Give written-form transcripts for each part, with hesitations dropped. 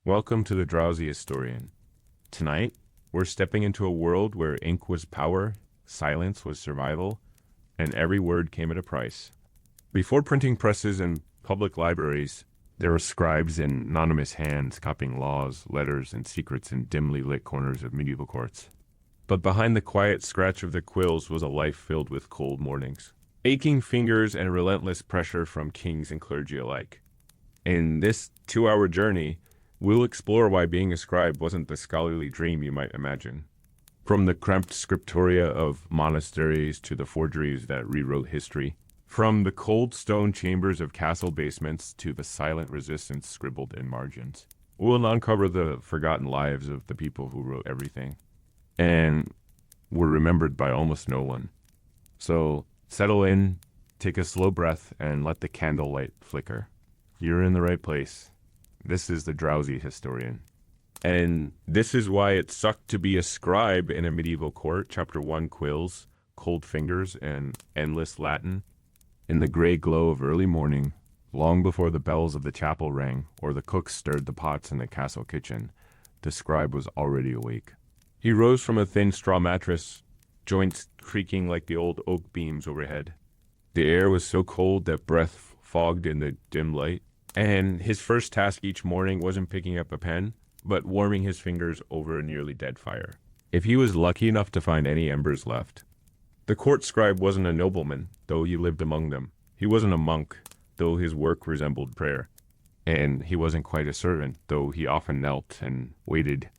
Welcome to the Drowsy Historian. Tonight, we're stepping into a world where ink was power, silence was survival, and every word came at a price. Before printing presses and public libraries, there were scribes in anonymous hands copying laws, letters, and secrets in dimly lit corners of medieval courts. But behind the quiet scratch of the quills was a life filled with cold mornings, aching fingers, and relentless pressure from kings and clergy alike. In this 2-hour journey, we'll explore why being a scribe wasn't the scholarly dream you might imagine. From the cramped scriptoria of monasteries to the forgeries that rewrote history, from the cold stone chambers of castle basements to the silent resistance scribbled in margins, we'll uncover the forgotten lives of the people who wrote everything, and were remembered by almost no one. So settle in, take a slow breath, and let the candlelight flicker. You're in the right place. This is the Drowsy Historian. And this is why it sucked to be a scribe in a medieval court. Chapter 1, quills, cold fingers, and endless Latin. In the gray glow of early morning, long before the bells of the chapel rang or the cooks stirred the pots in the castle kitchen, the scribe was already awake. He rose from a thin straw mattress, joints creaking like the old oak beams overhead. The air was so cold that breath fogged in the dim light, and his first task each morning wasn't picking up a pen, but warming his fingers over a nearly dead fire, if he was lucky enough to find any embers left. The court scribe wasn't a nobleman, though he lived among them. He wasn't a monk, though his work resembled prayer. And he wasn't quite a servant, though he often knelt and waited.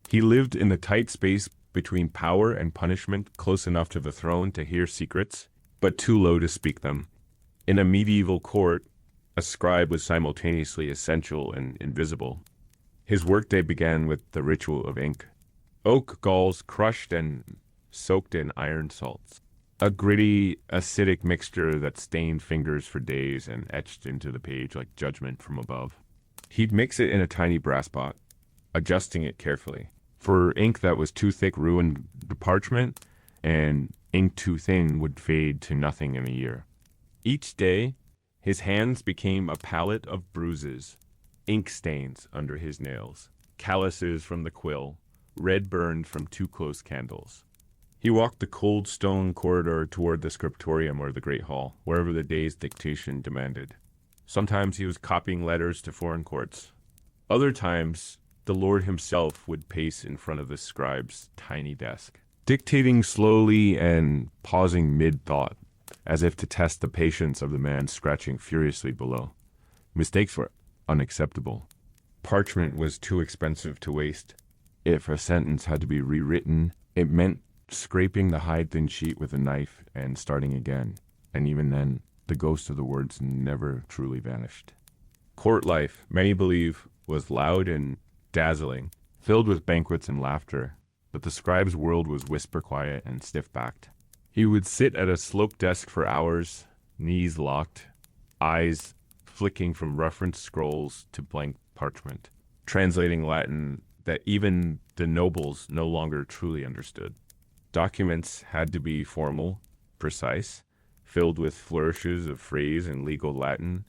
He lived in the tight space between power and punishment, close enough to the throne to hear secrets, but too low to speak them. In a medieval court, a scribe was simultaneously essential and invisible. His workday began with the ritual of ink. Oak galls crushed and soaked in iron salts. A gritty, acidic mixture that stained fingers for days and etched into the page like judgment from above. He'd mix it in a tiny brass pot, adjusting it carefully. For ink that was too thick ruined the parchment, and ink too thin would fade to nothing in a year. Each day, his hands became a palette of bruises, ink stains under his nails, calluses from the quill, red burned from too close candles. He walked the cold stone corridor toward the scriptorium or the great hall, wherever the day's dictation demanded. Sometimes he was copying letters to foreign courts. Other times, the Lord himself would pace in front of the scribe's tiny desk, dictating slowly and pausing mid-thought, as if to test the patience of the man scratching furiously below. Mistakes were unacceptable. Parchment was too expensive to waste. If a sentence had to be rewritten, it meant scraping the hide-thin sheet with a knife and starting again. And even then, the ghost of the words never truly vanished. Court life, many believe, was loud and dazzling, filled with banquets and laughter, but the scribe's world was whisper-quiet and stiff-backed. He would sit at a sloped desk for hours, knees locked, eyes flicking from reference scrolls to blank parchment, translating Latin that even the nobles no longer truly understood. Documents had to be formal, precise, filled with flourishes of phrase and legal Latin,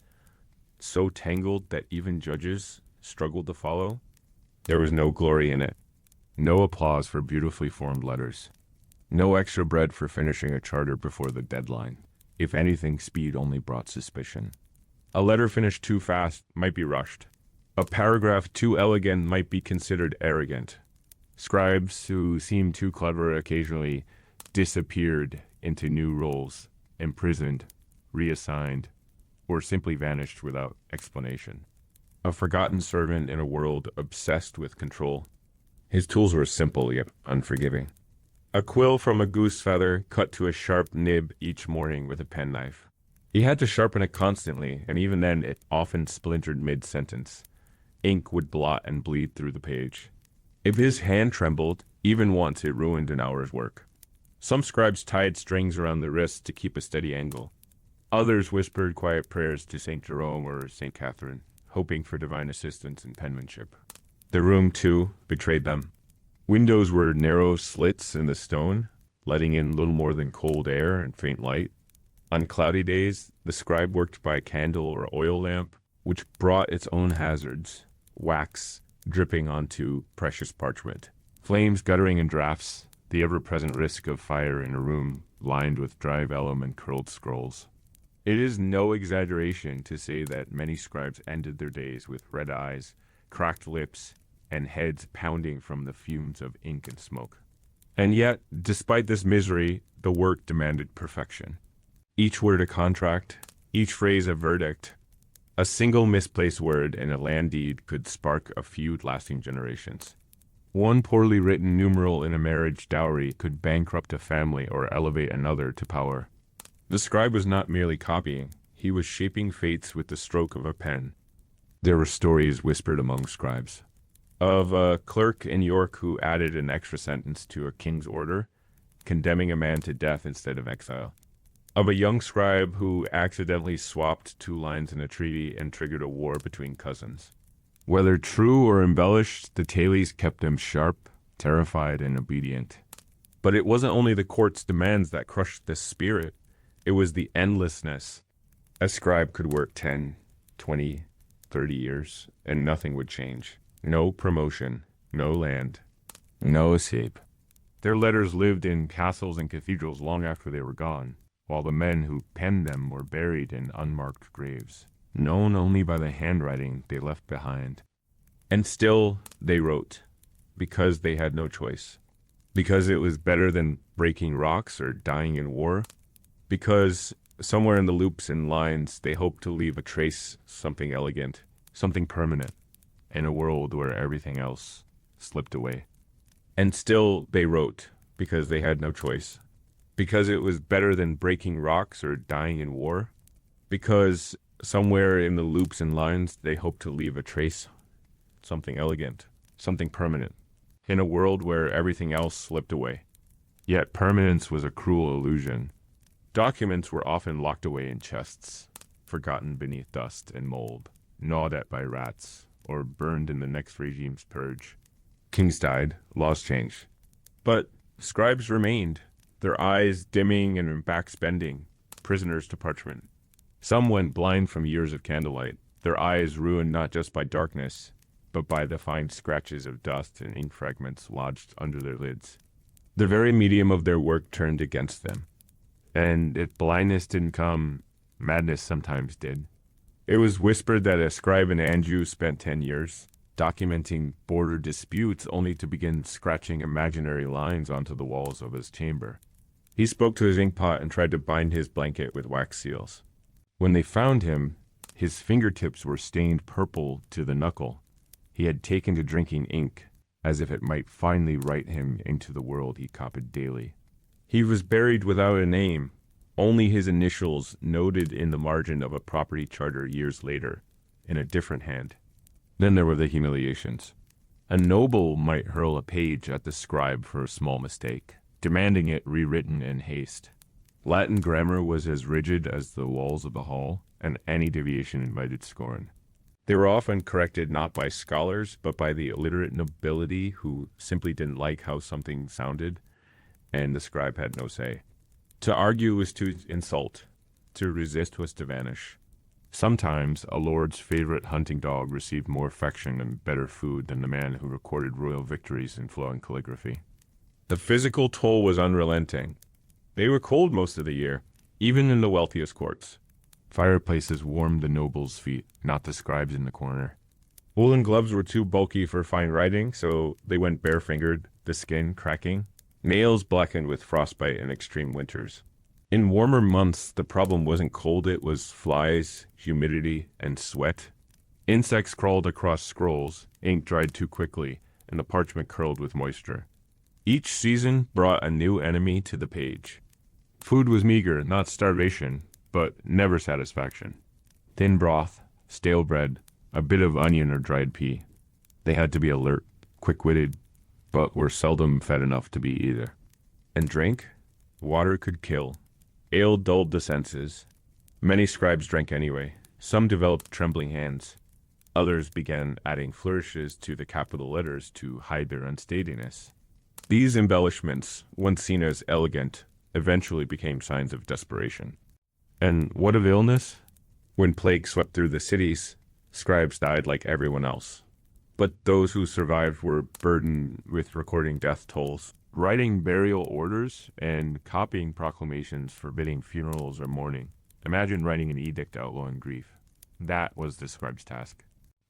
so tangled that even judges struggled to follow. There was no glory in it, no applause for beautifully formed letters. No extra bread for finishing a charter before the deadline. If anything, speed only brought suspicion. A letter finished too fast might be rushed. A paragraph too elegant might be considered arrogant. Scribes who seemed too clever occasionally disappeared into new roles, imprisoned, reassigned, or simply vanished without explanation. A forgotten servant in a world obsessed with control. His tools were simple yet unforgiving. A quill from a goose feather cut to a sharp nib each morning with a penknife. He had to sharpen it constantly, and even then it often splintered mid-sentence. Ink would blot and bleed through the page. If his hand trembled, even once it ruined an hour's work. Some scribes tied strings around the wrists to keep a steady angle. Others whispered quiet prayers to St. Jerome or St. Catherine, hoping for divine assistance in penmanship. The room, too, betrayed them. Windows were narrow slits in the stone, letting in little more than cold air and faint light. On cloudy days, the scribe worked by candle or oil lamp, which brought its own hazards: wax, dripping onto precious parchment. Flames guttering in drafts, the ever-present risk of fire in a room lined with dry vellum and curled scrolls. It is no exaggeration to say that many scribes ended their days with red eyes, cracked lips, and heads pounding from the fumes of ink and smoke. And yet, despite this misery, the work demanded perfection. Each word a contract, each phrase a verdict. A single misplaced word in a land deed could spark a feud lasting generations. One poorly written numeral in a marriage dowry could bankrupt a family or elevate another to power. The scribe was not merely copying, he was shaping fates with the stroke of a pen. There were stories whispered among scribes of a clerk in York who added an extra sentence to a king's order, condemning a man to death instead of exile. Of a young scribe who accidentally swapped 2 lines in a treaty and triggered a war between cousins. Whether true or embellished, the tales kept him sharp, terrified, and obedient. But it wasn't only the court's demands that crushed the spirit, it was the endlessness. A scribe could work 10, 20, 30 years, and nothing would change. No promotion, no land, no escape. Their letters lived in castles and cathedrals long after they were gone, while the men who penned them were buried in unmarked graves, known only by the handwriting they left behind. And still they wrote, because they had no choice. Because it was better than breaking rocks or dying in war. Because somewhere in the loops and lines they hoped to leave a trace, something elegant, something permanent, in a world where everything else slipped away. And still they wrote, because they had no choice. Because it was better than breaking rocks or dying in war. Because somewhere in the loops and lines they hoped to leave a trace, something elegant, something permanent, in a world where everything else slipped away. Yet permanence was a cruel illusion. Documents were often locked away in chests, forgotten beneath dust and mold, gnawed at by rats, or burned in the next regime's purge. Kings died, laws changed. But scribes remained, their eyes dimming and backs bending, prisoners to parchment. Some went blind from years of candlelight, their eyes ruined not just by darkness, but by the fine scratches of dust and ink fragments lodged under their lids. The very medium of their work turned against them. And if blindness didn't come, madness sometimes did. It was whispered that a scribe in Anjou spent 10 years documenting border disputes only to begin scratching imaginary lines onto the walls of his chamber. He spoke to his inkpot and tried to bind his blanket with wax seals. When they found him, his fingertips were stained purple to the knuckle. He had taken to drinking ink, as if it might finally write him into the world he copied daily. He was buried without a name, only his initials noted in the margin of a property charter years later, in a different hand. Then there were the humiliations. A noble might hurl a page at the scribe for a small mistake, demanding it rewritten in haste. Latin grammar was as rigid as the walls of the hall, and any deviation invited scorn. They were often corrected not by scholars, but by the illiterate nobility who simply didn't like how something sounded, and the scribe had no say. To argue was to insult, to resist was to vanish. Sometimes a lord's favorite hunting dog received more affection and better food than the man who recorded royal victories in flowing calligraphy. The physical toll was unrelenting. They were cold most of the year, even in the wealthiest courts. Fireplaces warmed the nobles' feet, not the scribes in the corner. Woolen gloves were too bulky for fine writing, so they went bare-fingered, the skin cracking. Nails blackened with frostbite in extreme winters. In warmer months, the problem wasn't cold, it was flies, humidity, and sweat. Insects crawled across scrolls, ink dried too quickly, and the parchment curled with moisture. Each season brought a new enemy to the page. Food was meager, not starvation, but never satisfaction. Thin broth, stale bread, a bit of onion or dried pea. They had to be alert, quick-witted, but were seldom fed enough to be either. And drink? Water could kill. Ale dulled the senses. Many scribes drank anyway. Some developed trembling hands. Others began adding flourishes to the capital letters to hide their unsteadiness. These embellishments, once seen as elegant, eventually became signs of desperation. And what of illness? When plague swept through the cities, scribes died like everyone else. But those who survived were burdened with recording death tolls, writing burial orders, and copying proclamations forbidding funerals or mourning. Imagine writing an edict outlawing grief. That was the scribe's task.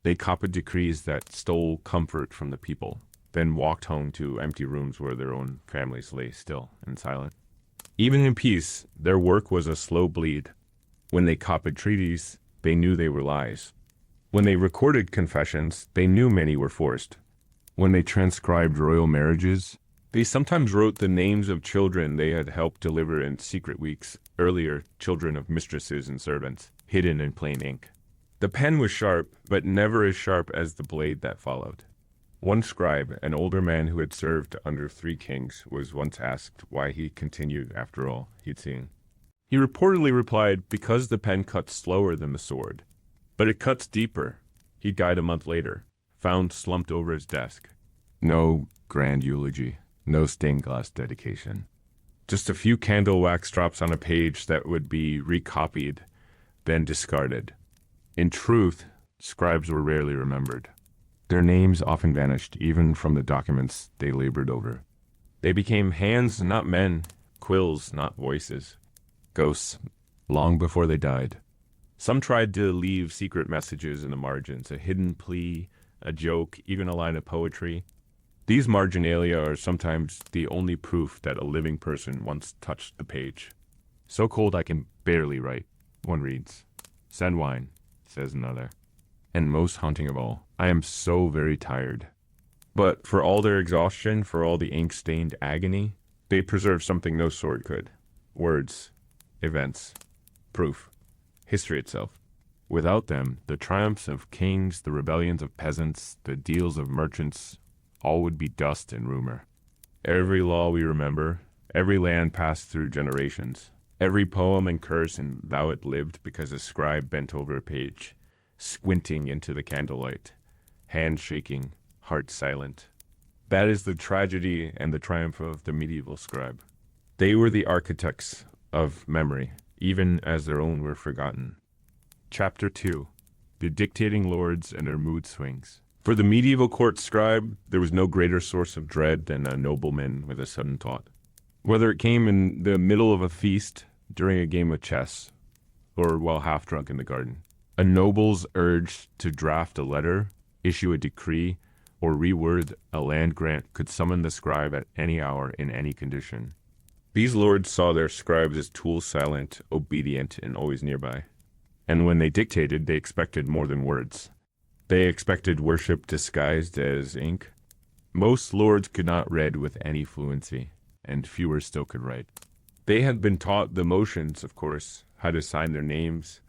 They copied decrees that stole comfort from the people, then walked home to empty rooms where their own families lay still and silent. Even in peace, their work was a slow bleed. When they copied treaties, they knew they were lies. When they recorded confessions, they knew many were forced. When they transcribed royal marriages, they sometimes wrote the names of children they had helped deliver in secret weeks earlier, children of mistresses and servants, hidden in plain ink. The pen was sharp, but never as sharp as the blade that followed. One scribe, an older man who had served under 3 kings, was once asked why he continued after all he'd seen. He reportedly replied, because the pen cuts slower than the sword. But it cuts deeper. He died a month later, found slumped over his desk. No grand eulogy, no stained glass dedication. Just a few candle wax drops on a page that would be recopied, then discarded. In truth, scribes were rarely remembered. Their names often vanished, even from the documents they labored over. They became hands, not men, quills, not voices, ghosts, long before they died. Some tried to leave secret messages in the margins, a hidden plea, a joke, even a line of poetry. These marginalia are sometimes the only proof that a living person once touched the page. So cold I can barely write, one reads. Send wine, says another. And most haunting of all, I am so very tired. But for all their exhaustion, for all the ink-stained agony, they preserved something no sword could. Words, events, proof. History itself. Without them, the triumphs of kings, the rebellions of peasants, the deals of merchants, all would be dust and rumor. Every law we remember, every land passed through generations, every poem and curse and vow it lived because a scribe bent over a page, squinting into the candlelight, hands shaking, heart silent. That is the tragedy and the triumph of the medieval scribe. They were the architects of memory, even as their own were forgotten. Chapter 2. The Dictating Lords and Their Mood Swings. For the medieval court scribe, there was no greater source of dread than a nobleman with a sudden thought. Whether it came in the middle of a feast, during a game of chess, or while half drunk in the garden. A noble's urge to draft a letter, issue a decree, or reword a land grant could summon the scribe at any hour in any condition. These lords saw their scribes as tools silent, obedient, and always nearby. And when they dictated, they expected more than words. They expected worship disguised as ink. Most lords could not read with any fluency, and fewer still could write. They had been taught the motions, of course, how to sign their names,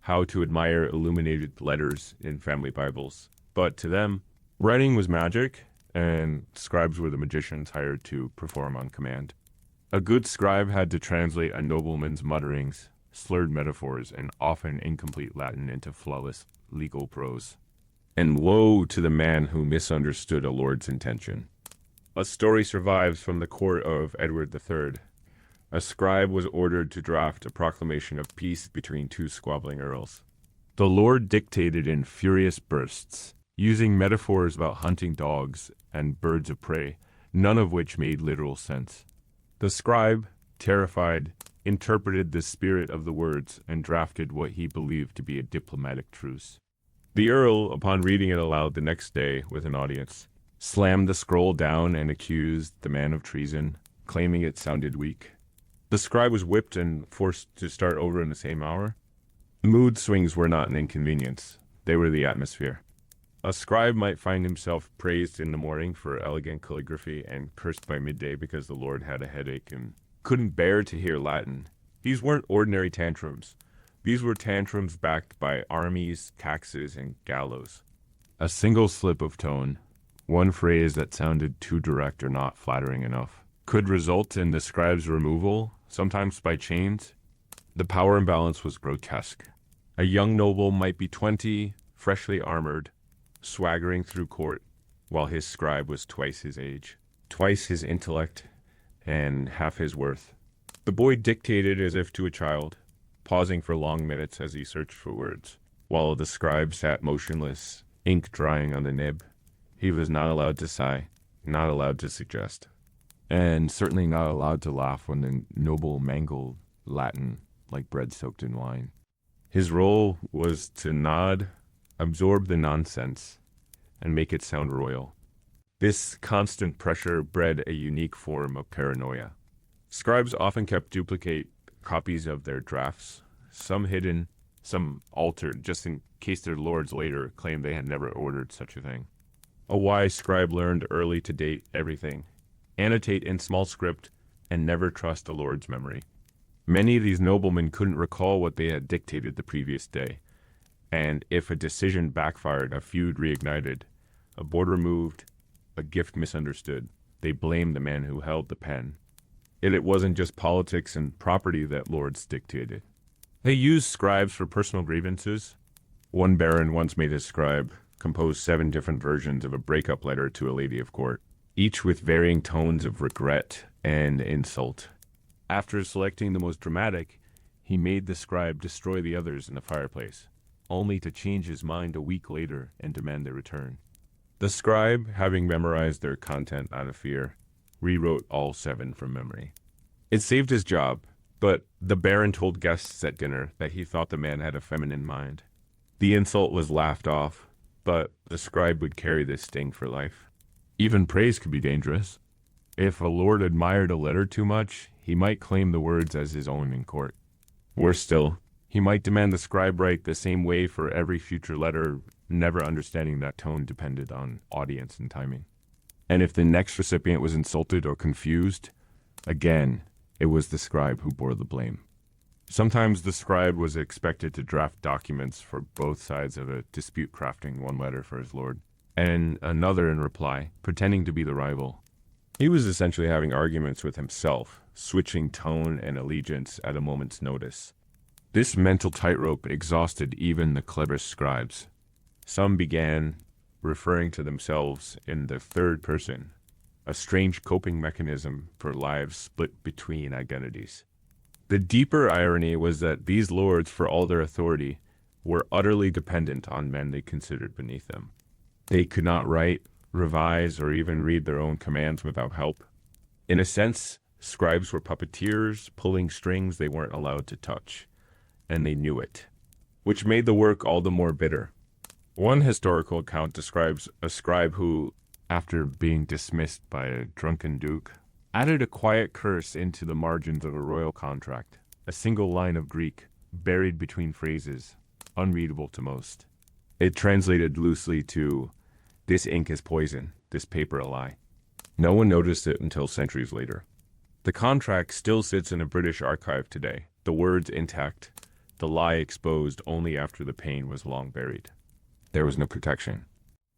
how to admire illuminated letters in family Bibles. But to them, writing was magic, and scribes were the magicians hired to perform on command. A good scribe had to translate a nobleman's mutterings, slurred metaphors, and often incomplete Latin into flawless legal prose. And woe to the man who misunderstood a lord's intention. A story survives from the court of Edward III. A scribe was ordered to draft a proclamation of peace between 2 squabbling earls. The lord dictated in furious bursts, using metaphors about hunting dogs and birds of prey, none of which made literal sense. The scribe, terrified, interpreted the spirit of the words and drafted what he believed to be a diplomatic truce. The earl, upon reading it aloud the next day with an audience, slammed the scroll down and accused the man of treason, claiming it sounded weak. The scribe was whipped and forced to start over in the same hour. Mood swings were not an inconvenience. They were the atmosphere. A scribe might find himself praised in the morning for elegant calligraphy and cursed by midday because the Lord had a headache and couldn't bear to hear Latin. These weren't ordinary tantrums. These were tantrums backed by armies, taxes, and gallows. A single slip of tone, one phrase that sounded too direct or not flattering enough, could result in the scribe's removal, sometimes by chains. The power imbalance was grotesque. A young noble might be 20, freshly armored, swaggering through court, while his scribe was twice his age, twice his intellect, and half his worth. The boy dictated as if to a child, pausing for long minutes as he searched for words, while the scribe sat motionless, ink drying on the nib. He was not allowed to sigh, not allowed to suggest, and certainly not allowed to laugh when the noble mangled Latin like bread soaked in wine. His role was to nod, absorb the nonsense, and make it sound royal. This constant pressure bred a unique form of paranoia. Scribes often kept duplicate copies of their drafts, some hidden, some altered, just in case their lords later claimed they had never ordered such a thing. A wise scribe learned early to date everything, annotate in small script, and never trust a lord's memory. Many of these noblemen couldn't recall what they had dictated the previous day, and if a decision backfired, a feud reignited, a board removed, a gift misunderstood, they blamed the man who held the pen. Yet it wasn't just politics and property that lords dictated. They used scribes for personal grievances. One baron once made his scribe compose 7 different versions of a breakup letter to a lady of court, each with varying tones of regret and insult. After selecting the most dramatic, he made the scribe destroy the others in the fireplace, only to change his mind a week later and demand their return. The scribe, having memorized their content out of fear, rewrote all 7 from memory. It saved his job, but the baron told guests at dinner that he thought the man had a feminine mind. The insult was laughed off, but the scribe would carry this sting for life. Even praise could be dangerous. If a lord admired a letter too much, he might claim the words as his own in court. Worse still, he might demand the scribe write the same way for every future letter, never understanding that tone depended on audience and timing. And if the next recipient was insulted or confused, again, it was the scribe who bore the blame. Sometimes the scribe was expected to draft documents for both sides of a dispute, crafting one letter for his lord, and another in reply, pretending to be the rival. He was essentially having arguments with himself, switching tone and allegiance at a moment's notice. This mental tightrope exhausted even the cleverest scribes. Some began referring to themselves in the third person, a strange coping mechanism for lives split between identities. The deeper irony was that these lords, for all their authority, were utterly dependent on men they considered beneath them. They could not write, revise, or even read their own commands without help. In a sense, scribes were puppeteers pulling strings they weren't allowed to touch, and they knew it, which made the work all the more bitter. One historical account describes a scribe who, after being dismissed by a drunken duke, added a quiet curse into the margins of a royal contract, a single line of Greek, buried between phrases, unreadable to most. It translated loosely to, "This ink is poison, this paper a lie." No one noticed it until centuries later. The contract still sits in a British archive today, the words intact, the lie exposed only after the pain was long buried. There was no protection.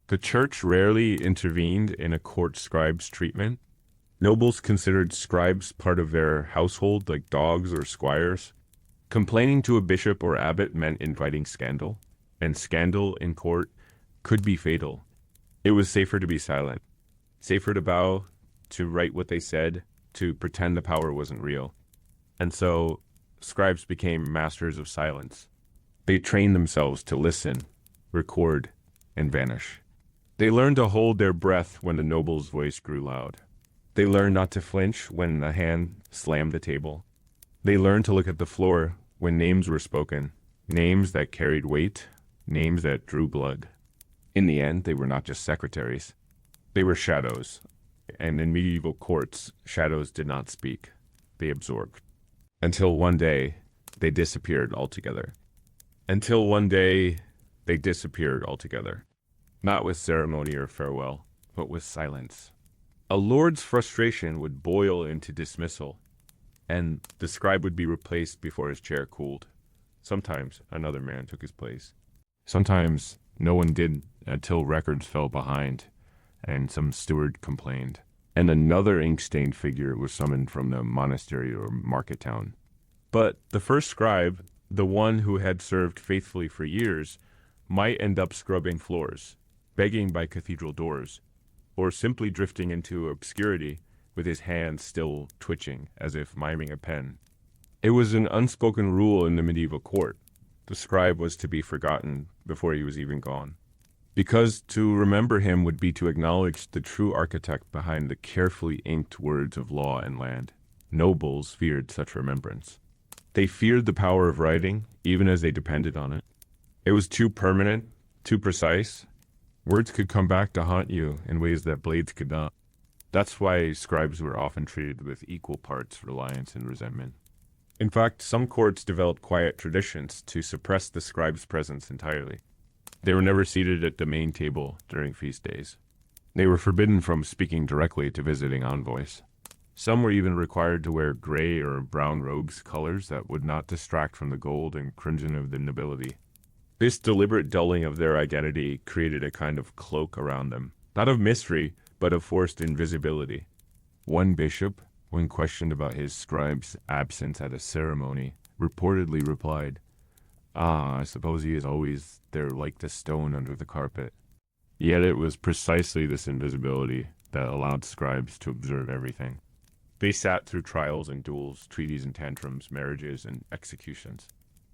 The church rarely intervened in a court scribe's treatment. Nobles considered scribes part of their household like dogs or squires. Complaining to a bishop or abbot meant inviting scandal, and scandal in court could be fatal. It was safer to be silent, safer to bow, to write what they said, to pretend the power wasn't real. And so scribes became masters of silence. They trained themselves to listen, record, and vanish. They learned to hold their breath when the noble's voice grew loud. They learned not to flinch when a hand slammed the table. They learned to look at the floor when names were spoken, names that carried weight, names that drew blood. In the end, they were not just secretaries. They were shadows, and in medieval courts, shadows did not speak. They absorbed. Until one day, they disappeared altogether. Not with ceremony or farewell, but with silence. A lord's frustration would boil into dismissal, and the scribe would be replaced before his chair cooled. Sometimes another man took his place. Sometimes no one did until records fell behind and some steward complained, and another ink-stained figure was summoned from the monastery or market town. But the first scribe, the one who had served faithfully for years, might end up scrubbing floors, begging by cathedral doors, or simply drifting into obscurity with his hands still twitching as if miming a pen. It was an unspoken rule in the medieval court. The scribe was to be forgotten before he was even gone. because to remember him would be to acknowledge the true architect behind the carefully inked words of law and land. Nobles feared such remembrance. They feared the power of writing, even as they depended on it. It was too permanent, too precise. Words could come back to haunt you in ways that blades could not. That's why scribes were often treated with equal parts reliance and resentment. In fact, some courts developed quiet traditions to suppress the scribe's presence entirely. They were never seated at the main table during feast days. They were forbidden from speaking directly to visiting envoys. Some were even required to wear gray or brown robes, colors that would not distract from the gold and crimson of the nobility. This deliberate dulling of their identity created a kind of cloak around them, not of mystery, but of forced invisibility. One bishop, when questioned about his scribe's absence at a ceremony, reportedly replied, "Ah, I suppose he is always there like the stone under the carpet." Yet it was precisely this invisibility that allowed scribes to observe everything. They sat through trials and duels, treaties and tantrums, marriages and executions.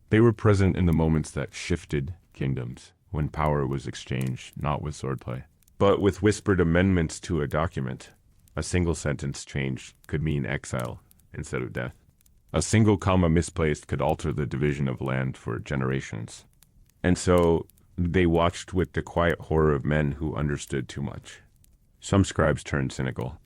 They were present in the moments that shifted kingdoms, when power was exchanged, not with swordplay, but with whispered amendments to a document. A single sentence change could mean exile instead of death. A single comma misplaced could alter the division of land for generations. And so they watched with the quiet horror of men who understood too much. Some scribes turned cynical.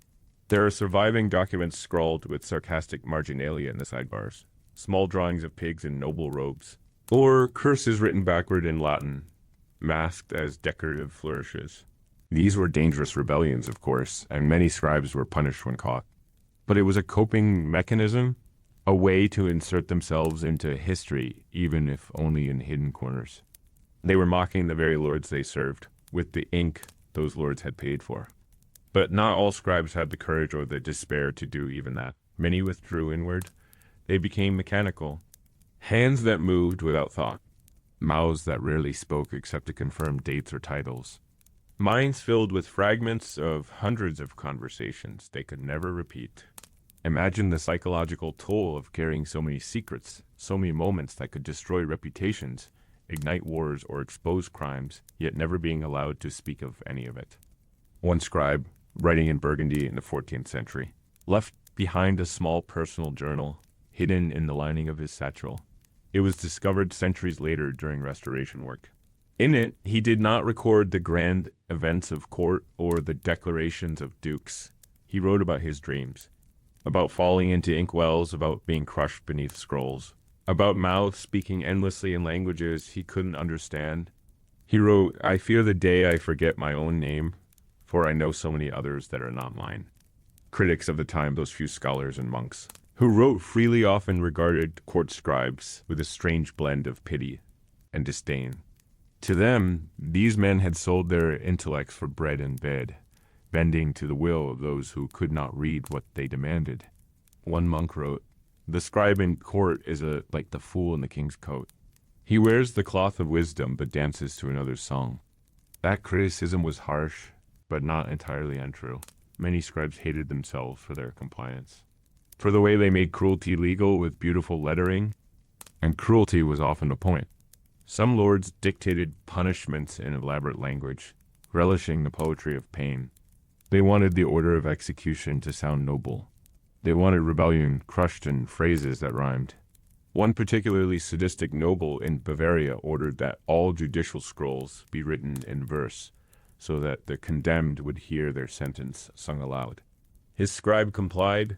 There are surviving documents scrawled with sarcastic marginalia in the sidebars, small drawings of pigs in noble robes, or curses written backward in Latin, masked as decorative flourishes. These were dangerous rebellions, of course, and many scribes were punished when caught. But it was a coping mechanism, a way to insert themselves into history, even if only in hidden corners. They were mocking the very lords they served, with the ink those lords had paid for. But not all scribes had the courage or the despair to do even that. Many withdrew inward. They became mechanical. Hands that moved without thought. Mouths that rarely spoke except to confirm dates or titles. Minds filled with fragments of hundreds of conversations they could never repeat. Imagine the psychological toll of carrying so many secrets, so many moments that could destroy reputations, ignite wars, or expose crimes, yet never being allowed to speak of any of it. One scribe, writing in Burgundy in the 14th century, left behind a small personal journal, hidden in the lining of his satchel. It was discovered centuries later during restoration work. In it, he did not record the grand events of court or the declarations of dukes. He wrote about his dreams, about falling into inkwells, about being crushed beneath scrolls, about mouths speaking endlessly in languages he couldn't understand. He wrote, "I fear the day I forget my own name, for I know so many others that are not mine." Critics of the time, those few scholars and monks, who wrote freely, often regarded court scribes with a strange blend of pity and disdain. To them, these men had sold their intellects for bread and bed, bending to the will of those who could not read what they demanded. One monk wrote, "The scribe in court is like the fool in the king's coat. He wears the cloth of wisdom but dances to another's song." That criticism was harsh, but not entirely untrue. Many scribes hated themselves for their compliance, for the way they made cruelty legal with beautiful lettering, and cruelty was often the point. Some lords dictated punishments in elaborate language, relishing the poetry of pain. They wanted the order of execution to sound noble. They wanted rebellion crushed in phrases that rhymed. One particularly sadistic noble in Bavaria ordered that all judicial scrolls be written in verse, so that the condemned would hear their sentence sung aloud. His scribe complied,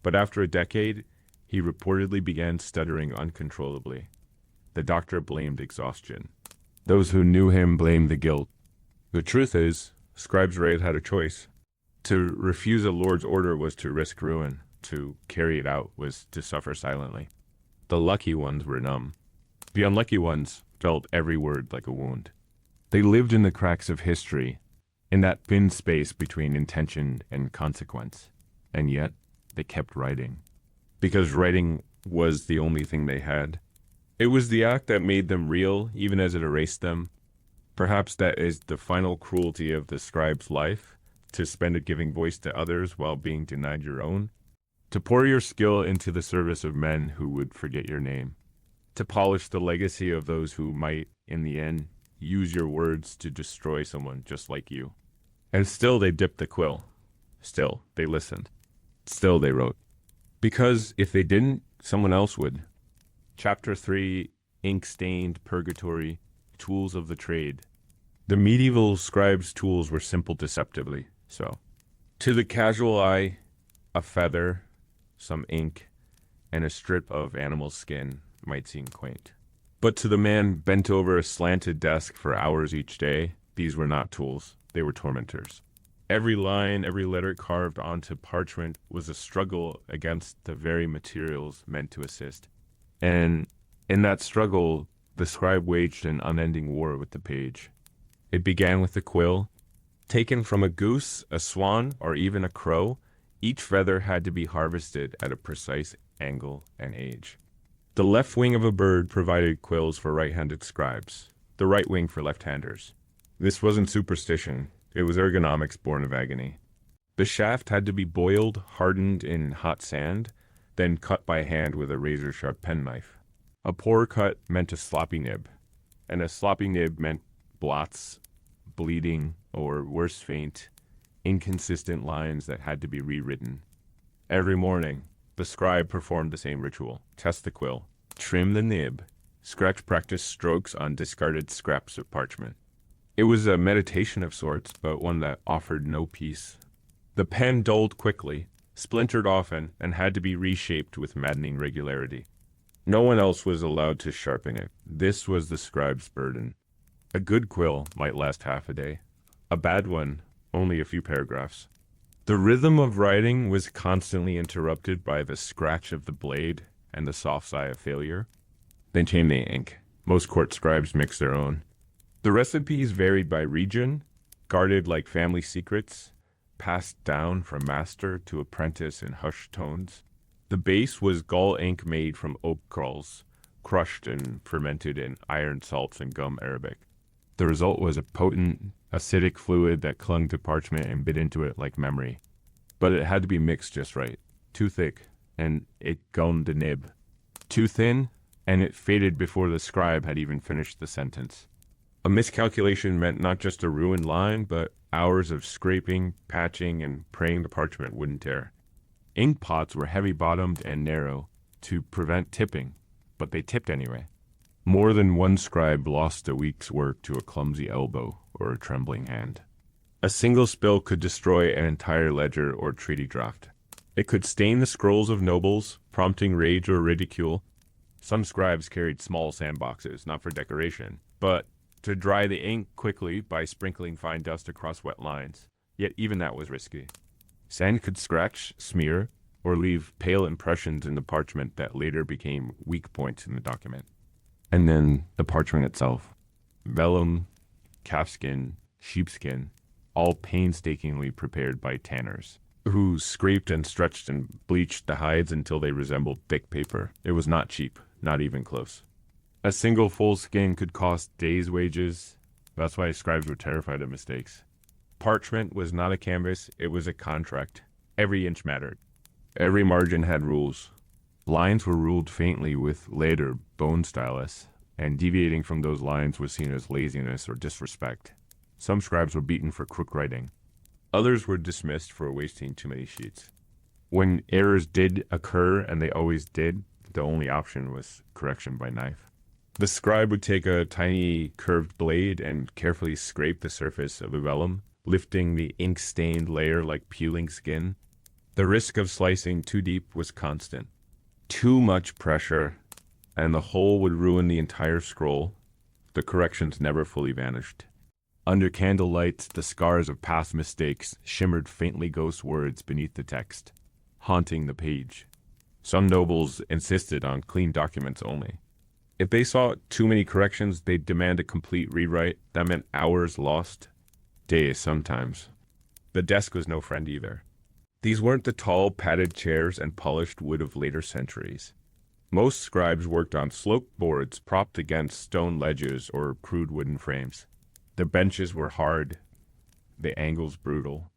but after a decade, he reportedly began stuttering uncontrollably. The doctor blamed exhaustion. Those who knew him blamed the guilt. The truth is, scribes Raid had a choice. To refuse a lord's order was to risk ruin. To carry it out was to suffer silently. The lucky ones were numb. The unlucky ones felt every word like a wound. They lived in the cracks of history, in that thin space between intention and consequence. And yet, they kept writing. Because writing was the only thing they had. It was the act that made them real, even as it erased them. Perhaps that is the final cruelty of the scribe's life, to spend it giving voice to others while being denied your own. To pour your skill into the service of men who would forget your name. To polish the legacy of those who might, in the end, use your words to destroy someone just like you. And still they dipped the quill. Still they listened. Still they wrote. Because if they didn't, someone else would. Chapter 3, Ink-Stained Purgatory, Tools of the Trade. The medieval scribes' tools were simple deceptively, so. To the casual eye, a feather, some ink, and a strip of animal skin might seem quaint. But to the man bent over a slanted desk for hours each day, these were not tools, they were tormentors. Every line, every letter carved onto parchment was a struggle against the very materials meant to assist. And in that struggle, the scribe waged an unending war with the page. It began with the quill. Taken from a goose, a swan, or even a crow, each feather had to be harvested at a precise angle and age. The left wing of a bird provided quills for right-handed scribes, the right wing for left-handers. This wasn't superstition, it was ergonomics born of agony. The shaft had to be boiled, hardened in hot sand, then cut by hand with a razor-sharp penknife. A poor cut meant a sloppy nib, and a sloppy nib meant blots, bleeding, or worse faint, inconsistent lines that had to be rewritten. Every morning, the scribe performed the same ritual. Test the quill, trim the nib, scratch practice strokes on discarded scraps of parchment. It was a meditation of sorts, but one that offered no peace. The pen dulled quickly, splintered often, and had to be reshaped with maddening regularity. No one else was allowed to sharpen it. This was the scribe's burden. A good quill might last half a day. A bad one, only a few paragraphs. The rhythm of writing was constantly interrupted by the scratch of the blade and the soft sigh of failure. Then came the ink. Most court scribes mixed their own. The recipes varied by region, guarded like family secrets, passed down from master to apprentice in hushed tones. The base was gall ink made from oak crulls, crushed and fermented in iron salts and gum arabic. The result was a potent, acidic fluid that clung to parchment and bit into it like memory. But it had to be mixed just right. Too thick, and it gummed the nib. Too thin, and it faded before the scribe had even finished the sentence. A miscalculation meant not just a ruined line, but hours of scraping, patching, and praying the parchment wouldn't tear. Ink pots were heavy-bottomed and narrow to prevent tipping, but they tipped anyway. More than one scribe lost a week's work to a clumsy elbow or a trembling hand. A single spill could destroy an entire ledger or treaty draft. It could stain the scrolls of nobles, prompting rage or ridicule. Some scribes carried small sandboxes, not for decoration, but to dry the ink quickly by sprinkling fine dust across wet lines. Yet even that was risky. Sand could scratch, smear, or leave pale impressions in the parchment that later became weak points in the document. And then the parchment itself. Vellum, calfskin, sheepskin, all painstakingly prepared by tanners, who scraped and stretched and bleached the hides until they resembled thick paper. It was not cheap, not even close. A single full skin could cost days' wages. That's why scribes were terrified of mistakes. Parchment was not a canvas, it was a contract. Every inch mattered. Every margin had rules. Lines were ruled faintly with lead or bone stylus, and deviating from those lines was seen as laziness or disrespect. Some scribes were beaten for crook writing. Others were dismissed for wasting too many sheets. When errors did occur, and they always did, the only option was correction by knife. The scribe would take a tiny curved blade and carefully scrape the surface of a vellum, lifting the ink-stained layer like peeling skin. The risk of slicing too deep was constant. Too much pressure, and the hole would ruin the entire scroll. The corrections never fully vanished. Under candle lights, the scars of past mistakes shimmered faintly ghost words beneath the text, haunting the page. Some nobles insisted on clean documents only. If they saw too many corrections, they'd demand a complete rewrite. That meant hours lost, days sometimes. The desk was no friend either. These weren't the tall, padded chairs and polished wood of later centuries. Most scribes worked on sloped boards propped against stone ledges or crude wooden frames. The benches were hard, the angles brutal.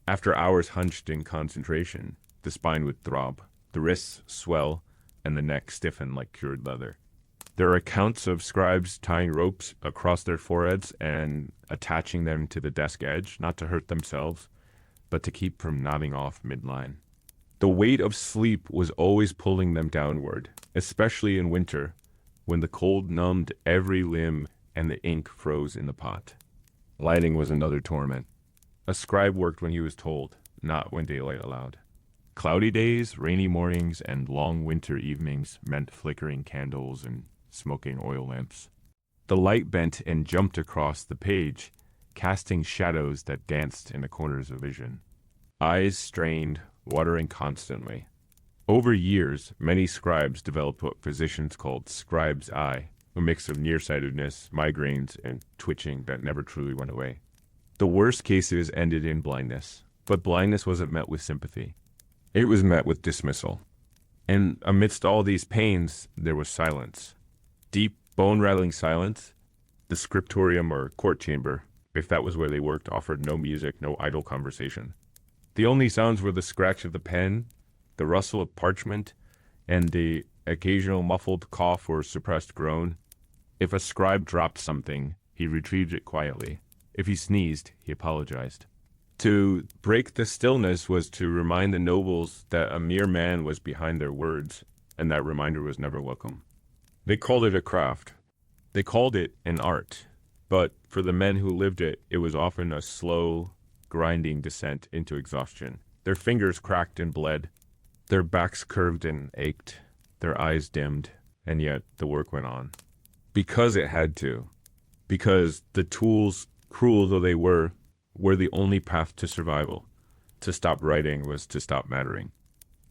After hours hunched in concentration, the spine would throb, the wrists swell, and the neck stiffen like cured leather. There are accounts of scribes tying ropes across their foreheads and attaching them to the desk edge, not to hurt themselves, but to keep from nodding off midline. The weight of sleep was always pulling them downward, especially in winter, when the cold numbed every limb and the ink froze in the pot. Lighting was another torment. A scribe worked when he was told, not when daylight allowed. Cloudy days, rainy mornings, and long winter evenings meant flickering candles and smoking oil lamps. The light bent and jumped across the page, casting shadows that danced in the corners of vision. Eyes strained, watering constantly. Over years, many scribes developed what physicians called scribe's eye, a mix of nearsightedness, migraines, and twitching that never truly went away. The worst cases ended in blindness, but blindness wasn't met with sympathy. It was met with dismissal. And amidst all these pains, there was silence. Deep, bone-rattling silence. The scriptorium or court chamber, if that was where they worked, offered no music, no idle conversation. The only sounds were the scratch of the pen, the rustle of parchment, and the occasional muffled cough or suppressed groan. If a scribe dropped something, he retrieved it quietly. If he sneezed, he apologized. To break the stillness was to remind the nobles that a mere man was behind their words, and that reminder was never welcome. They called it a craft. They called it an art. But for the men who lived it, it was often a slow, grinding descent into exhaustion. Their fingers cracked and bled. Their backs curved and ached. Their eyes dimmed. And yet the work went on. Because it had to. Because the tools, cruel though they were the only path to survival. To stop writing was to stop mattering.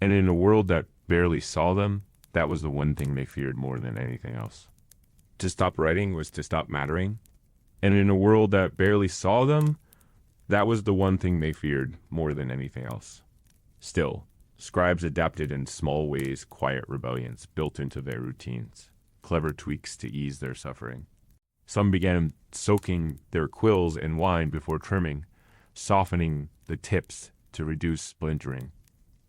And in a world that barely saw them, that was the one thing they feared more than anything else. To stop writing was to stop mattering. And in a world that barely saw them, that was the one thing they feared more than anything else. Still, scribes adapted in small ways quiet rebellions built into their routines, clever tweaks to ease their suffering. Some began soaking their quills in wine before trimming, softening the tips to reduce splintering.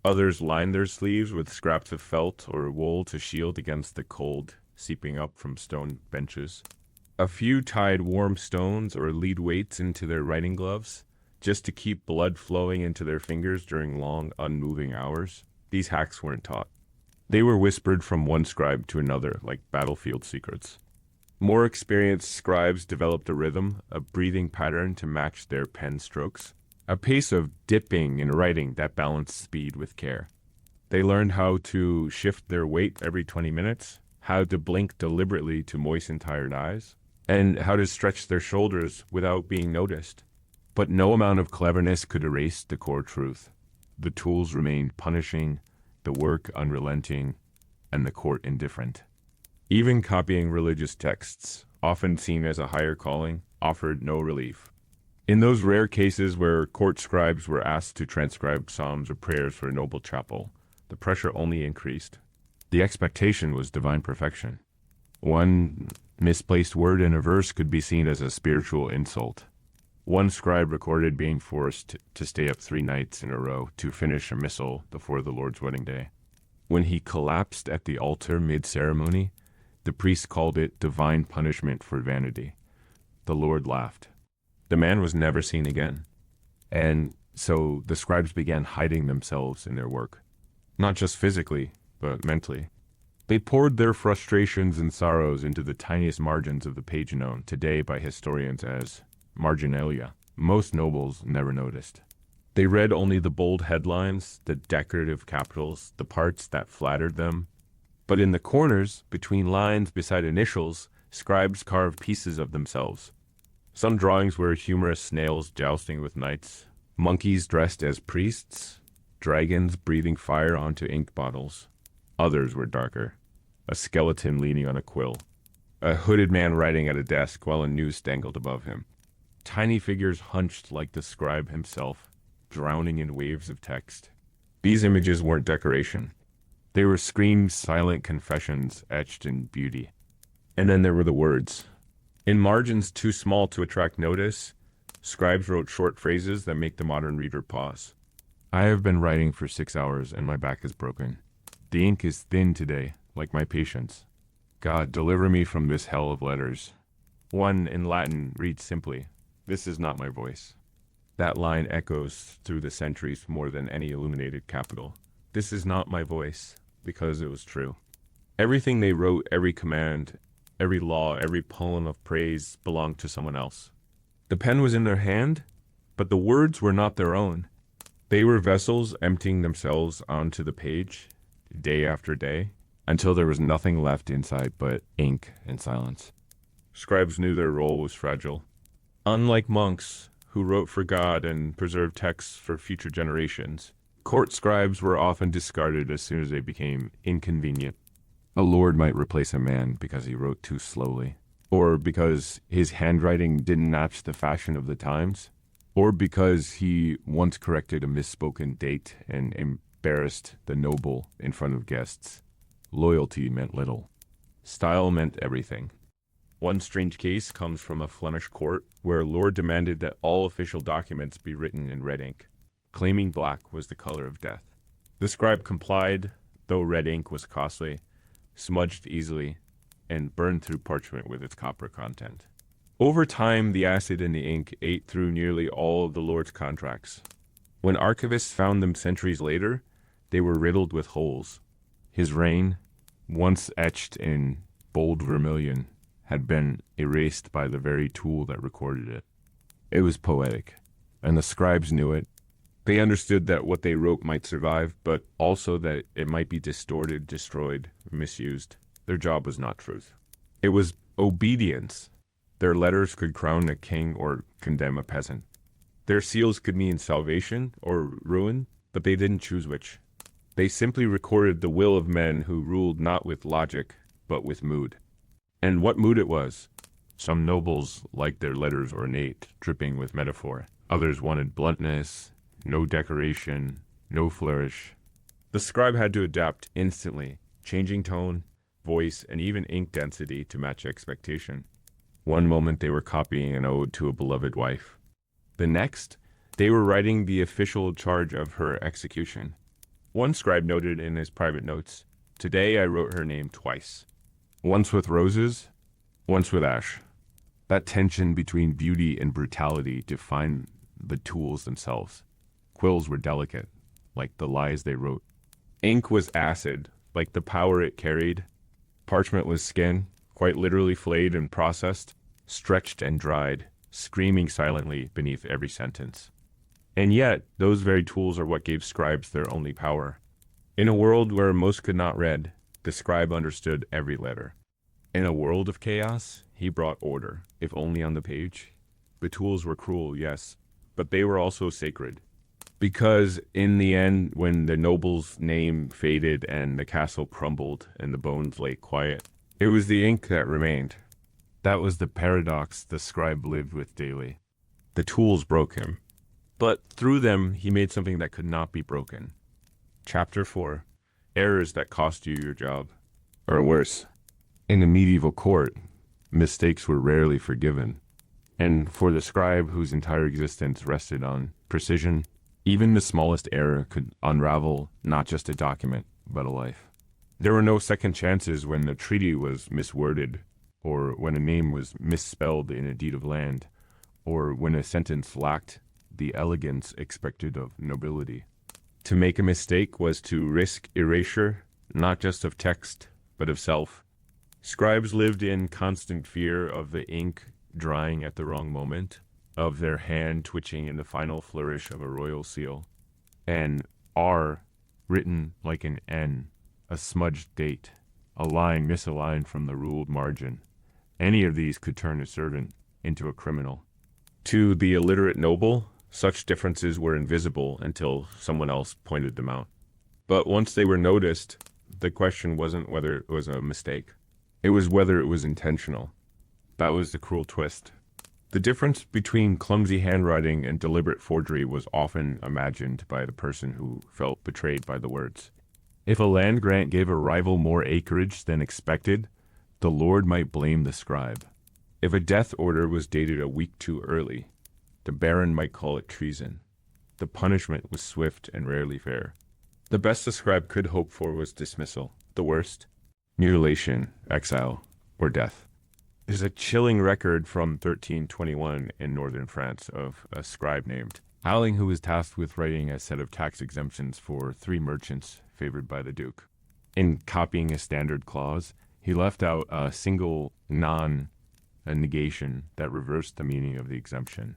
Others lined their sleeves with scraps of felt or wool to shield against the cold seeping up from stone benches. A few tied warm stones or lead weights into their writing gloves, just to keep blood flowing into their fingers during long, unmoving hours. These hacks weren't taught. They were whispered from one scribe to another like battlefield secrets. More experienced scribes developed a rhythm, a breathing pattern to match their pen strokes, a pace of dipping in writing that balanced speed with care. They learned how to shift their weight every 20 minutes, how to blink deliberately to moisten tired eyes, and how to stretch their shoulders without being noticed. But no amount of cleverness could erase the core truth. The tools remained punishing, the work unrelenting, and the court indifferent. Even copying religious texts, often seen as a higher calling, offered no relief. In those rare cases where court scribes were asked to transcribe psalms or prayers for a noble chapel, the pressure only increased. The expectation was divine perfection. One misplaced word in a verse could be seen as a spiritual insult. One scribe recorded being forced to stay up 3 nights in a row to finish a missal before the Lord's wedding day. When he collapsed at the altar mid-ceremony, the priest called it divine punishment for vanity. The Lord laughed. The man was never seen again. And so the scribes began hiding themselves in their work. Not just physically, but mentally. They poured their frustrations and sorrows into the tiniest margins of the page known today by historians as marginalia. Most nobles never noticed. They read only the bold headlines, the decorative capitals, the parts that flattered them. But in the corners, between lines beside initials, scribes carved pieces of themselves. Some drawings were humorous snails jousting with knights, monkeys dressed as priests, dragons breathing fire onto ink bottles. Others were darker. A skeleton leaning on a quill. A hooded man writing at a desk while a noose dangled above him. Tiny figures hunched like the scribe himself, drowning in waves of text. These images weren't decoration. They were screamed silent confessions etched in beauty. And then there were the words. In margins too small to attract notice, scribes wrote short phrases that make the modern reader pause. I have been writing for 6 hours and my back is broken. The ink is thin today, like my patience. God, deliver me from this hell of letters. One in Latin reads simply, "This is not my voice." That line echoes through the centuries more than any illuminated capital. This is not my voice, because it was true. Everything they wrote, every command, every law, every poem of praise belonged to someone else. The pen was in their hand, but the words were not their own. They were vessels emptying themselves onto the page, day after day, until there was nothing left inside but ink and silence. Scribes knew their role was fragile. Unlike monks, who wrote for God and preserved texts for future generations, court scribes were often discarded as soon as they became inconvenient. A lord might replace a man because he wrote too slowly, or because his handwriting didn't match the fashion of the times, or because he once corrected a misspoken date and embarrassed the noble in front of guests. Loyalty meant little. Style meant everything. One strange case comes from a Flemish court where a lord demanded that all official documents be written in red ink, claiming black was the color of death. The scribe complied, though red ink was costly, smudged easily, and burned through parchment with its copper content. Over time, the acid in the ink ate through nearly all of the lord's contracts. When archivists found them centuries later, they were riddled with holes. His reign, once etched in bold vermilion, had been erased by the very tool that recorded it. It was poetic, and the scribes knew it. They understood that what they wrote might survive, but also that it might be distorted, destroyed, misused. Their job was not truth. It was obedience. Their letters could crown a king or condemn a peasant. Their seals could mean salvation or ruin, but they didn't choose which. They simply recorded the will of men who ruled not with logic, but with mood. And what mood it was. Some nobles liked their letters ornate, dripping with metaphor. Others wanted bluntness, no decoration, no flourish. The scribe had to adapt instantly, changing tone, voice, and even ink density to match expectation. One moment they were copying an ode to a beloved wife. The next, they were writing the official charge of her execution. One scribe noted in his private notes, "Today I wrote her name twice. Once with roses, once with ash." That tension between beauty and brutality defined the tools themselves. Quills were delicate, like the lies they wrote. Ink was acid, like the power it carried. Parchment was skin, quite literally flayed and processed, stretched and dried, screaming silently beneath every sentence. And yet, those very tools are what gave scribes their only power. In a world where most could not read, the scribe understood every letter. In a world of chaos, he brought order, if only on the page. The tools were cruel, yes, but they were also sacred. Because in the end, when the noble's name faded and the castle crumbled and the bones lay quiet, it was the ink that remained. That was the paradox the scribe lived with daily. The tools broke him, but through them he made something that could not be broken. Chapter 4. Errors that cost you your job. Or worse. In a medieval court, mistakes were rarely forgiven. And for the scribe whose entire existence rested on precision, even the smallest error could unravel not just a document, but a life. There were no second chances when the treaty was misworded, or when a name was misspelled in a deed of land, or when a sentence lacked the elegance expected of nobility. To make a mistake was to risk erasure, not just of text, but of self. Scribes lived in constant fear of the ink drying at the wrong moment, of their hand twitching in the final flourish of a royal seal, and R written like an N, a smudged date, a line misaligned from the ruled margin. Any of these could turn a servant into a criminal. To the illiterate noble, such differences were invisible until someone else pointed them out. But once they were noticed, the question wasn't whether it was a mistake. It was whether it was intentional. That was the cruel twist. The difference between clumsy handwriting and deliberate forgery was often imagined by the person who felt betrayed by the words. If a land grant gave a rival more acreage than expected, the lord might blame the scribe. If a death order was dated a week too early, the baron might call it treason. The punishment was swift and rarely fair. The best the scribe could hope for was dismissal. The worst, mutilation, exile, or death. There's a chilling record from 1321 in northern France of a scribe named Alling who was tasked with writing a set of tax exemptions for 3 merchants favored by the Duke. In copying a standard clause, he left out a single a negation that reversed the meaning of the exemption.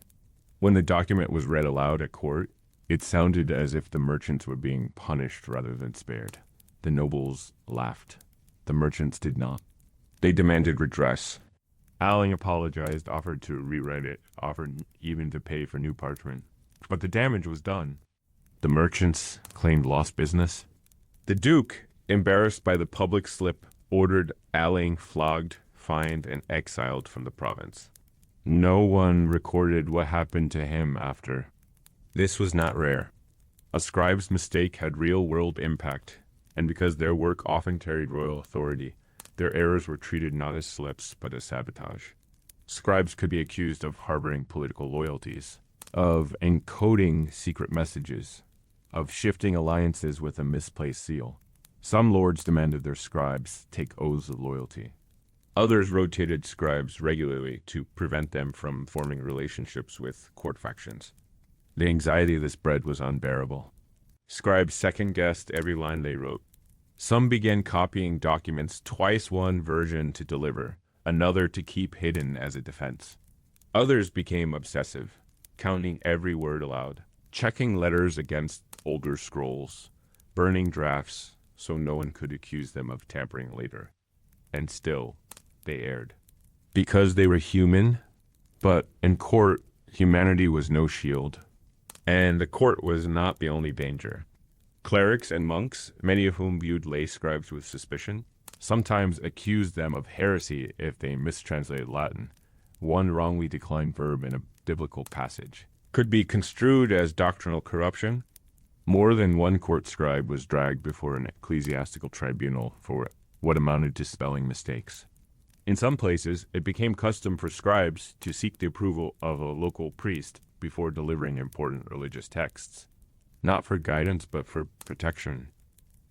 When the document was read aloud at court, it sounded as if the merchants were being punished rather than spared. The nobles laughed. The merchants did not. They demanded redress. Alling apologized, offered to rewrite it, offered even to pay for new parchment. But the damage was done. The merchants claimed lost business. The Duke, embarrassed by the public slip, ordered Alling flogged, fined, and exiled from the province. No one recorded what happened to him after. This was not rare. A scribe's mistake had real-world impact, and because their work often carried royal authority, their errors were treated not as slips, but as sabotage. Scribes could be accused of harboring political loyalties, of encoding secret messages, of shifting alliances with a misplaced seal. Some lords demanded their scribes take oaths of loyalty. Others rotated scribes regularly to prevent them from forming relationships with court factions. The anxiety this bred was unbearable. Scribes second-guessed every line they wrote. Some began copying documents, twice one version to deliver, another to keep hidden as a defense. Others became obsessive, counting every word aloud, checking letters against older scrolls, burning drafts so no one could accuse them of tampering later. And still, they erred. Because they were human, but in court, humanity was no shield. And the court was not the only danger. Clerics and monks, many of whom viewed lay scribes with suspicion, sometimes accused them of heresy if they mistranslated Latin. One wrongly declined verb in a biblical passage could be construed as doctrinal corruption. More than one court scribe was dragged before an ecclesiastical tribunal for what amounted to spelling mistakes. In some places, it became custom for scribes to seek the approval of a local priest before delivering important religious texts, not for guidance but for protection.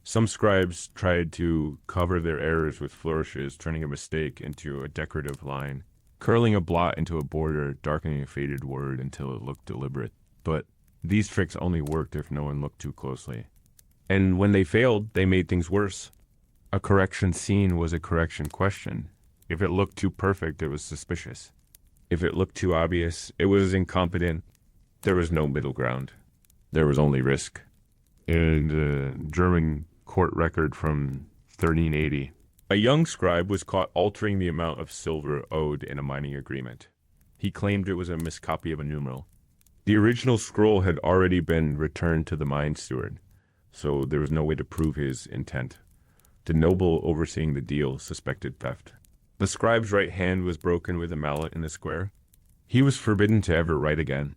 Some scribes tried to cover their errors with flourishes, turning a mistake into a decorative line, curling a blot into a border, darkening a faded word until it looked deliberate. But these tricks only worked if no one looked too closely. And when they failed, they made things worse. A correction seen was a correction question. If it looked too perfect, it was suspicious. If it looked too obvious, it was incompetent. There was no middle ground. There was only risk. In the German court record from 1380, a young scribe was caught altering the amount of silver owed in a mining agreement. He claimed it was a miscopy of a numeral. The original scroll had already been returned to the mine steward, so there was no way to prove his intent. The noble overseeing the deal suspected theft. The scribe's right hand was broken with a mallet in the square. He was forbidden to ever write again.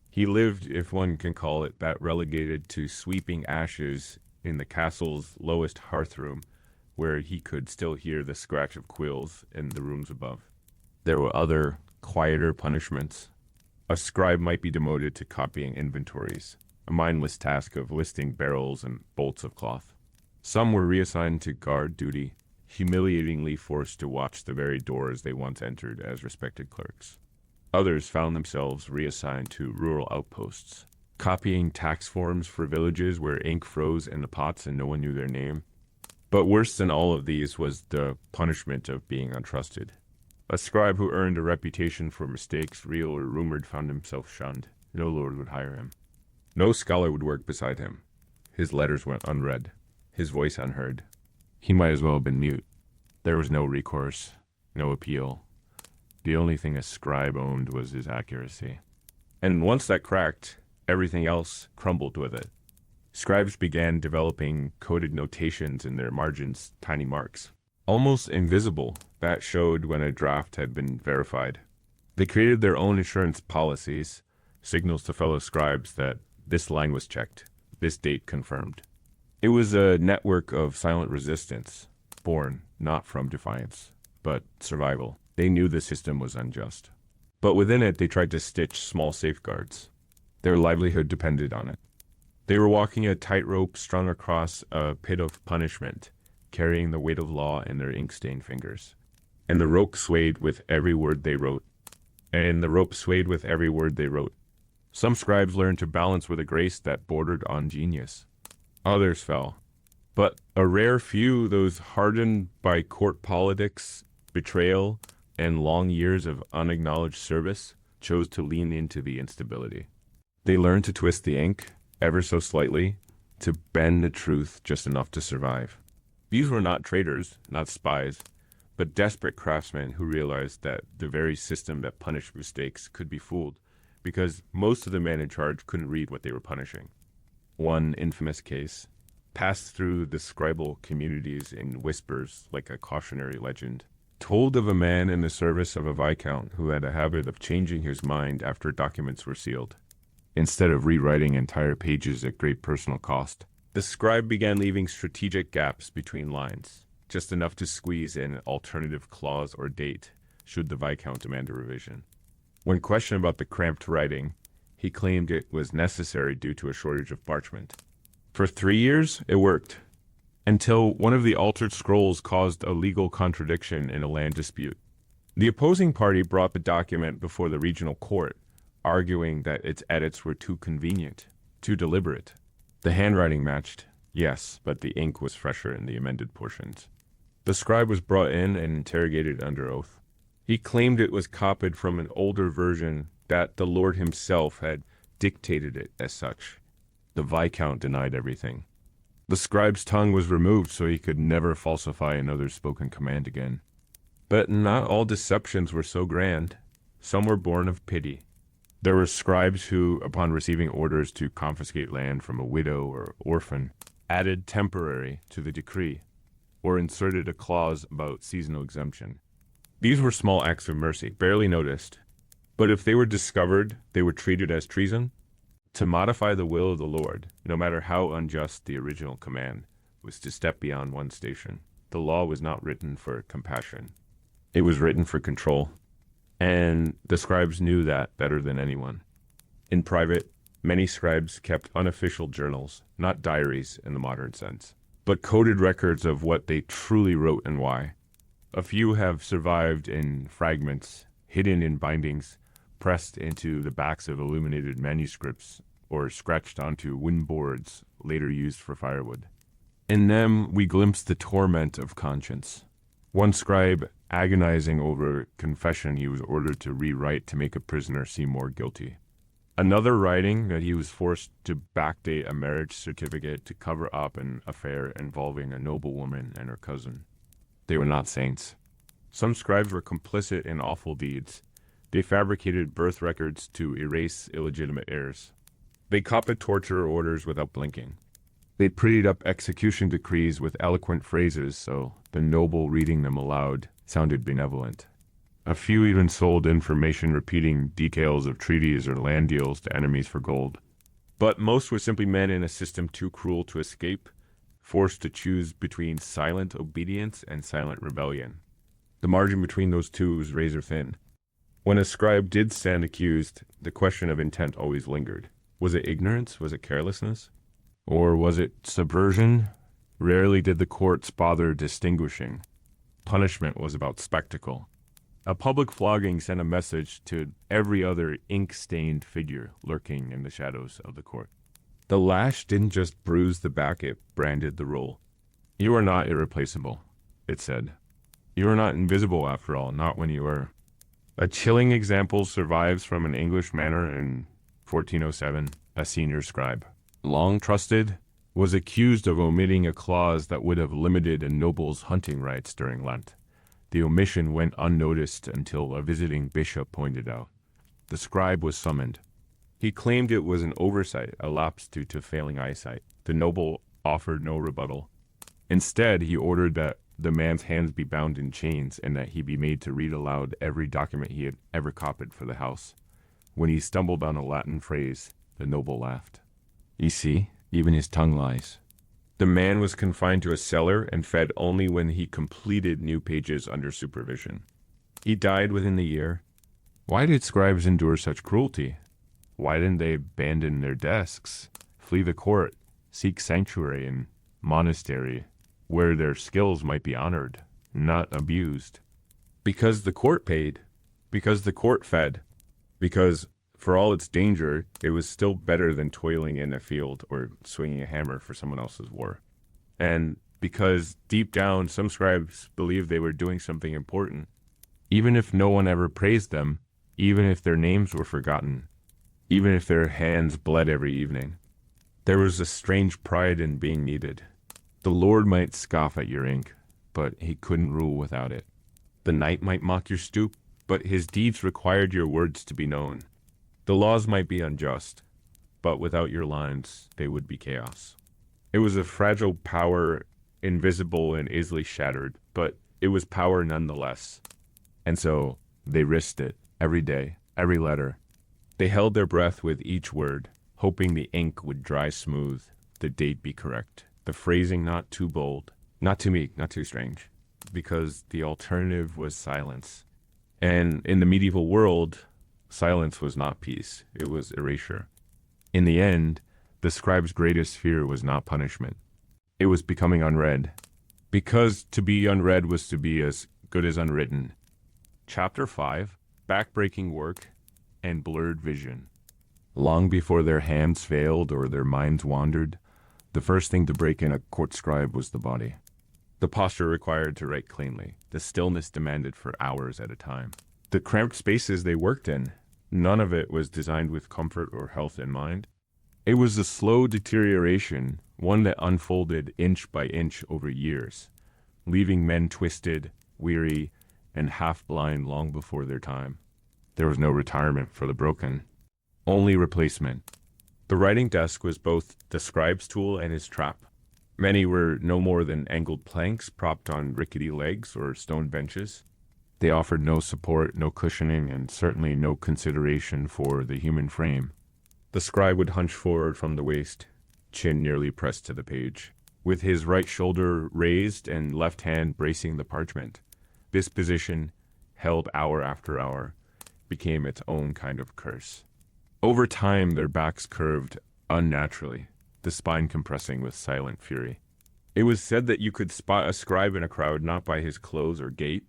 He lived, if one can call it that, relegated to sweeping ashes in the castle's lowest hearthroom, where he could still hear the scratch of quills in the rooms above. There were other, quieter punishments. A scribe might be demoted to copying inventories, a mindless task of listing barrels and bolts of cloth. Some were reassigned to guard duty, humiliatingly forced to watch the very doors they once entered as respected clerks. Others found themselves reassigned to rural outposts, copying tax forms for villages where ink froze in the pots and no one knew their name. But worse than all of these was the punishment of being untrusted. A scribe who earned a reputation for mistakes, real or rumored, found himself shunned. No lord would hire him. No scholar would work beside him. His letters went unread, his voice unheard. He might as well have been mute. There was no recourse, no appeal. The only thing a scribe owned was his accuracy. And once that cracked, everything else crumbled with it. Scribes began developing coded notations in their margins, tiny marks, almost invisible, that showed when a draft had been verified. They created their own insurance policies, signals to fellow scribes that this line was checked, this date confirmed. It was a network of silent resistance, born not from defiance, but survival. They knew the system was unjust. But within it, they tried to stitch small safeguards. Their livelihood depended on it. They were walking a tightrope strung across a pit of punishment, carrying the weight of law in their ink-stained fingers. And the rope swayed with every word they wrote. Some scribes learned to balance with a grace that bordered on genius. Others fell. But a rare few, those hardened by court politics, betrayal, and long years of unacknowledged service, chose to lean into the instability. They learned to twist the ink, ever so slightly, to bend the truth just enough to survive. These were not traitors, not spies, but desperate craftsmen who realized that the very system that punished mistakes could be fooled, because most of the men in charge couldn't read what they were punishing. One infamous case passed through the scribal communities in whispers like a cautionary legend, told of a man in the service of a viscount who had a habit of changing his mind after documents were sealed. Instead of rewriting entire pages at great personal cost, the scribe began leaving strategic gaps between lines, just enough to squeeze in an alternative clause or date, should the viscount demand a revision. When questioned about the cramped writing, he claimed it was necessary due to a shortage of parchment. For 3 years, it worked, until one of the altered scrolls caused a legal contradiction in a land dispute. The opposing party brought the document before the regional court, arguing that its edits were too convenient, too deliberate. The handwriting matched, yes, but the ink was fresher in the amended portions. The scribe was brought in and interrogated under oath. He claimed it was copied from an older version, that the Lord himself had dictated it as such. The viscount denied everything. The scribe's tongue was removed so he could never falsify another spoken command again. But not all deceptions were so grand. Some were born of pity. There were scribes who, upon receiving orders to confiscate land from a widow or orphan, added temporary to the decree, or inserted a clause about seasonal exemption. These were small acts of mercy, barely noticed, but if they were discovered, they were treated as treason. To modify the will of the Lord, no matter how unjust the original command, was to step beyond one's station. The law was not written for compassion. It was written for control. And the scribes knew that better than anyone. In private, many scribes kept unofficial journals, not diaries in the modern sense, but coded records of what they truly wrote and why. A few have survived in fragments, hidden in bindings, pressed into the backs of illuminated manuscripts, or scratched onto wooden boards later used for firewood. In them, we glimpse the torment of conscience. One scribe agonizing over confession he was ordered to rewrite to make a prisoner seem more guilty. Another writing that he was forced to backdate a marriage certificate to cover up an affair involving a noblewoman and her cousin. They were not saints. Some scribes were complicit in awful deeds. They fabricated birth records to erase illegitimate heirs. They copied torture orders without blinking. They prettied up execution decrees with eloquent phrases so the noble reading them aloud sounded benevolent. A few even sold information repeating details of treaties or land deals to enemies for gold. But most were simply men in a system too cruel to escape, forced to choose between silent obedience and silent rebellion. The margin between those two was razor thin. When a scribe did stand accused, the question of intent always lingered. Was it ignorance? Was it carelessness? Or was it subversion? Rarely did the courts bother distinguishing. Punishment was about spectacle. A public flogging sent a message to every other ink-stained figure lurking in the shadows of the court. The lash didn't just bruise the back, it branded the roll. You are not irreplaceable, it said. You are not invisible after all, not when you were. A chilling example survives from an English manor in 1407, a senior scribe, long trusted, was accused of omitting a clause that would have limited a noble's hunting rights during Lent. The omission went unnoticed until a visiting bishop pointed out. The scribe was summoned. He claimed it was an oversight, a lapse due to failing eyesight. The noble offered no rebuttal. Instead, he ordered that the man's hands be bound in chains and that he be made to read aloud every document he had ever copied for the house. When he stumbled on a Latin phrase, the noble laughed. You see, even his tongue lies. The man was confined to a cellar and fed only when he completed new pages under supervision. He died within the year. Why did scribes endure such cruelty? Why didn't they abandon their desks, flee the court, seek sanctuary in monastery? where their skills might be honored, not abused. Because the court paid, because the court fed, because for all its danger, it was still better than toiling in a field or swinging a hammer for someone else's war. And because deep down, some scribes believed they were doing something important, even if no one ever praised them, even if their names were forgotten, even if their hands bled every evening. There was a strange pride in being needed. The Lord might scoff at your ink, but he couldn't rule without it. The knight might mock your stoop, but his deeds required your words to be known. The laws might be unjust, but without your lines, they would be chaos. It was a fragile power, invisible and easily shattered, but it was power nonetheless. And so they risked it every day, every letter. They held their breath with each word, hoping the ink would dry smooth, the date be correct, the phrasing not too bold, not too meek, not too strange, because the alternative was silence. And in the medieval world, silence was not peace, it was erasure. In the end, the scribe's greatest fear was not punishment. It was becoming unread. Because to be unread was to be as good as unwritten. Chapter 5, Backbreaking Work and Blurred Vision. Long before their hands failed or their minds wandered, the first thing to break in a court scribe was the body. The posture required to write cleanly, the stillness demanded for hours at a time. The cramped spaces they worked in, none of it was designed with comfort or health in mind. It was a slow deterioration, one that unfolded inch by inch over years, leaving men twisted, weary, and half-blind long before their time. There was no retirement for the broken, only replacement. The writing desk was both the scribe's tool and his trap. Many were no more than angled planks propped on rickety legs or stone benches. They offered no support, no cushioning, and certainly no consideration for the human frame. The scribe would hunch forward from the waist, chin nearly pressed to the page, with his right shoulder raised and left hand bracing the parchment. This position, held hour after hour, became its own kind of curse. Over time, their backs curved unnaturally, the spine compressing with silent fury. It was said that you could spot a scribe in a crowd not by his clothes or gait,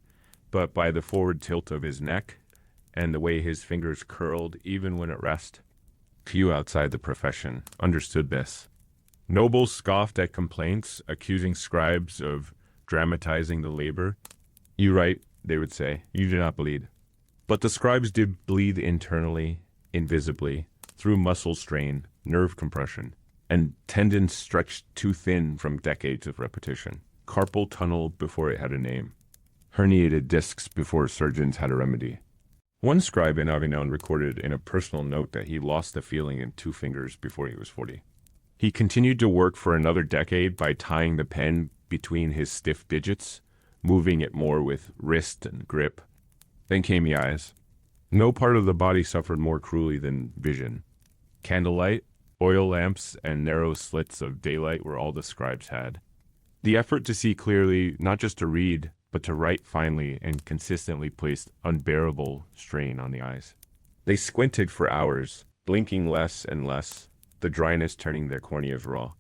but by the forward tilt of his neck and the way his fingers curled even when at rest. Few outside the profession understood this. Nobles scoffed at complaints, accusing scribes of dramatizing the labor. "You write," they would say, "you do not bleed." But the scribes did bleed internally, invisibly, through muscle strain, nerve compression, and tendons stretched too thin from decades of repetition. Carpal tunnel before it had a name. Herniated discs before surgeons had a remedy. One scribe in Avignon recorded in a personal note that he lost the feeling in 2 fingers before he was 40. He continued to work for another decade by tying the pen between his stiff digits, moving it more with wrist and grip. Then came the eyes. No part of the body suffered more cruelly than vision. Candlelight, oil lamps, and narrow slits of daylight were all the scribes had. The effort to see clearly, not just to read, but to write finely and consistently placed unbearable strain on the eyes. They squinted for hours, blinking less and less, the dryness turning their corneas raw.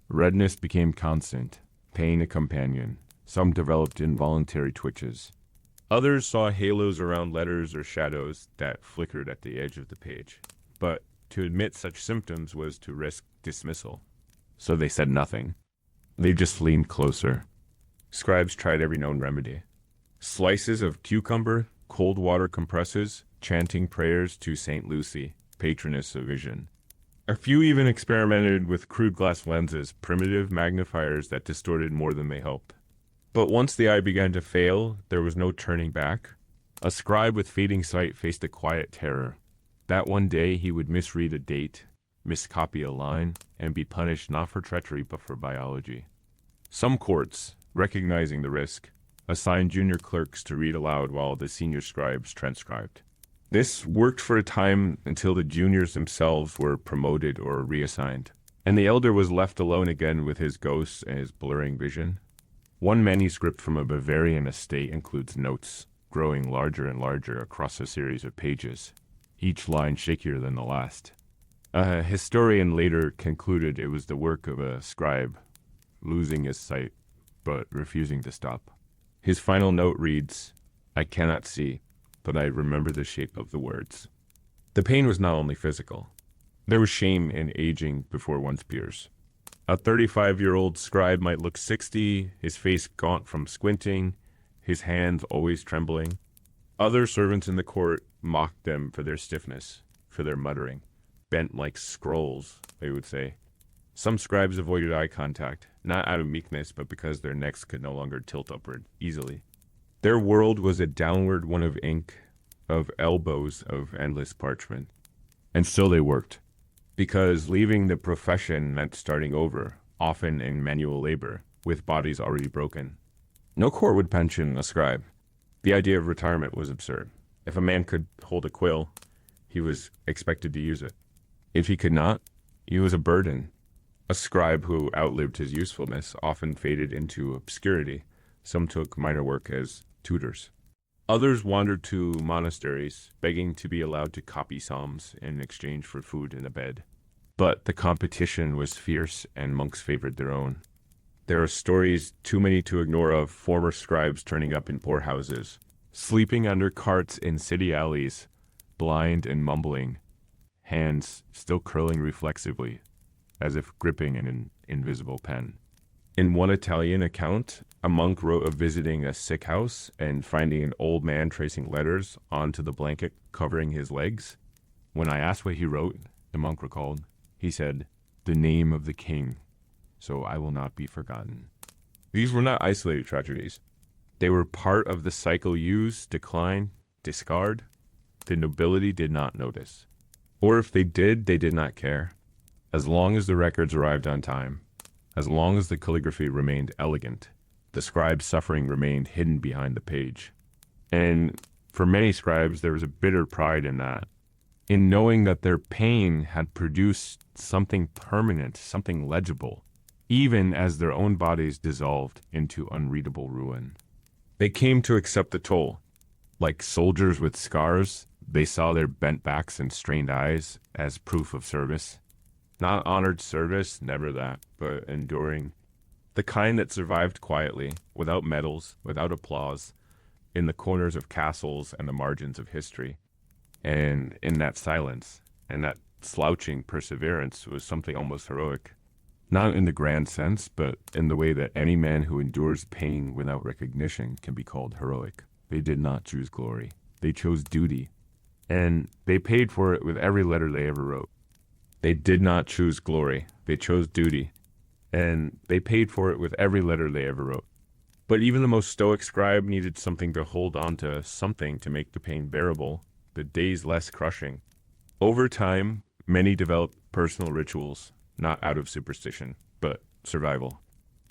Redness became constant, pain a companion. Some developed involuntary twitches. Others saw halos around letters or shadows that flickered at the edge of the page. But to admit such symptoms was to risk dismissal. So they said nothing. They just leaned closer. Scribes tried every known remedy. Slices of cucumber, cold water compresses, chanting prayers to St. Lucy, patroness of vision. A few even experimented with crude glass lenses, primitive magnifiers that distorted more than they helped. But once the eye began to fail, there was no turning back. A scribe with fading sight faced a quiet terror. That one day he would misread a date, miscopy a line, and be punished not for treachery but for biology. Some courts, recognizing the risk, assigned junior clerks to read aloud while the senior scribes transcribed. This worked for a time until the juniors themselves were promoted or reassigned, and the elder was left alone again with his ghosts and his blurring vision. One manuscript from a Bavarian estate includes notes, growing larger and larger across a series of pages, each line shakier than the last. A historian later concluded it was the work of a scribe, losing his sight, but refusing to stop. His final note reads, "I cannot see, but I remember the shape of the words." The pain was not only physical. There was shame in aging before one's peers. A 35-year-old scribe might look 60, his face gaunt from squinting, his hands always trembling. Other servants in the court mocked them for their stiffness, for their muttering. Bent like scrolls, they would say. Some scribes avoided eye contact, not out of meekness, but because their necks could no longer tilt upward easily. Their world was a downward one of ink, of elbows of endless parchment. And still they worked, because leaving the profession meant starting over, often in manual labor, with bodies already broken. No court would pension a scribe. The idea of retirement was absurd. If a man could hold a quill, he was expected to use it. If he could not, he was a burden. A scribe who outlived his usefulness often faded into obscurity. Some took minor work as tutors. Others wandered to monasteries, begging to be allowed to copy psalms in exchange for food and a bed. But the competition was fierce, and monks favored their own. There are stories too many to ignore of former scribes turning up in poorhouses, sleeping under carts in city alleys, blind and mumbling, hands still curling reflexively, as if gripping an invisible pen. In one Italian account, a monk wrote of visiting a sick house and finding an old man tracing letters onto the blanket covering his legs. When I asked what he wrote, the monk recalled, he said, "The name of the king, so I will not be forgotten." These were not isolated tragedies. They were part of the cycle: use, decline, discard. The nobility did not notice. Or if they did not care. As long as the records arrived on time, as long as the calligraphy remained elegant, the scribe's suffering remained hidden behind the page. And for many scribes, there was a bitter pride in that, in knowing that their pain had produced something permanent, something legible, even as their own bodies dissolved into unreadable ruin. They came to accept the toll. Like soldiers with scars, they saw their bent backs and strained eyes as proof of service. Not honored service, never that, but enduring. The kind that survived quietly, without medals, without applause, in the corners of castles and the margins of history. And in that silence, and that slouching perseverance was something almost heroic. Not in the grand sense, but in the way that any man who endures pain without recognition can be called heroic. They did not choose glory. They chose duty. And they paid for it with every letter they ever wrote. They did not choose glory. They chose duty. And they paid for it with every letter they ever wrote. But even the most stoic scribe needed something to hold on to, something to make the pain bearable, the days less crushing. Over time, many developed personal rituals, not out of superstition, but survival.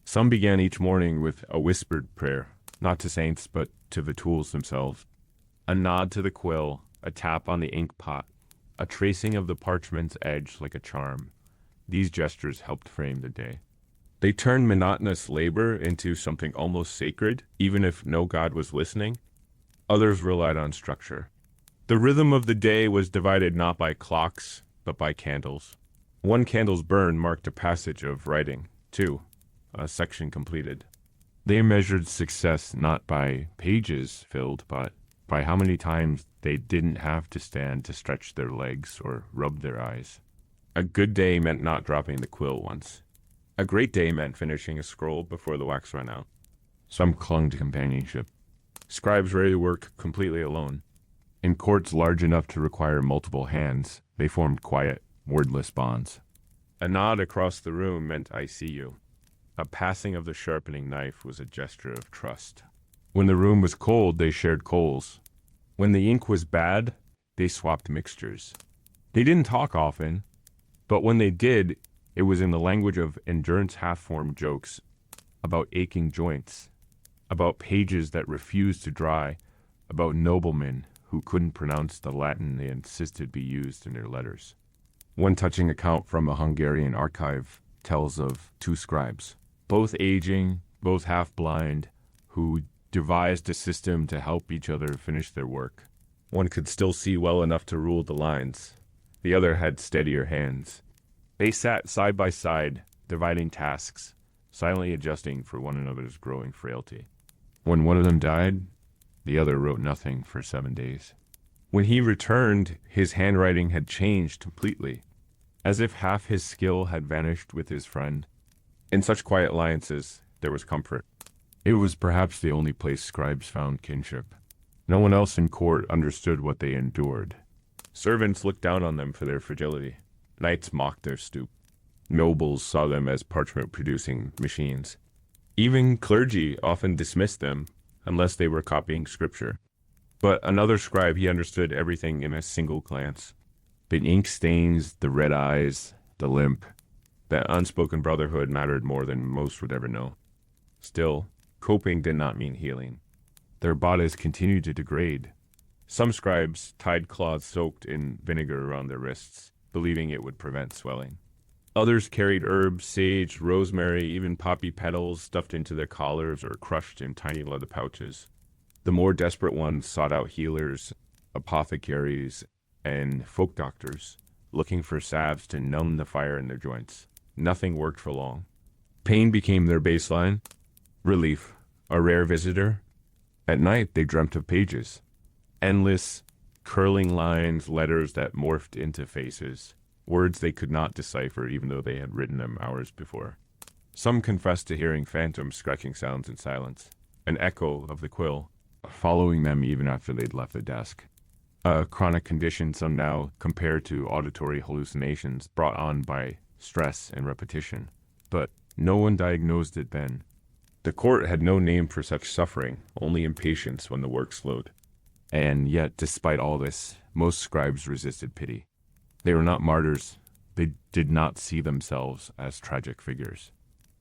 Some began each morning with a whispered prayer, not to saints, but to the tools themselves. A nod to the quill, a tap on the ink pot, a tracing of the parchment's edge like a charm. These gestures helped frame the day. They turned monotonous labor into something almost sacred, even if no god was listening. Others relied on structure. The rhythm of the day was divided not by clocks, but by candles. One candle's burn marked a passage of writing. Two, a section completed. They measured success not by pages filled, but by how many times they didn't have to stand to stretch their legs or rub their eyes. A good day meant not dropping the quill once. A great day meant finishing a scroll before the wax ran out. Some clung to companionship. Scribes rarely worked completely alone. In courts large enough to require multiple hands, they formed quiet, wordless bonds. A nod across the room meant "I see you." A passing of the sharpening knife was a gesture of trust. When the room was cold, they shared coals. When the ink was bad, they swapped mixtures. They didn't talk often, but when they did, it was in the language of endurance half-formed jokes, about aching joints, about pages that refused to dry, about noblemen who couldn't pronounce the Latin they insisted be used in their letters. One touching account from a Hungarian archive tells of two scribes, both aging, both half-blind, who devised a system to help each other finish their work. One could still see well enough to rule the lines. The other had steadier hands. They sat side by side, dividing tasks, silently adjusting for one another's growing frailty. When one of them died, the other wrote nothing for 7 days. When he returned, his handwriting had changed completely, as if half his skill had vanished with his friend. In such quiet alliances, there was comfort. It was perhaps the only place scribes found kinship. No one else in court understood what they endured. Servants looked down on them for their fragility. Knights mocked their stoop. Nobles saw them as parchment-producing machines. Even clergy often dismissed them, unless they were copying scripture. But another scribe, he understood everything in a single glance. The ink stains, the red eyes, the limp. That unspoken brotherhood mattered more than most would ever know. Still, coping did not mean healing. Their bodies continued to degrade. Some scribes tied cloths soaked in vinegar around their wrists, believing it would prevent swelling. Others carried herbs, sage, rosemary, even poppy petals stuffed into their collars or crushed in tiny leather pouches. The more desperate ones sought out healers, apothecaries, and folk doctors, looking for salves to numb the fire in their joints. Nothing worked for long. Pain became their baseline. Relief, a rare visitor. At night, they dreamt of pages. Endless, curling lines, letters that morphed into faces. Words they could not decipher even though they had written them hours before. Some confessed to hearing phantom scratching sounds in silence, an echo of the quill, following them even after they'd left the desk. A chronic condition some now compared to auditory hallucinations brought on by stress and repetition. But no one diagnosed it then. The court had no name for such suffering, only impatience when the work slowed. And yet, despite all this, most scribes resisted pity. They were not martyrs. They did not see themselves as tragic figures.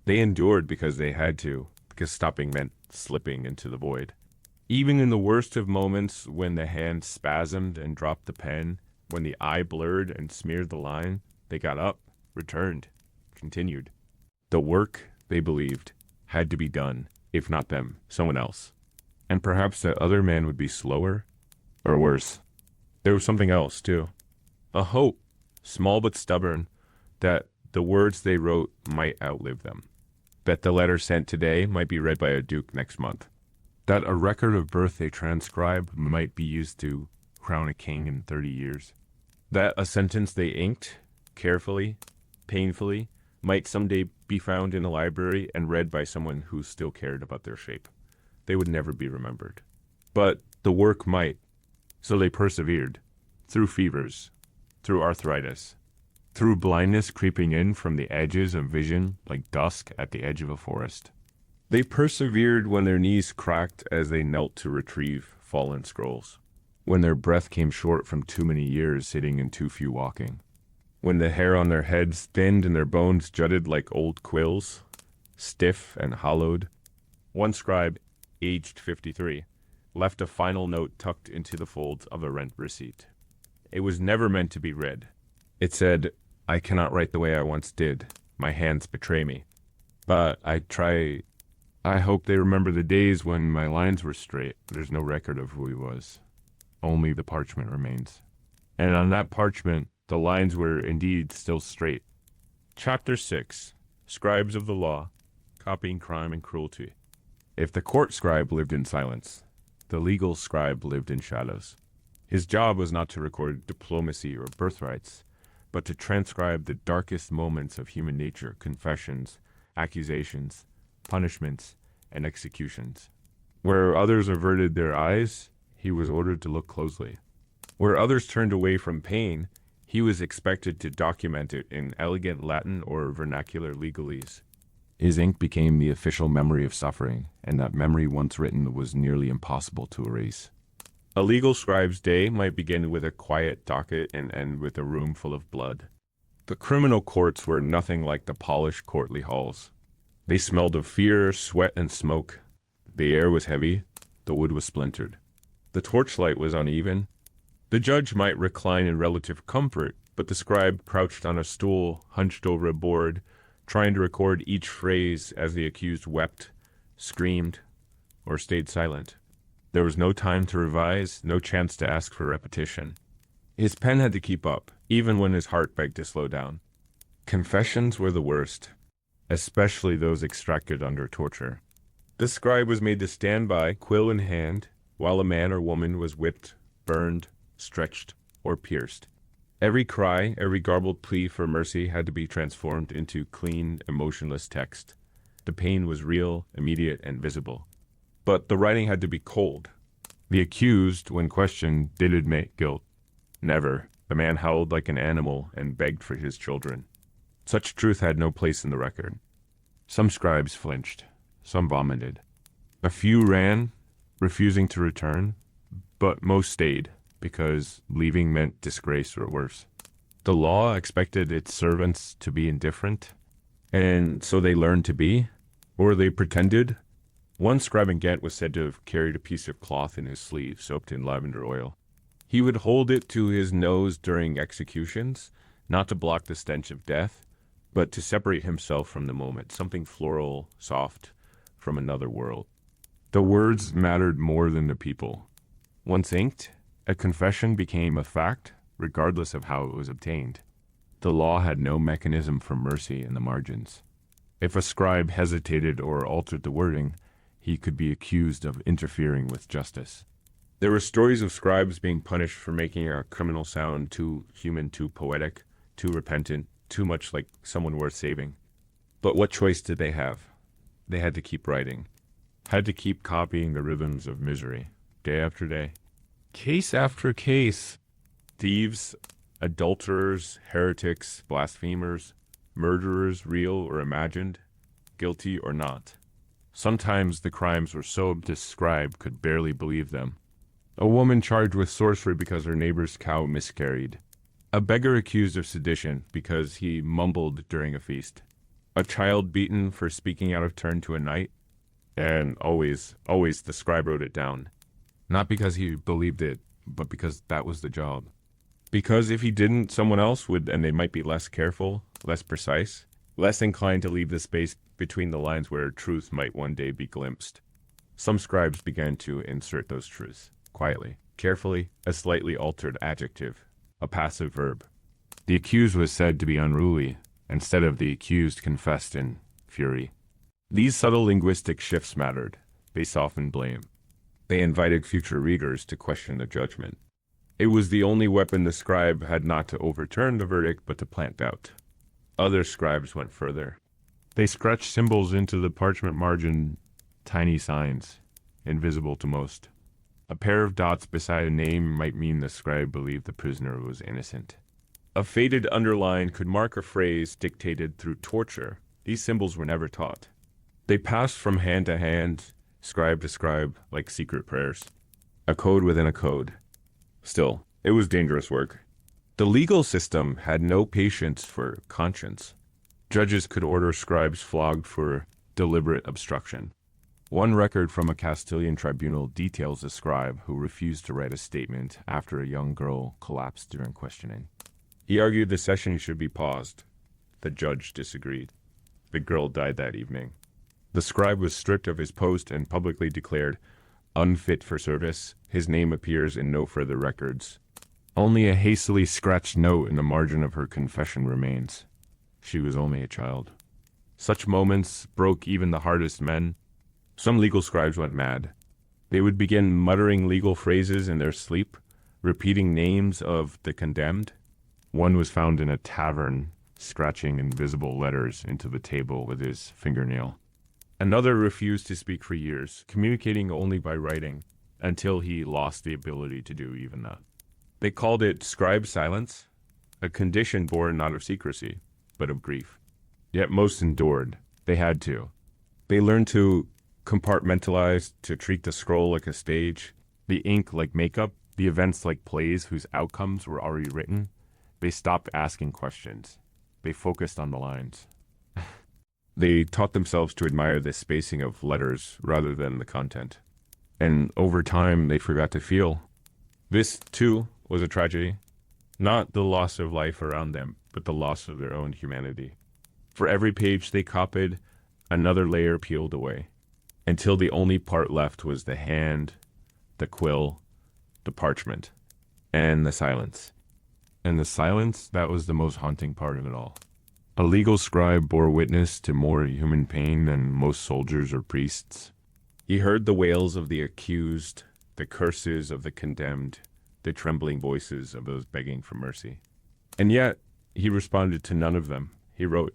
They endured because they had to, because stopping meant slipping into the void. Even in the worst of moments, when the hand spasmed and dropped the pen, when the eye blurred and smeared the line, they got up, returned, continued. The work, they believed, had to be done, if not them, someone else. And perhaps that other man would be slower, or worse. There was something else, too. A hope, small but stubborn, that the words they wrote might outlive them. That the letter sent today might be read by a duke next month. That a record of birth they transcribe might be used to crown a king in 30 years. That a sentence they inked, carefully, painfully, might someday be found in a library and read by someone who still cared about their shape. They would never be remembered. But the work might. So they persevered, through fevers, through arthritis, through blindness creeping in from the edges of vision like dusk at the edge of a forest. They persevered when their knees cracked as they knelt to retrieve fallen scrolls, when their breath came short from too many years sitting and too few walking, when the hair on their heads thinned and their bones jutted like old quills, stiff and hollowed. One scribe, aged 53, left a final note tucked into the folds of a rent receipt. It was never meant to be read. It said, "I cannot write the way I once did. My hands betray me. But I hope they remember the days when my lines were straight." There's no record of who he was. Only the parchment remains. And on that parchment, the lines were indeed still straight. Chapter 6. Scribes of the Law, Copying Crime and Cruelty. If the court scribe lived in silence, the legal scribe lived in shadows. His job was not to record diplomacy or birthrights, but to transcribe the darkest moments of human nature, confessions, accusations, punishments, and executions. Where others averted their eyes, he was ordered to look closely. Where others turned away from pain, he was expected to document it in elegant Latin or vernacular legalese. His ink became the official memory of suffering, and that memory once written was nearly impossible to erase. A legal scribe's day might begin with a quiet docket and end with a room full of blood. The criminal courts were nothing like the polished courtly halls. They smelled of fear, sweat, and smoke. The air was heavy, the wood was splintered. The torchlight was uneven. The judge might recline in relative comfort, but the scribe crouched on a stool, hunched over a board, trying to record each phrase as the accused wept, screamed, or stayed silent. There was no time to revise, no chance to ask for repetition. His pen had to keep up, even when his heart begged to slow down. Confessions were the worst. especially those extracted under torture. The scribe was made to stand by, quill in hand, while a man or woman was whipped, burned, stretched, or pierced. Every cry, every garbled plea for mercy had to be transformed into clean, emotionless text. The pain was real, immediate, and visible. But the writing had to be cold. The accused, when questioned, did admit guilt. Never. The man howled like an animal and begged for his children. Such truth had no place in the record. Some scribes flinched. Some vomited. A few ran, refusing to return, but most stayed, because leaving meant disgrace or worse. The law expected its servants to be indifferent, and so they learned to be, or they pretended. One scribe in Ghent was said to have carried a piece of cloth in his sleeve soaked in lavender oil. He would hold it to his nose during executions, not to block the stench of death, but to separate himself from the moment, something floral, soft, from another world. The words mattered more than the people. Once inked, a confession became a fact, regardless of how it was obtained. The law had no mechanism for mercy in the margins. If a scribe hesitated or altered the wording, he could be accused of interfering with justice. There were stories of scribes being punished for making a criminal sound too human, too poetic, too repentant, too much like someone worth saving. But what choice did they have? They had to keep writing, had to keep copying the rhythms of misery, day after day. Case after case. Thieves, adulterers, heretics, blasphemers, murderers, real or imagined, guilty or not. Sometimes the crimes were so the scribe could barely believe them. A woman charged with sorcery because her neighbor's cow miscarried. A beggar accused of sedition because he mumbled during a feast. A child beaten for speaking out of turn to a knight. And always the scribe wrote it down. Not because he believed it, but because that was the job. Because if he didn't, someone else would, and they might be less careful, less precise, less inclined to leave the space between the lines where truth might one day be glimpsed. Some scribes began to insert those truths, quietly, carefully, a slightly altered adjective, a passive verb. The accused was said to be unruly, instead of the accused confessed in fury. These subtle linguistic shifts mattered. They softened blame. They invited future readers to question the judgment. It was the only weapon the scribe had not to overturn the verdict, but to plant doubt. Other scribes went further. They scratched symbols into the parchment margin, tiny signs, invisible to most. A pair of dots beside a name might mean the scribe believed the prisoner was innocent. A faded underline could mark a phrase dictated through torture. These symbols were never taught. They passed from hand to hand, scribe to scribe, like secret prayers. A code within a code. Still, it was dangerous work. The legal system had no patience for conscience. Judges could order scribes flogged for deliberate obstruction. One record from a Castilian tribunal details a scribe who refused to write a statement after a young girl collapsed during questioning. He argued the session should be paused. The judge disagreed. The girl died that evening. The scribe was stripped of his post and publicly declared unfit for service. His name appears in no further records. Only a hastily scratched note in the margin of her confession remains. She was only a child. Such moments broke even the hardest men. Some legal scribes went mad. They would begin muttering legal phrases in their sleep, repeating names of the condemned. One was found in a tavern, scratching invisible letters into the table with his fingernail. Another refused to speak for years, communicating only by writing, until he lost the ability to do even that. They called it scribe silence, a condition born not of secrecy, but of grief. Yet most endured. They had to. They learned to compartmentalize, to treat the scroll like a stage, the ink like makeup, the events like plays whose outcomes were already written. They stopped asking questions. They focused on the lines. They taught themselves to admire the spacing of letters rather than the content. And over time, they forgot to feel. This, too, was a tragedy. Not the loss of life around them, but the loss of their own humanity. For every page they copied, another layer peeled away, until the only part left was the hand, the quill, the parchment, and the silence. And the silence, that was the most haunting part of it all. A legal scribe bore witness to more human pain than most soldiers or priests. He heard the wails of the accused, the curses of the condemned, the trembling voices of those begging for mercy. And yet, he responded to none of them. He wrote,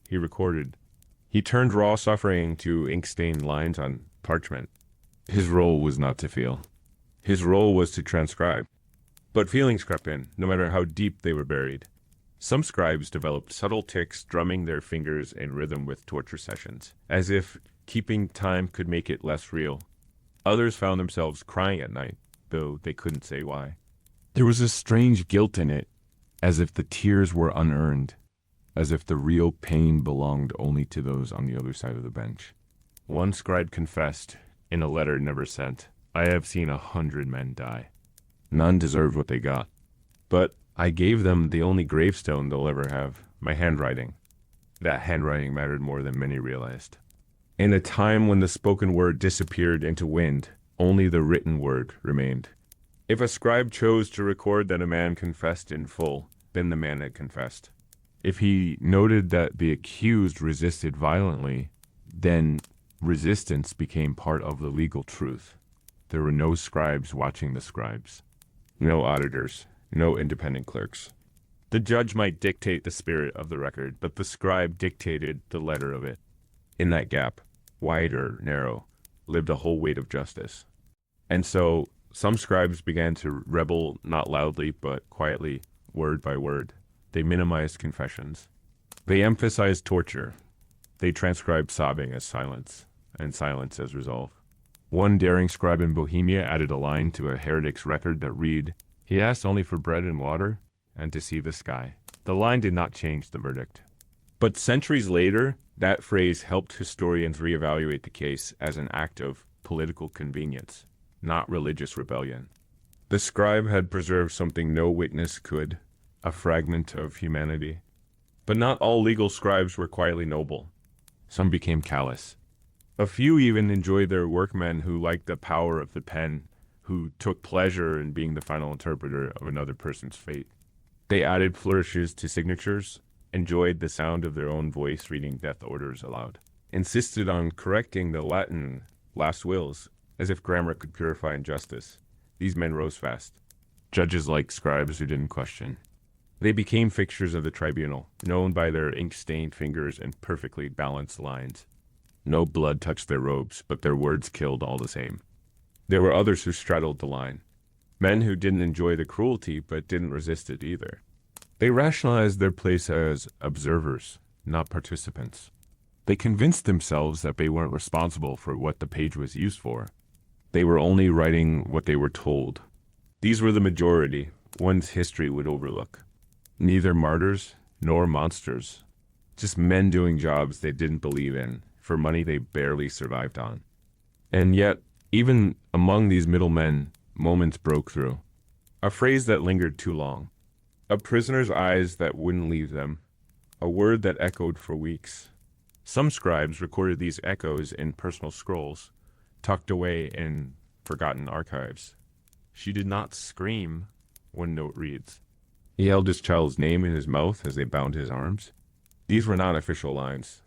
he recorded. He turned raw suffering to ink-stained lines on parchment. His role was not to feel. His role was to transcribe. But feelings crept in, no matter how deep they were buried. Some scribes developed subtle tics, drumming their fingers in rhythm with torture sessions, as if keeping time could make it less real. Others found themselves crying at night, though they couldn't say why. There was a strange guilt in it, as if the tears were unearned, as if the real pain belonged only to those on the other side of the bench. One scribe confessed, in a letter never sent, "I have seen 100 men die. None deserved what they got. But I gave them the only gravestone they'll ever have, my handwriting." That handwriting mattered more than many realized. In a time when the spoken word disappeared into wind, only the written word remained. If a scribe chose to record that a man confessed in full, then the man had confessed. If he noted that the accused resisted violently, then resistance became part of the legal truth. There were no scribes watching the scribes, no auditors, no independent clerks. The judge might dictate the spirit of the record, but the scribe dictated the letter of it. In that gap, wide or narrow, lived a whole weight of justice. And so some scribes began to rebel, not loudly, but quietly, word by word. They minimized confessions. They emphasized torture. They transcribed sobbing as silence, and silence as resolve. One daring scribe in Bohemia added a line to a heretic's record that read, "He asked only for bread and water, and to see the sky." The line did not change the verdict. But centuries later, that phrase helped historians reevaluate the case as an act of political convenience, not religious rebellion. The scribe had preserved something no witness could, a fragment of humanity. But not all legal scribes were quietly noble. Some became callous. A few even enjoyed their workmen who liked the power of the pen, who took pleasure in being the final interpreter of another person's fate. They added flourishes to signatures, enjoyed the sound of their own voice reading death orders aloud, insisted on correcting the Latin last wills, as if grammar could purify injustice. These men rose fast. Judges liked scribes who didn't question. They became fixtures of the tribunal, known by their ink-stained fingers and perfectly balanced lines. No blood touched their robes, but their words killed all the same. There were others who straddled the line. Men who didn't enjoy the cruelty, but didn't resist it either. They rationalized their place as observers, not participants. They convinced themselves that they weren't responsible for what the page was used for. They were only writing what they were told. These were the majority, one's history would overlook. Neither martyrs nor monsters, just men doing jobs they didn't believe in, for money they barely survived on. And yet, even among these middlemen, moments broke through. A phrase that lingered too long. A prisoner's eyes that wouldn't leave them. A word that echoed for weeks. Some scribes recorded these echoes in personal scrolls, tucked away in forgotten archives. "She did not scream," one note reads. He held his child's name in his mouth as they bound his arms. These were not official lines.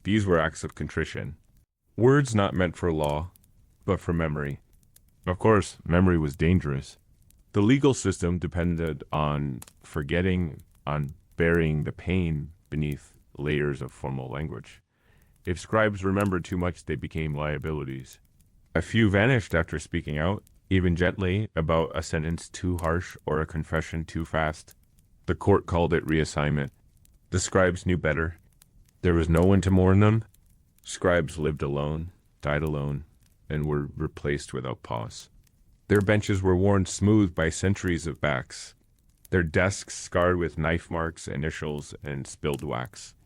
These were acts of contrition. Words not meant for law, but for memory. Of course, memory was dangerous. The legal system depended on forgetting, on burying the pain beneath layers of formal language. If scribes remembered too much, they became liabilities. A few vanished after speaking out, even gently, about a sentence too harsh or a confession too fast. The court called it reassignment. The scribes knew better. There was no one to mourn them. Scribes lived alone, died alone, and were replaced without pause. Their benches were worn smooth by centuries of backs, their desks scarred with knife marks, initials, and spilled wax.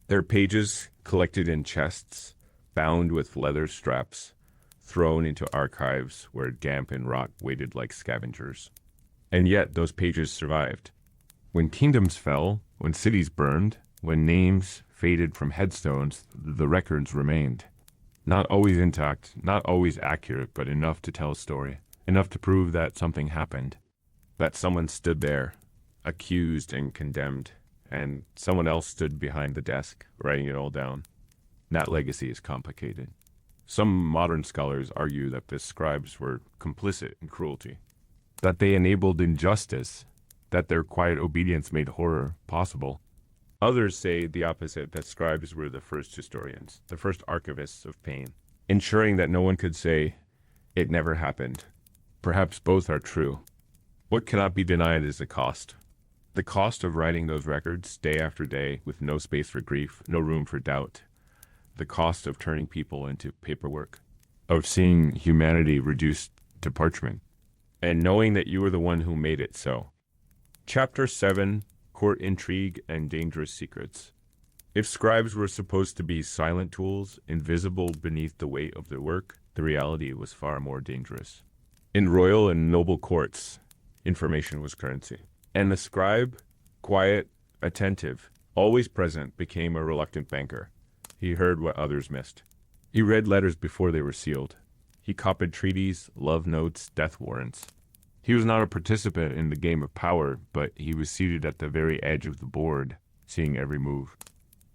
Their pages collected in chests, bound with leather straps, thrown into archives where damp and rot waited like scavengers. And yet those pages survived. When kingdoms fell, when cities burned, when names faded from headstones, the records remained. Not always intact, not always accurate, but enough to tell a story, enough to prove that something happened, that someone stood there, accused and condemned, and someone else stood behind the desk, writing it all down. That legacy is complicated. Some modern scholars argue that the scribes were complicit in cruelty, that they enabled injustice, that their quiet obedience made horror possible. Others say the opposite, that scribes were the first historians, the first archivists of pain, ensuring that no one could say, "It never happened." Perhaps both are true. What cannot be denied is the cost. The cost of writing those records day after day with no space for grief, no room for doubt. The cost of turning people into paperwork, of seeing humanity reduced to parchment, and knowing that you were the one who made it so. Chapter 7, Court Intrigue and Dangerous Secrets. If scribes were supposed to be silent tools, invisible beneath the weight of their work, the reality was far more dangerous. In royal and noble courts, information was currency. And the scribe, quiet, attentive, always present, became a reluctant banker. He heard what others missed. He read letters before they were sealed. He copied treaties, love notes, death warrants. He was not a participant in the game of power, but he was seated at the very edge of the board, seeing every move.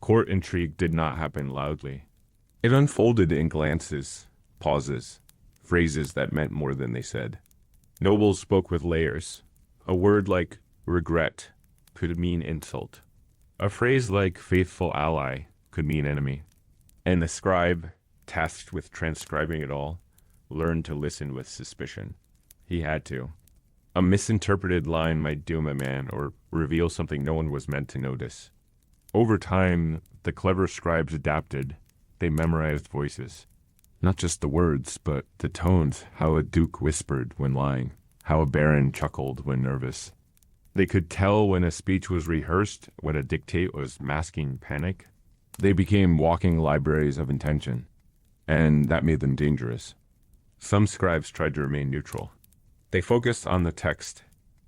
Court intrigue did not happen loudly. It unfolded in glances, pauses, phrases that meant more than they said. Nobles spoke with layers. A word like regret could mean insult. A phrase like faithful ally could mean enemy. And the scribe, tasked with transcribing it all, learned to listen with suspicion. He had to. A misinterpreted line might doom a man or reveal something no one was meant to notice. Over time, the clever scribes adapted. They memorized voices. Not just the words, but the tones, how a duke whispered when lying, how a baron chuckled when nervous. They could tell when a speech was rehearsed, when a dictate was masking panic. They became walking libraries of intention, and that made them dangerous. Some scribes tried to remain neutral. They focused on the text,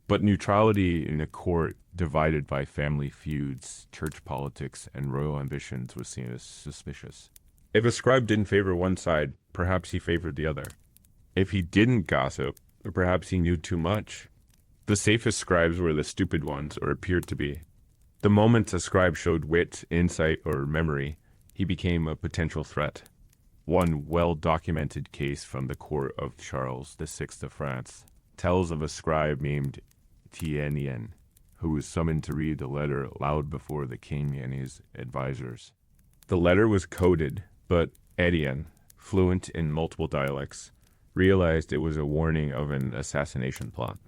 but neutrality in a court divided by family feuds, church politics, and royal ambitions was seen as suspicious. If a scribe didn't favor one side, perhaps he favored the other. If he didn't gossip, perhaps he knew too much. The safest scribes were the stupid ones, or appeared to be. The moment a scribe showed wit, insight, or memory, he became a potential threat. One well-documented case from the court of Charles VI of France tells of a scribe named Tien, who was summoned to read a letter aloud before the king and his advisors. The letter was coded, but Etienne, fluent in multiple dialects, realized it was a warning of an assassination plot.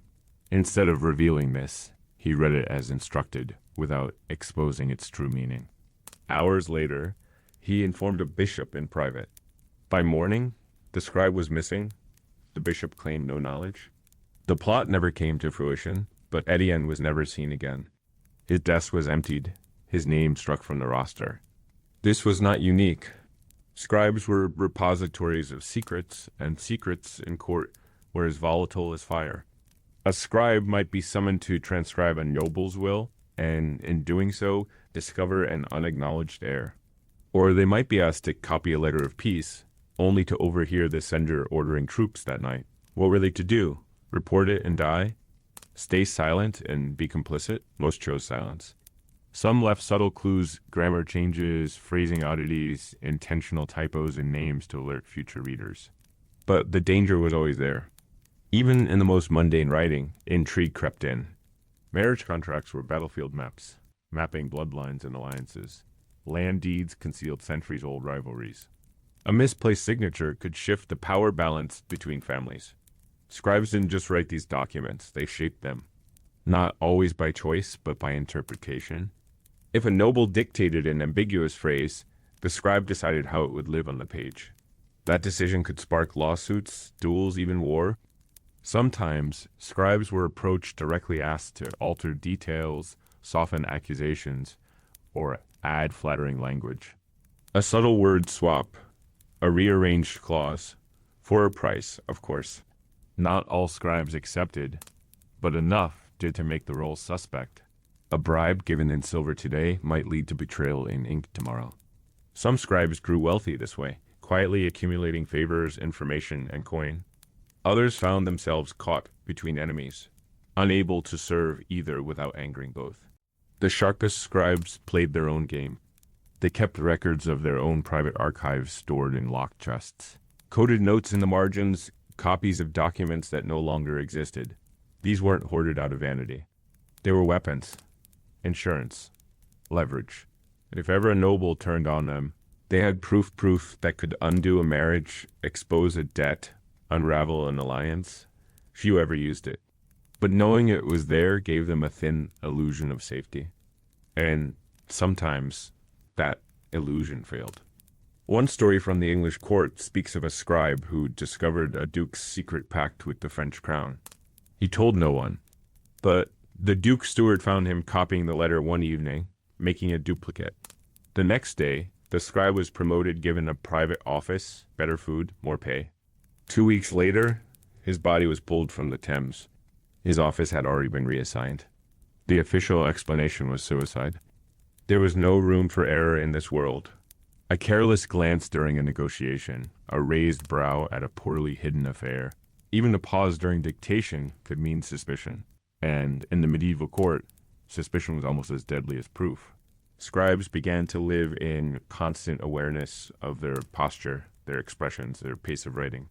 Instead of revealing this, he read it as instructed, without exposing its true meaning. Hours later, he informed a bishop in private. By morning, the scribe was missing. The bishop claimed no knowledge. The plot never came to fruition, but Etienne was never seen again. His desk was emptied, his name struck from the roster. This was not unique. Scribes were repositories of secrets, and secrets in court were as volatile as fire. A scribe might be summoned to transcribe a noble's will, and in doing so, discover an unacknowledged heir. Or they might be asked to copy a letter of peace, only to overhear the sender ordering troops that night. What were they to do? Report it and die? Stay silent and be complicit? Most chose silence. Some left subtle clues, grammar changes, phrasing oddities, intentional typos in names to alert future readers. But the danger was always there. Even in the most mundane writing, intrigue crept in. Marriage contracts were battlefield maps, mapping bloodlines and alliances. Land deeds concealed centuries-old rivalries. A misplaced signature could shift the power balance between families. Scribes didn't just write these documents, they shaped them. Not always by choice, but by interpretation. If a noble dictated an ambiguous phrase, the scribe decided how it would live on the page. That decision could spark lawsuits, duels, even war. Sometimes, scribes were approached directly asked to alter details, soften accusations, or add flattering language. A subtle word swap, a rearranged clause, for a price, of course. Not all scribes accepted, but enough did to make the role suspect. A bribe given in silver today might lead to betrayal in ink tomorrow. Some scribes grew wealthy this way, quietly accumulating favors, information, and coin. Others found themselves caught between enemies, unable to serve either without angering both. The sharpest scribes played their own game. They kept records of their own private archives stored in locked chests. Coded notes in the margins, copies of documents that no longer existed. These weren't hoarded out of vanity. They were weapons, insurance, leverage. If ever a noble turned on them, they had proof that could undo a marriage, expose a debt, unravel an alliance. Few ever used it. But knowing it was there gave them a thin illusion of safety. And sometimes that illusion failed. One story from the English court speaks of a scribe who discovered a duke's secret pact with the French crown. He told no one, but the duke's steward found him copying the letter one evening, making a duplicate. The next day, the scribe was promoted, given a private office, better food, more pay. 2 weeks later, his body was pulled from the Thames. His office had already been reassigned. The official explanation was suicide. There was no room for error in this world. A careless glance during a negotiation, a raised brow at a poorly hidden affair, even a pause during dictation could mean suspicion. And in the medieval court, suspicion was almost as deadly as proof. Scribes began to live in constant awareness of their posture, their expressions, their pace of writing.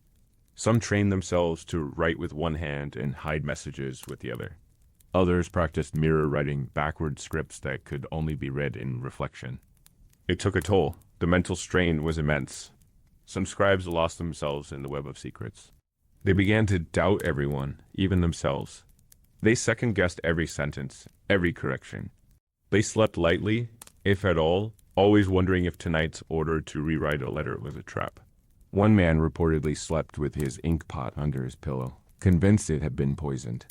Some trained themselves to write with one hand and hide messages with the other. Others practiced mirror writing backward scripts that could only be read in reflection. It took a toll. The mental strain was immense. Some scribes lost themselves in the web of secrets. They began to doubt everyone, even themselves. They second-guessed every sentence, every correction. They slept lightly, if at all, always wondering if tonight's order to rewrite a letter was a trap. One man reportedly slept with his ink pot under his pillow, convinced it had been poisoned.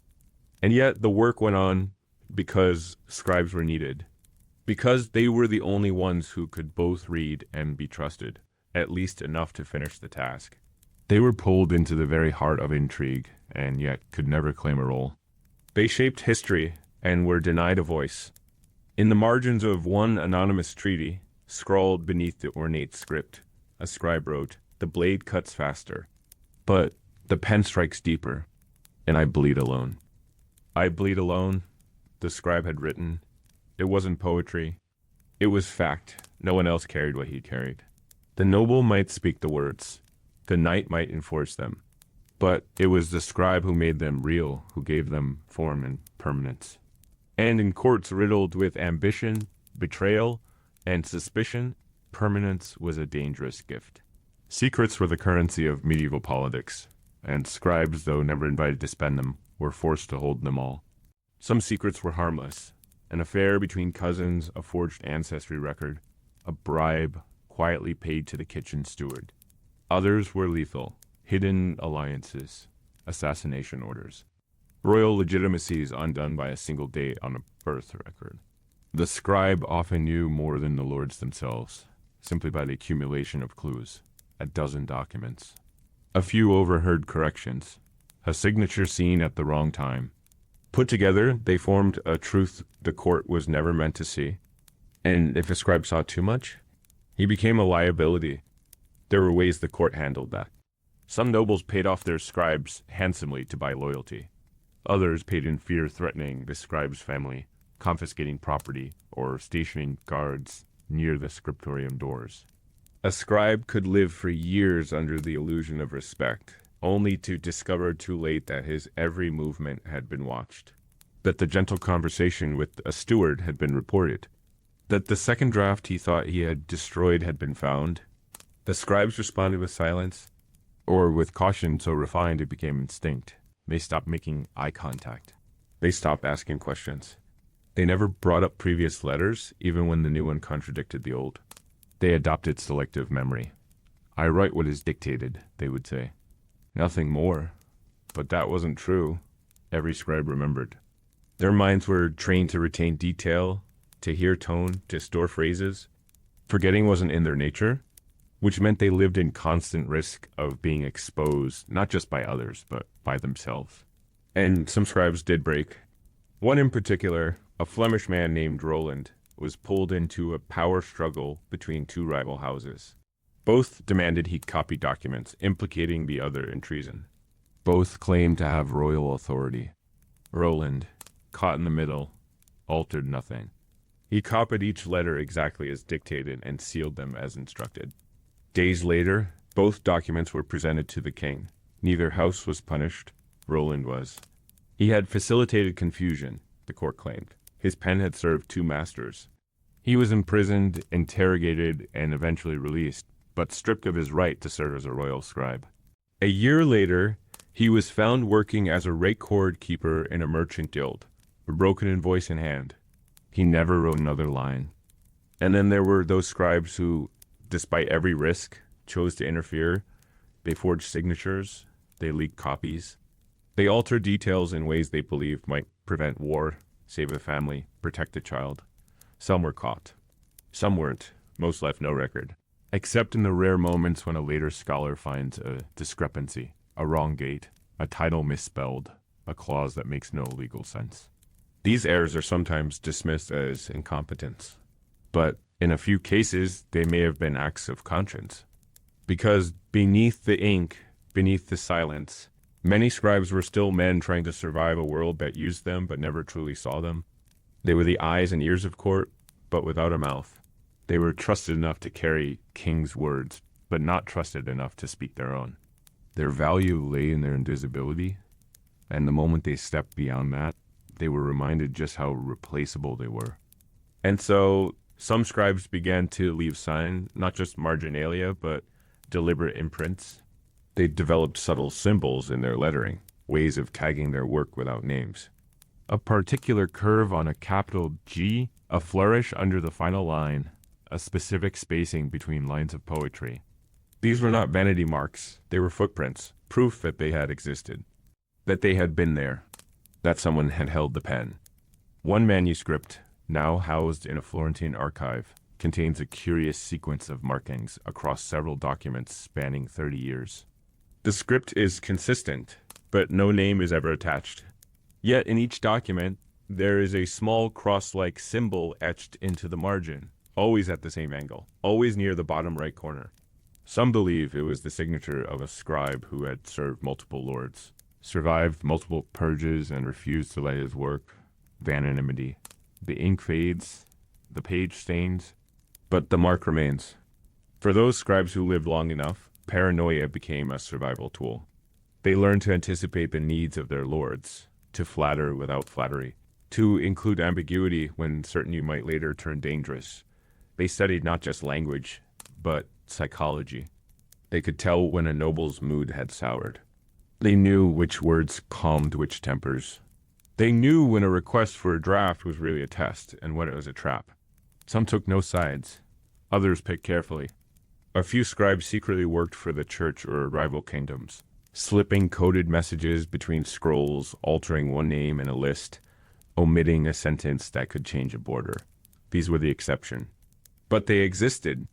And yet the work went on because scribes were needed. Because they were the only ones who could both read and be trusted, at least enough to finish the task. They were pulled into the very heart of intrigue, and yet could never claim a role. They shaped history and were denied a voice. In the margins of one anonymous treaty, scrawled beneath the ornate script, a scribe wrote, "The blade cuts faster, but the pen strikes deeper, and I bleed alone." I bleed alone, the scribe had written. It wasn't poetry. It was fact. No one else carried what he carried. The noble might speak the words. The knight might enforce them. But it was the scribe who made them real, who gave them form and permanence. And in courts riddled with ambition, betrayal, and suspicion, permanence was a dangerous gift. Secrets were the currency of medieval politics, and scribes, though never invited to spend them, were forced to hold them all. Some secrets were harmless. An affair between cousins, a forged ancestry record, a bribe quietly paid to the kitchen steward. Others were lethal, hidden alliances, assassination orders. Royal legitimacies undone by a single date on a birth record. The scribe often knew more than the lords themselves, simply by the accumulation of clues, a dozen documents. A few overheard corrections, a signature seen at the wrong time. Put together, they formed a truth the court was never meant to see. And if a scribe saw too much, he became a liability. There were ways the court handled that. Some nobles paid off their scribes handsomely to buy loyalty. Others paid in fear, threatening the scribe's family, confiscating property, or stationing guards near the scriptorium doors. A scribe could live for years under the illusion of respect, only to discover too late that his every movement had been watched, that the gentle conversation with a steward had been reported, that the second draft he thought he had destroyed had been found. The scribes responded with silence, or with caution so refined it became instinct. They stopped making eye contact. They stopped asking questions. They never brought up previous letters, even when the new one contradicted the old. They adopted selective memory. "I write what is dictated," they would say. Nothing more. But that wasn't true. Every scribe remembered. Their minds were trained to retain detail, to hear tone, to store phrases. Forgetting wasn't in their nature, which meant they lived in constant risk of being exposed, not just by others, but by themselves. And some scribes did break. One in particular, a Flemish man named Roland, was pulled into a power struggle between two rival houses. Both demanded he copy documents, implicating the other in treason. Both claimed to have royal authority. Roland, caught in the middle, altered nothing. He copied each letter exactly as dictated and sealed them as instructed. Days later, both documents were presented to the king. Neither house was punished. Roland was. He had facilitated confusion, the court claimed. His pen had served two masters. He was imprisoned, interrogated, and eventually released, but stripped of his right to serve as a royal scribe. A year later, he was found working as a record keeper in a merchant guild, broken in voice and hand. He never wrote another line. And then there were those scribes who, despite every risk, chose to interfere. They forged signatures. They leaked copies. They altered details in ways they believed might prevent war, save a family, protect a child. Some were caught. Some weren't. Most left no record. Except in the rare moments when a later scholar finds a discrepancy, a wrong date, a title misspelled, a clause that makes no legal sense. These errors are sometimes dismissed as incompetence, but in a few cases, they may have been acts of conscience. Because beneath the ink, beneath the silence, many scribes were still men trying to survive a world that used them but never truly saw them. They were the eyes and ears of court, but without a mouth. They were trusted enough to carry king's words, but not trusted enough to speak their own. Their value lay in their invisibility, and the moment they stepped beyond that, they were reminded just how replaceable they were. And so some scribes began to leave sign, not just marginalia, but deliberate imprints. They developed subtle symbols in their lettering, ways of tagging their work without names. A particular curve on a capital G, a flourish under the final line, a specific spacing between lines of poetry. These were not vanity marks, they were footprints, proof that they had existed, that they had been there, that someone had held the pen. One manuscript, now housed in a Florentine archive, contains a curious sequence of markings across several documents spanning 30 years. The script is consistent, but no name is ever attached. Yet in each document, there is a small cross-like symbol etched into the margin, always at the same angle, always near the bottom right corner. Some believe it was the signature of a scribe who had served multiple lords, survived multiple purges and refused to let his work. Vanity. The ink fades, the page stains, but the mark remains. For those scribes who lived long enough, paranoia became a survival tool. They learned to anticipate the needs of their lords, to flatter without flattery, to include ambiguity when certainty might later turn dangerous. They studied not just language, but psychology. They could tell when a noble's mood had soured. They knew which words calmed which tempers. They knew when a request for a draft was really a test and when it was a trap. Some took no sides. Others picked carefully. A few scribes secretly worked for the church or rival kingdoms, slipping coded messages between scrolls, altering one name in a list, omitting a sentence that could change a border. These were the exception. But they existed,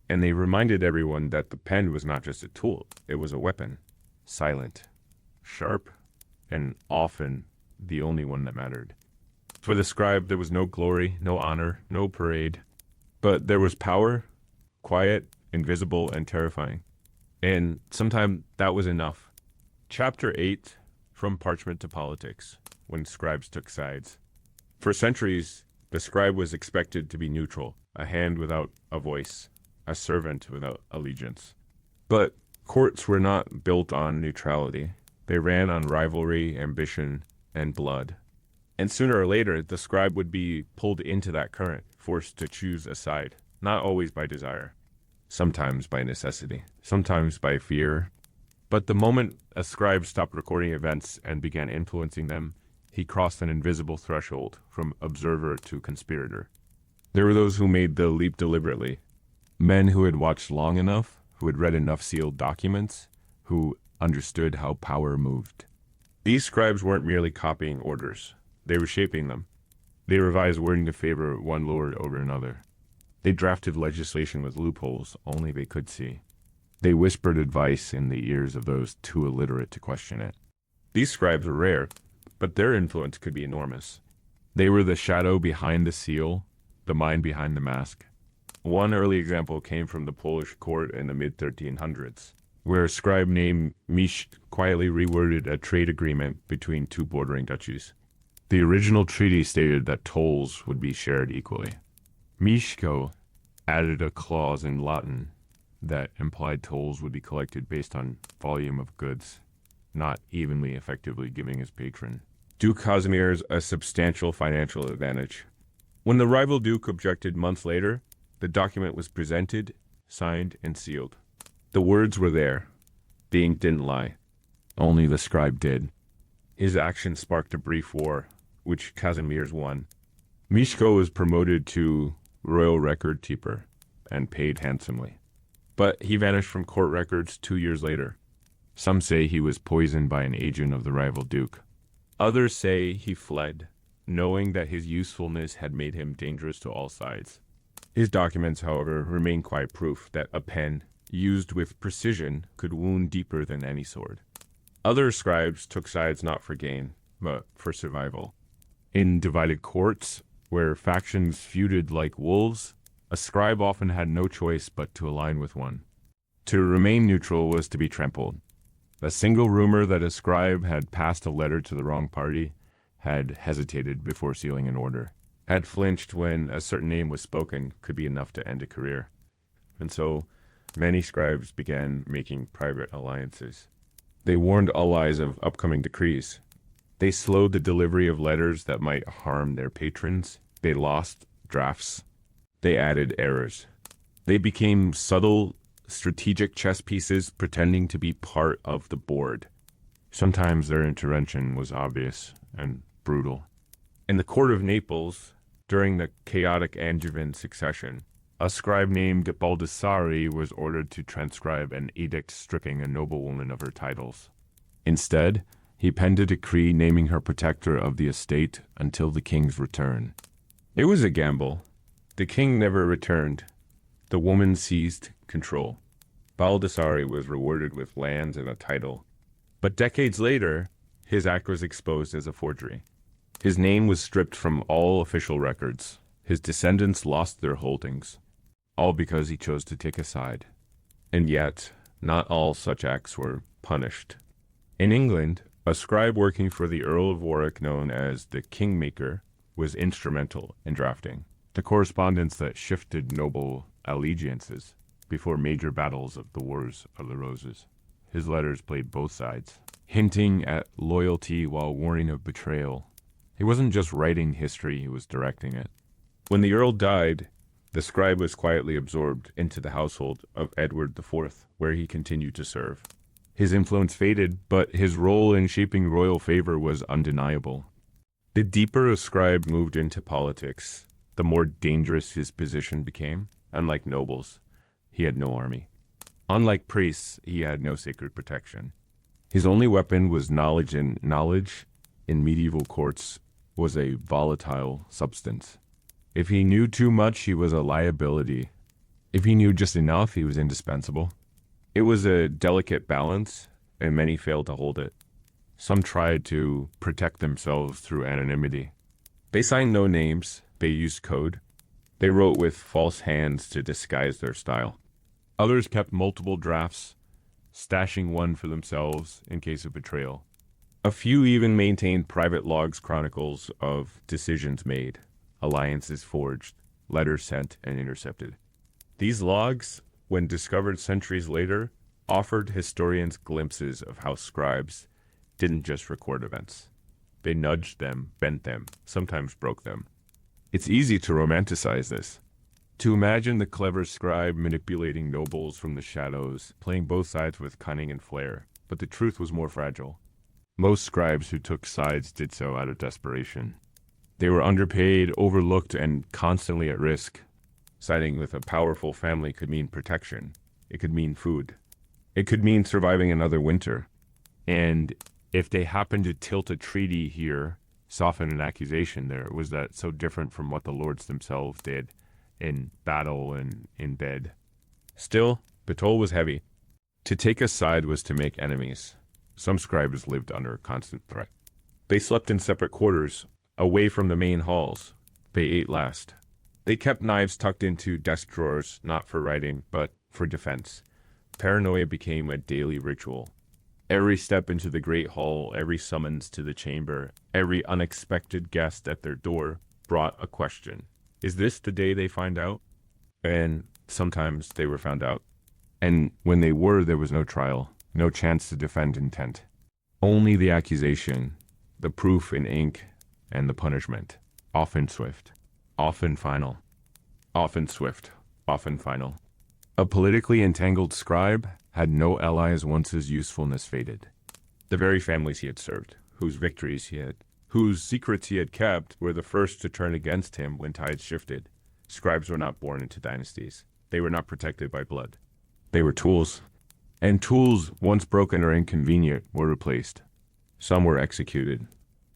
and they reminded everyone that the pen was not just a tool, it was a weapon. Silent, sharp, and often the only one that mattered. For the scribe, there was no glory, no honor, no parade. But there was power, quiet, invisible, and terrifying. And sometimes that was enough. Chapter 8, From Parchment to Politics, when scribes took sides. For centuries, the scribe was expected to be neutral, a hand without a voice, a servant without allegiance. But courts were not built on neutrality. They ran on rivalry, ambition, and blood. And sooner or later, the scribe would be pulled into that current, forced to choose a side, not always by desire, sometimes by necessity, sometimes by fear. But the moment a scribe stopped recording events and began influencing them, he crossed an invisible threshold from observer to conspirator. There were those who made the leap deliberately, men who had watched long enough, who had read enough sealed documents, who understood how power moved. These scribes weren't merely copying orders. They were shaping them. They revised wording to favor one lord over another. They drafted legislation with loopholes only they could see. They whispered advice in the ears of those too illiterate to question it. These scribes were rare, but their influence could be enormous. They were the shadow behind the seal, the mind behind the mask. One early example came from the Polish court in the mid-1300s, where a scribe named Misz quietly reworded a trade agreement between two bordering duchies. The original treaty stated that tolls would be shared equally. Mischko added a clause in Latin that implied tolls would be collected based on volume of goods, not evenly effectively giving his patron Duke Casimir's a substantial financial advantage. When the rival duke objected months later, the document was presented, signed, and sealed. The words were there. The ink didn't lie. Only the scribe did. His action sparked a brief war, which Casimir's won. Mischko was promoted to royal record keeper and paid handsomely. But he vanished from court records 2 years later. Some say he was poisoned by an agent of the rival duke. Others say he fled, knowing that his usefulness had made him dangerous to all sides. His documents, however, remain quite proof that a pen, used with precision, could wound deeper than any sword. Other scribes took sides not for gain, but for survival. In divided courts, where factions feuded like wolves, a scribe often had no choice but to align with one. To remain neutral was to be trampled. A single rumor that a scribe had passed a letter to the wrong party, had hesitated before sealing an order, had flinched when a certain name was spoken, could be enough to end a career. And so many scribes began making private alliances. They warned allies of upcoming decrees. They slowed the delivery of letters that might harm their patrons. They lost drafts. They added errors. They became subtle, strategic chess pieces pretending to be part of the board. Sometimes their intervention was obvious and brutal. In the court of Naples, during the chaotic Angevin succession, a scribe named Baldassari was ordered to transcribe an edict stripping a noblewoman of her titles. Instead, he penned a decree naming her protector of the estate until the king's return. It was a gamble. The king never returned. The woman seized control. Baldassari was rewarded with lands and a title. But decades later, his act was exposed as a forgery. His name was stripped from all official records. His descendants lost their holdings, all because he chose to take a side. And yet, not all such acts were punished. In England, a scribe working for the Earl of Warwick known as the Kingmaker was instrumental in drafting the correspondence that shifted noble allegiances before major battles of the Wars of the Roses. His letters played both sides, hinting at loyalty while warning of betrayal. He wasn't just writing history, he was directing it. When the Earl died, the scribe was quietly absorbed into the household of Edward IV, where he continued to serve. His influence faded, but his role in shaping royal favor was undeniable. The deeper a scribe moved into politics, the more dangerous his position became. Unlike nobles, he had no army. Unlike priests, he had no sacred protection. His only weapon was knowledge, and knowledge, in medieval courts, was a volatile substance. If he knew too much, he was a liability. If he knew just enough, he was indispensable. It was a delicate balance, and many failed to hold it. Some tried to protect themselves through anonymity. They signed no names. They used code. They wrote with false hands to disguise their style. Others kept multiple drafts, stashing one for themselves in case of betrayal. A few even maintained private logs chronicles of decisions made, alliances forged, letters sent and intercepted. These logs, when discovered centuries later, offered historians glimpses of how scribes didn't just record events. They nudged them, bent them, sometimes broke them. It's easy to romanticize this. To imagine the clever scribe manipulating nobles from the shadows, playing both sides with cunning and flair. But the truth was more fragile. Most scribes who took sides did so out of desperation. They were underpaid, overlooked, and constantly at risk. Siding with a powerful family could mean protection. It could mean food. It could mean surviving another winter. And if they happened to tilt a treaty here, soften an accusation there, was that so different from what the lords themselves did in battle and in bed. Still, the toll was heavy. To take a side was to make enemies. Some scribes lived under constant threat. They slept in separate quarters, away from the main halls. They ate last. They kept knives tucked into desk drawers, not for writing, but for defense. Paranoia became a daily ritual. Every step into the great hall, every summons to the chamber, every unexpected guest at their door brought a question. Is this the day they find out? And sometimes they were found out. And when they were, there was no trial, no chance to defend intent. Only the accusation, the proof in ink, and the punishment. Often swift, often final. Often swift, often final. A politically entangled scribe had no allies once his usefulness faded. The very families he had served, whose secrets he had kept, were the first to turn against him when tides shifted. Scribes were not born into dynasties. They were not protected by blood. They were tools. And tools, once broken or inconvenient, were replaced. Some were executed,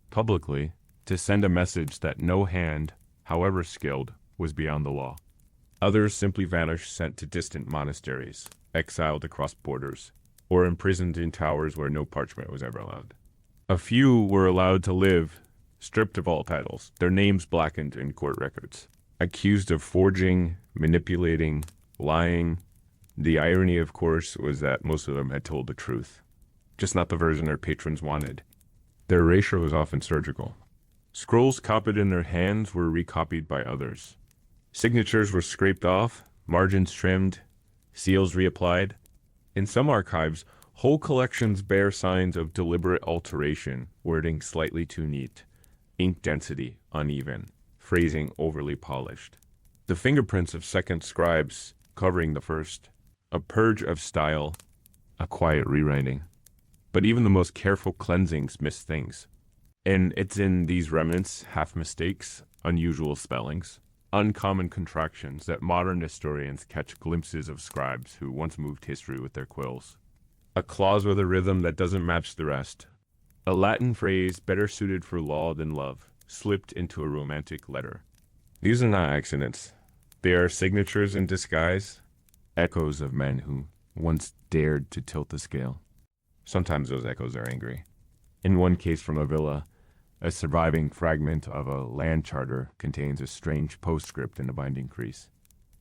publicly, to send a message that no hand, however skilled, was beyond the law. Others simply vanished, sent to distant monasteries, exiled across borders, or imprisoned in towers where no parchment was ever allowed. A few were allowed to live, stripped of all titles, their names blackened in court records, accused of forging, manipulating, lying. The irony, of course, was that most of them had told the truth, just not the version their patrons wanted. Their erasure was often surgical. Scrolls copied in their hands were recopied by others. Signatures were scraped off, margins trimmed, seals reapplied. In some archives, whole collections bear signs of deliberate alteration, wording slightly too neat, ink density uneven, phrasing overly polished. The fingerprints of second scribes covering the first. A purge of style, a quiet rewriting. But even the most careful cleansings miss things. And it's in these remnants, half mistakes, unusual spellings, uncommon contractions that modern historians catch glimpses of scribes who once moved history with their quills. A clause with a rhythm that doesn't match the rest. A Latin phrase better suited for law than love, slipped into a romantic letter. These are not accidents. They are signatures in disguise, echoes of men who once dared to tilt the scale. Sometimes those echoes are angry. In one case from a villa, a surviving fragment of a land charter contains a strange postscript in the binding crease.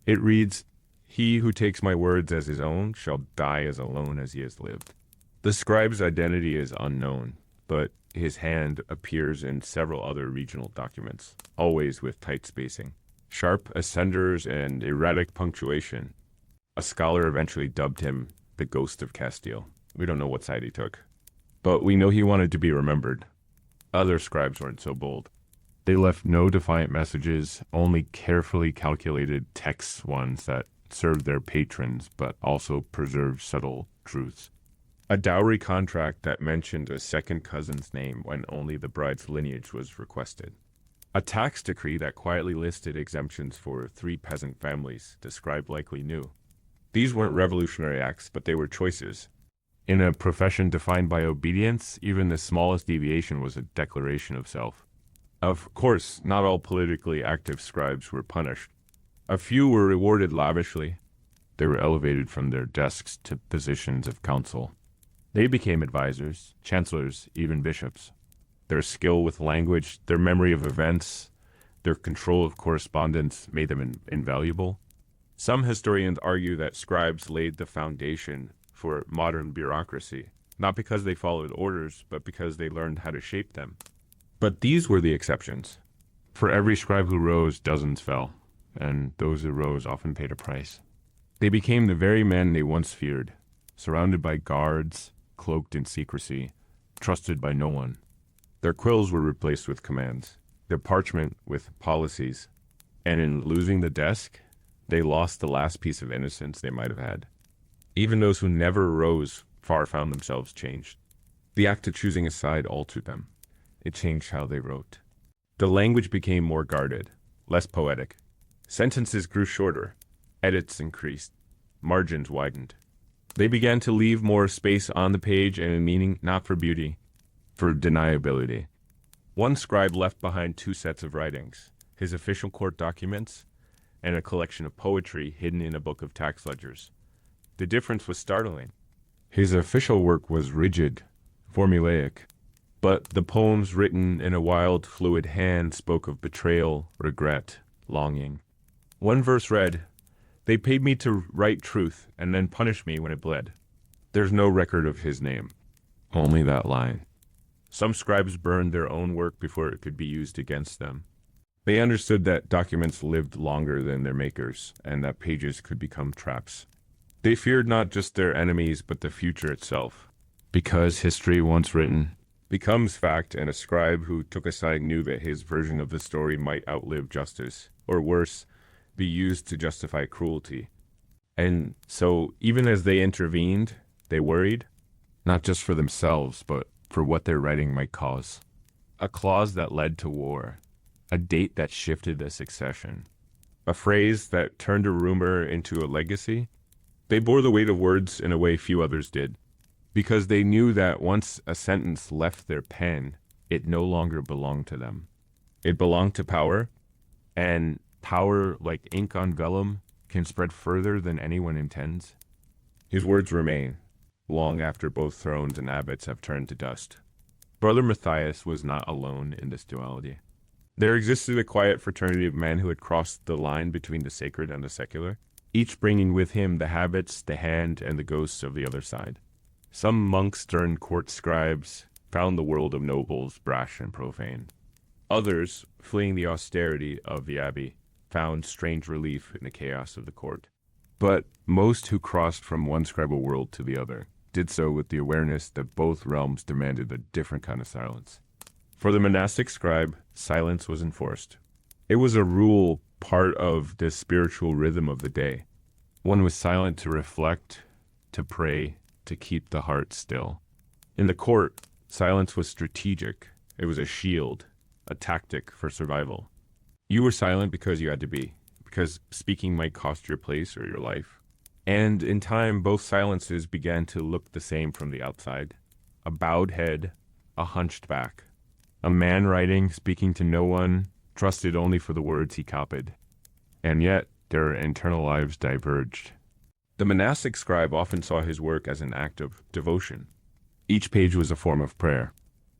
It reads, "He who takes my words as his own shall die as alone as he has lived." The scribe's identity is unknown, but his hand appears in several other regional documents, always with tight spacing, sharp ascenders, and erratic punctuation. A scholar eventually dubbed him the Ghost of Castile. We don't know what side he took, but we know he wanted to be remembered. Other scribes weren't so bold. They left no defiant messages, only carefully calculated text ones that served their patrons but also preserved subtle truths. A dowry contract that mentioned a second cousin's name when only the bride's lineage was requested. A tax decree that quietly listed exemptions for 3 peasant families the scribe likely knew. These weren't revolutionary acts, but they were choices. In a profession defined by obedience, even the smallest deviation was a declaration of self. Of course, not all politically active scribes were punished. A few were rewarded lavishly. They were elevated from their desks to positions of counsel. They became advisors, chancellors, even bishops. Their skill with language, their memory of events, their control of correspondence made them invaluable. Some historians argue that scribes laid the foundation for modern bureaucracy, not because they followed orders, but because they learned how to shape them. But these were the exceptions. For every scribe who rose, dozens fell, and those who rose often paid a price. They became the very men they once feared, surrounded by guards, cloaked in secrecy, trusted by no one. Their quills were replaced with commands, their parchment with policies, and in losing the desk, they lost the last piece of innocence they might have had. Even those who never rose far found themselves changed. The act of choosing a side altered them. It changed how they wrote. The language became more guarded, less poetic. Sentences grew shorter. Edits increased. Margins widened. They began to leave more space on the page and a meaning not for beauty, for deniability. One scribe left behind 2 sets of writings, his official court documents and a collection of poetry hidden in a book of tax ledgers. The difference was startling. His official work was rigid, formulaic, but the poems written in a wild, fluid hand spoke of betrayal, regret, longing. One verse read, "They paid me to write truth and then punished me when it bled." There's no record of his name, only that line. Some scribes burned their own work before it could be used against them. They understood that documents lived longer than their makers, and that pages could become traps. They feared not just their enemies, but the future itself. Because history, once written, becomes fact, and a scribe who took a side knew that his version of the story might outlive justice, or worse, be used to justify cruelty. And so, even as they intervened, they worried, not just for themselves, but for what their writing might cause. A clause that led to war, a date that shifted the succession, a phrase that turned a rumor into a legacy. They bore the weight of words in a way few others did, because they knew that once a sentence left their pen, it no longer belonged to them. It belonged to power, and power, like ink on vellum, can spread further than anyone intends. His words remain, long after both thrones and abbots have turned to dust. Brother Matthias was not alone in this duality. There existed a quiet fraternity of men who had crossed the line between the sacred and the secular, each bringing with him the habits, the hand, and the ghosts of the other side. Some monks turned court scribes found the world of nobles brash and profane. Others, fleeing the austerity of the abbey, found strange relief in the chaos of the court. But most who crossed from one scribal world to the other did so with the awareness that both realms demanded a different kind of silence. For the monastic scribe, silence was enforced. It was a rule, part of the spiritual rhythm of the day. One was silent to reflect, to pray, to keep the heart still. In the court, silence was strategic. It was a shield, a tactic for survival. You were silent because you had to be, because speaking might cost your place or your life. And in time, both silences began to look the same from the outside. A bowed head, a hunched back. A man writing, speaking to no one, trusted only for the words he copied. And yet, their internal lives diverged. The monastic scribe often saw his work as an act of devotion. Each page was a form of prayer.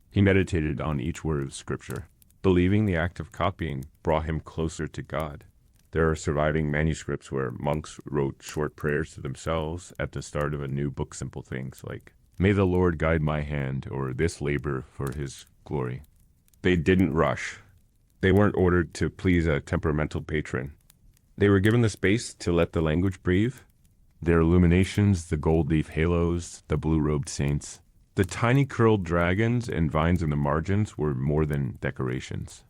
He meditated on each word of scripture, believing the act of copying brought him closer to God. There are surviving manuscripts where monks wrote short prayers to themselves at the start of a new book, simple things like, "May the Lord guide my hand," or "This labor for his glory." They didn't rush. They weren't ordered to please a temperamental patron. They were given the space to let the language breathe. Their illuminations, the gold leaf halos, the blue-robed saints, the tiny curled dragons and vines in the margins were more than decorations.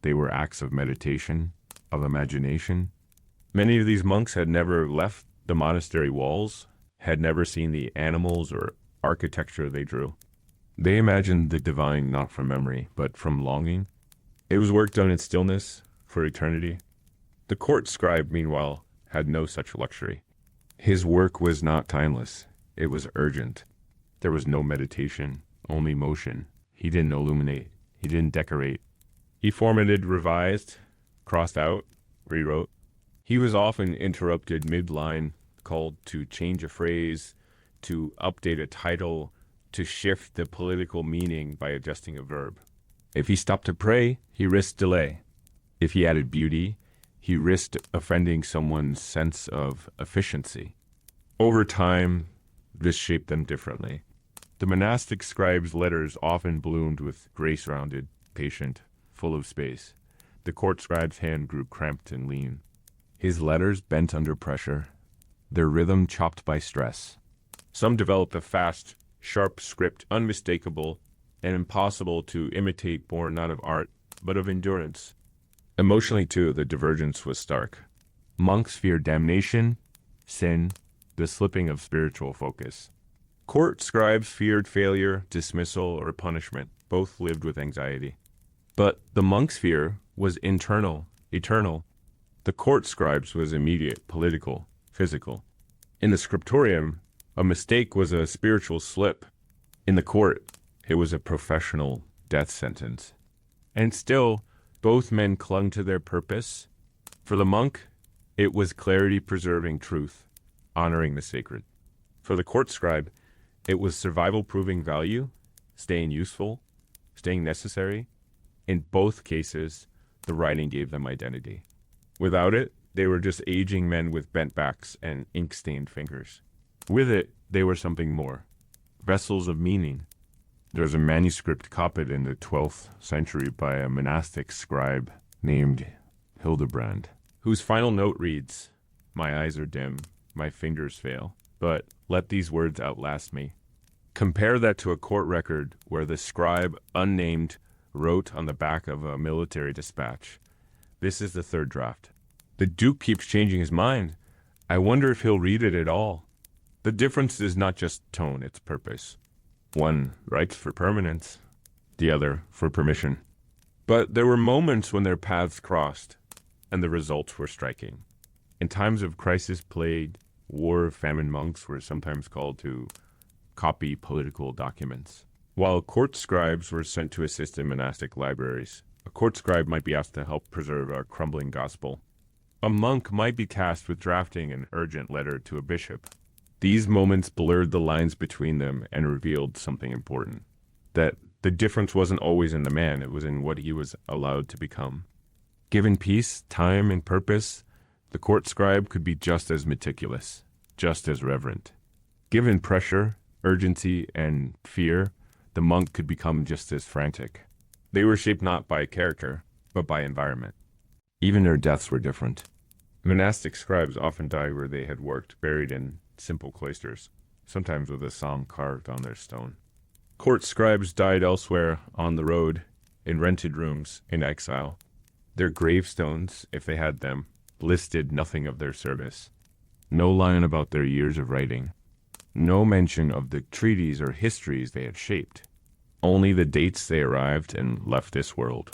They were acts of meditation, of imagination. Many of these monks had never left the monastery walls, had never seen the animals or architecture they drew. They imagined the divine not from memory, but from longing. It was work done in stillness, for eternity. The court scribe, meanwhile, had no such luxury. His work was not timeless. It was urgent. There was no meditation, only motion. He didn't illuminate. He didn't decorate. He formatted, revised, crossed out, rewrote. He was often interrupted mid-line, called to change a phrase, to update a title, to shift the political meaning by adjusting a verb. If he stopped to pray, he risked delay. If he added beauty, he risked offending someone's sense of efficiency. Over time, this shaped them differently. The monastic scribe's letters often bloomed with grace-rounded, patient, full of space. The court scribe's hand grew cramped and lean. His letters bent under pressure, their rhythm chopped by stress. Some developed a fast, sharp script, unmistakable and impossible to imitate, born not of art, but of endurance. Emotionally, too, the divergence was stark. Monks feared damnation, sin, the slipping of spiritual focus. Court scribes feared failure, dismissal, or punishment. Both lived with anxiety. But the monks' fear was internal, eternal. The court scribes was immediate, political, physical. In the scriptorium, a mistake was a spiritual slip. In the court, it was a professional death sentence. And still, both men clung to their purpose. For the monk, it was clarity-preserving truth, honoring the sacred. For the court scribe, it was survival-proving value, staying useful, staying necessary. In both cases, the writing gave them identity. Without it, they were just aging men with bent backs and ink-stained fingers. With it, they were something more, vessels of meaning. There's a manuscript copied in the 12th century by a monastic scribe named Hildebrand, whose final note reads, "My eyes are dim, my fingers fail, but let these words outlast me." Compare that to a court record where the scribe, unnamed, wrote on the back of a military dispatch, "This is the third draft. The Duke keeps changing his mind. I wonder if he'll read it at all." The difference is not just tone, it's purpose. One writes for permanence, the other for permission. But there were moments when their paths crossed, and the results were striking. In times of crisis plague, war, famine, monks were sometimes called to copy political documents. While court scribes were sent to assist in monastic libraries, a court scribe might be asked to help preserve our crumbling gospel. A monk might be tasked with drafting an urgent letter to a bishop. These moments blurred the lines between them and revealed something important. That the difference wasn't always in the man, it was in what he was allowed to become. Given peace, time, and purpose, the court scribe could be just as meticulous, just as reverent. Given pressure, urgency, and fear, the monk could become just as frantic. They were shaped not by character, but by environment. Even their deaths were different. Monastic scribes often died where they had worked, buried in simple cloisters, sometimes with a psalm carved on their stone. Court scribes died elsewhere, on the road, in rented rooms, in exile. Their gravestones, if they had them, listed nothing of their service. No line about their years of writing. No mention of the treaties or histories they had shaped. Only the dates they arrived and left this world.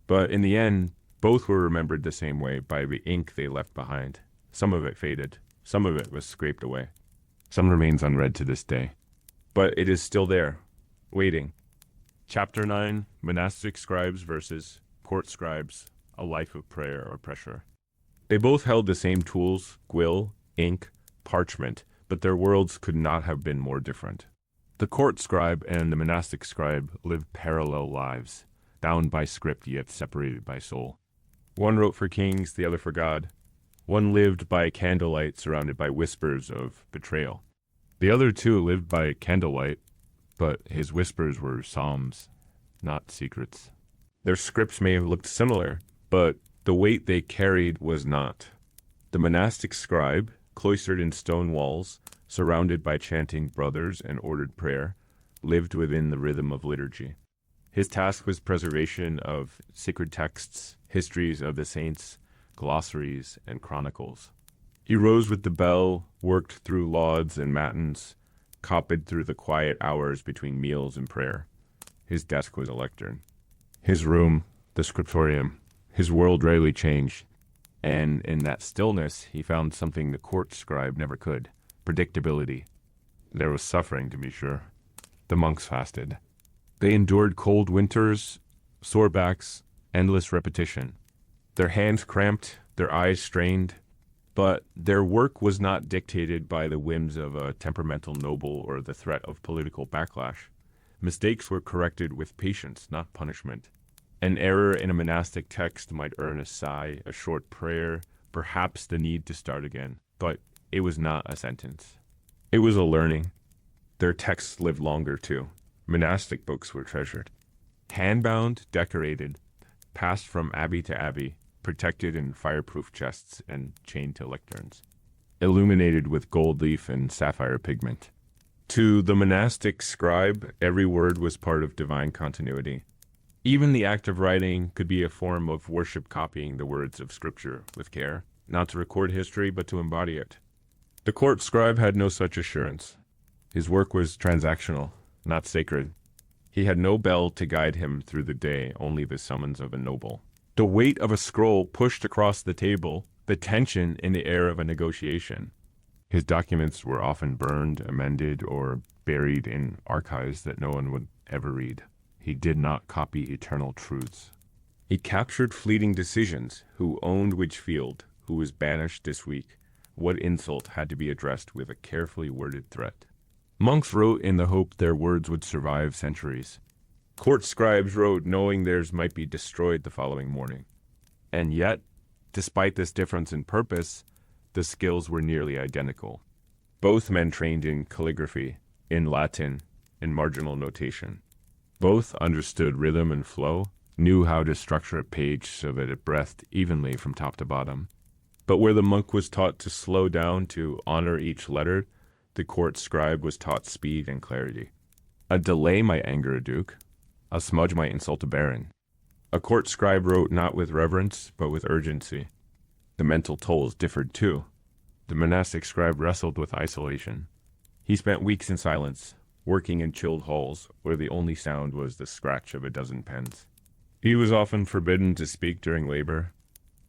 But in the end, both were remembered the same way, by the ink they left behind. Some of it faded. Some of it was scraped away. Some remains unread to this day. But it is still there, waiting. Chapter 9, Monastic Scribes versus Court Scribes, a life of prayer or pressure. They both held the same tools, quill, ink, parchment, but their worlds could not have been more different. The court scribe and the monastic scribe lived parallel lives, bound by script yet separated by soul. One wrote for kings, the other for God. One lived by candlelight surrounded by whispers of betrayal. The other too lived by candlelight, but his whispers were psalms, not secrets. Their scripts may have looked similar, but the weight they carried was not. The monastic scribe, cloistered in stone walls, surrounded by chanting brothers and ordered prayer, lived within the rhythm of liturgy. His task was preservation of sacred texts, histories of the saints, glossaries, and chronicles. He rose with the bell, worked through lauds and matins, copied through the quiet hours between meals and prayer. His desk was a lectern. His room, the scriptorium. His world rarely changed, and in that stillness he found something the court scribe never could: predictability. There was suffering, to be sure. The monks fasted. They endured cold winters, sore backs, endless repetition. Their hands cramped, their eyes strained, but their work was not dictated by the whims of a temperamental noble or the threat of political backlash. Mistakes were corrected with patience, not punishment. An error in a monastic text might earn a sigh, a short prayer, perhaps the need to start again, but it was not a sentence. It was a learning. Their texts lived longer, too. Monastic books were treasured. Hand-bound, decorated, passed from abbey to abbey, protected in fireproof chests and chained to lecterns, illuminated with gold leaf and sapphire pigment. To the monastic scribe, every word was part of divine continuity. Even the act of writing could be a form of worship, copying the words of Scripture with care, not to record history, but to embody it. The court scribe had no such assurance. His work was transactional, not sacred. He had no bell to guide him through the day, only the summons of a noble. The weight of a scroll pushed across the table, the tension in the air of a negotiation. His documents were often burned, amended, or buried in archives that no one would ever read. He did not copy eternal truths. He captured fleeting decisions: who owned which field, who was banished this week, what insult had to be addressed with a carefully worded threat. Monks wrote in the hope their words would survive centuries. Court scribes wrote knowing theirs might be destroyed the following morning. And yet, despite this difference in purpose, the skills were nearly identical. Both men trained in calligraphy, in Latin, in marginal notation. Both understood rhythm and flow, knew how to structure a page so that it breathed evenly from top to bottom. But where the monk was taught to slow down to honor each letter, the court scribe was taught speed and clarity. A delay might anger a duke. A smudge might insult a baron. A court scribe wrote not with reverence, but with urgency. The mental tolls differed too. The monastic scribe wrestled with isolation. He spent weeks in silence, working in chilled halls where the only sound was the scratch of a dozen pens. He was often forbidden to speak during labor.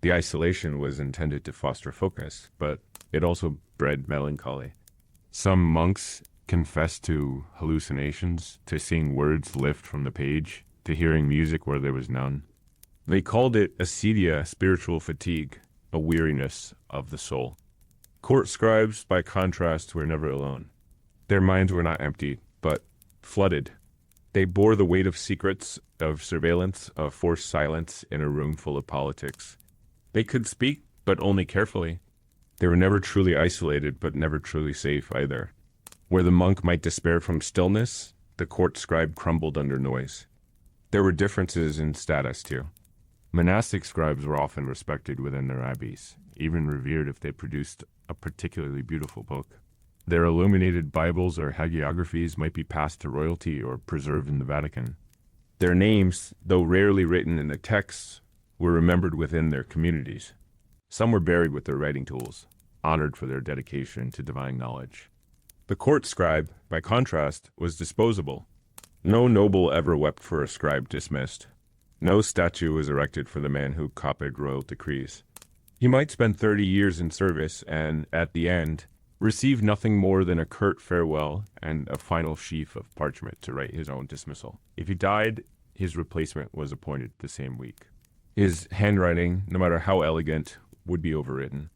The isolation was intended to foster focus, but it also bred melancholy. Some monks confessed to hallucinations, to seeing words lift from the page, to hearing music where there was none. They called it acedia, spiritual fatigue, a weariness of the soul. Court scribes, by contrast, were never alone. Their minds were not empty, but flooded. They bore the weight of secrets, of surveillance, of forced silence in a room full of politics. They could speak, but only carefully. They were never truly isolated, but never truly safe either. Where the monk might despair from stillness, the court scribe crumbled under noise. There were differences in status, too. Monastic scribes were often respected within their abbeys, even revered if they produced a particularly beautiful book. Their illuminated Bibles or hagiographies might be passed to royalty or preserved in the Vatican. Their names, though rarely written in the texts, were remembered within their communities. Some were buried with their writing tools, honored for their dedication to divine knowledge. The court scribe, by contrast, was disposable. No noble ever wept for a scribe dismissed. No statue was erected for the man who copied royal decrees. He might spend 30 years in service and, at the end, receive nothing more than a curt farewell and a final sheaf of parchment to write his own dismissal. If he died, his replacement was appointed the same week. His handwriting, no matter how elegant, would be overwritten.